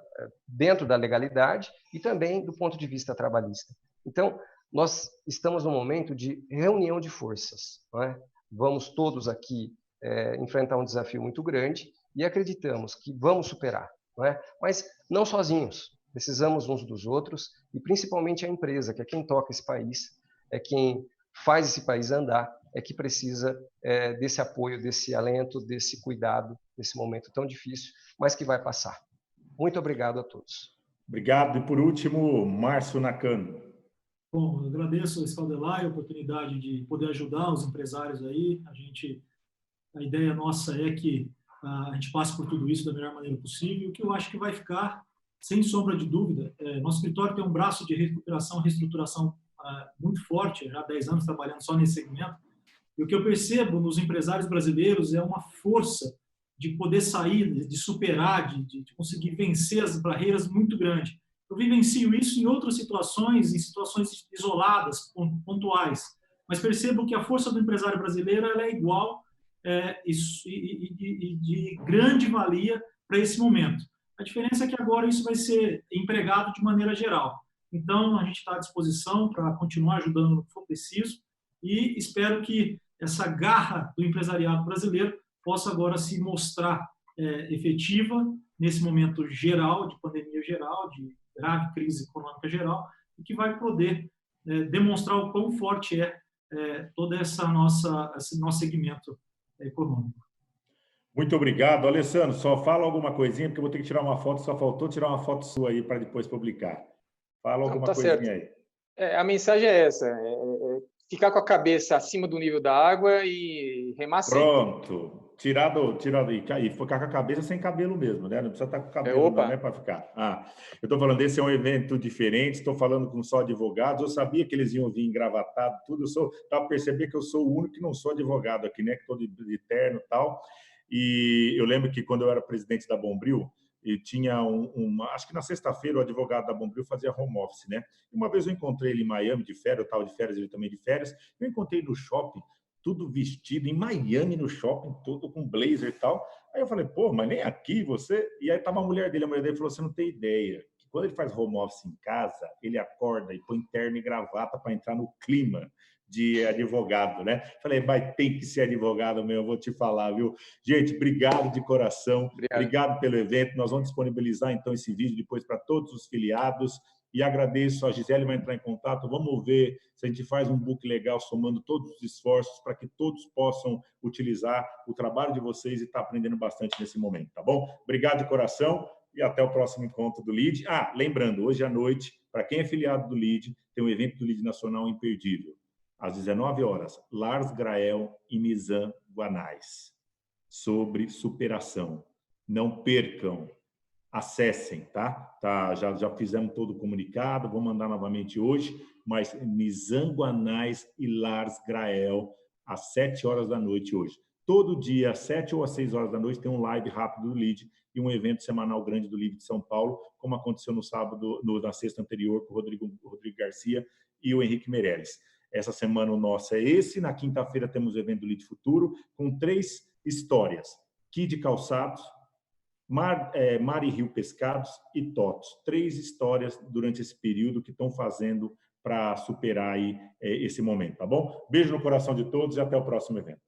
dentro da legalidade, e também do ponto de vista trabalhista. Então, nós estamos num momento de reunião de forças, não é? Vamos todos aqui enfrentar um desafio muito grande, e acreditamos que vamos superar, não é? Mas não sozinhos, precisamos uns dos outros, e principalmente a empresa, que é quem toca esse país, é quem faz esse país andar, é que precisa desse apoio, desse alento, desse cuidado, nesse momento tão difícil, mas que vai passar. Muito obrigado a todos. Obrigado. E por último, Márcio Nakano. Bom, eu agradeço ao Scaldelai a oportunidade de poder ajudar os empresários aí. A ideia nossa é que a gente passe por tudo isso da melhor maneira possível. O que eu acho que vai ficar, sem sombra de dúvida, nosso escritório tem um braço de recuperação e reestruturação muito forte, já há 10 anos trabalhando só nesse segmento. E o que eu percebo nos empresários brasileiros é uma força de poder sair, de superar, de conseguir vencer as barreiras muito grande. Eu vivencio isso em outras situações, em situações isoladas, pontuais, mas percebo que a força do empresário brasileiro ela é igual e de grande valia para esse momento. A diferença é que agora isso vai ser empregado de maneira geral. Então, a gente está à disposição para continuar ajudando no que for preciso e espero que essa garra do empresariado brasileiro possa agora se mostrar efetiva nesse momento geral, de pandemia geral, de grave crise econômica geral, e que vai poder demonstrar o quão forte todo esse nosso segmento econômico. Muito obrigado. Alessandro, só fala alguma coisinha, porque eu vou ter que tirar uma foto, só faltou tirar uma foto sua aí para depois publicar. Fala alguma coisinha certo. aí. A mensagem é essa, ficar com a cabeça acima do nível da água e remar sempre. Pronto. E ficar com a cabeça sem cabelo mesmo, né? Não precisa estar com cabelo, não, né, para ficar. Eu estou falando, esse é um evento diferente, estou falando com só advogados, eu sabia que eles iam vir engravatados, tudo, dá para perceber que eu sou o único que não sou advogado aqui, né? Que estou de terno e tal. E eu lembro que quando eu era presidente da Bombril, e tinha acho que na sexta-feira o advogado da Bombril fazia home office, né? E uma vez eu encontrei ele em Miami de férias, eu estava de férias, ele também de férias, eu encontrei no shopping, tudo vestido, em Miami no shopping, todo com blazer e tal. Aí eu falei, pô, mas nem aqui você... E aí tava a mulher dele falou, você não tem ideia, que quando ele faz home office em casa, ele acorda e põe terno e gravata para entrar no clima de advogado, né? Falei, mas tem que ser advogado mesmo, eu vou te falar, viu? Gente, obrigado de coração, obrigado pelo evento, nós vamos disponibilizar então esse vídeo depois para todos os filiados e agradeço, a Gisele vai entrar em contato, vamos ver se a gente faz um book legal somando todos os esforços para que todos possam utilizar o trabalho de vocês e estar aprendendo bastante nesse momento, tá bom? Obrigado de coração e até o próximo encontro do LEAD. Lembrando, hoje à noite, para quem é filiado do LEAD, tem um evento do LEAD Nacional imperdível. Às 19 horas, Lars Grael e Nizam Guanais, sobre superação. Não percam, acessem, tá? Já fizemos todo o comunicado, vou mandar novamente hoje, mas Nizam Guanais e Lars Grael, às 7 horas da noite hoje. Todo dia, às 7 ou às 6 horas da noite, tem um live rápido do LEAD e um evento semanal grande do LEAD de São Paulo, como aconteceu no sábado, na sexta anterior, com o Rodrigo Garcia e o Henrique Meirelles. Essa semana o nosso é esse. Na quinta-feira temos o evento do LEAD Futuro, com 3 histórias. Kid Calçados, Mari Rio Pescados e Totos. 3 histórias durante esse período que estão fazendo para superar aí esse momento, tá bom? Beijo no coração de todos e até o próximo evento.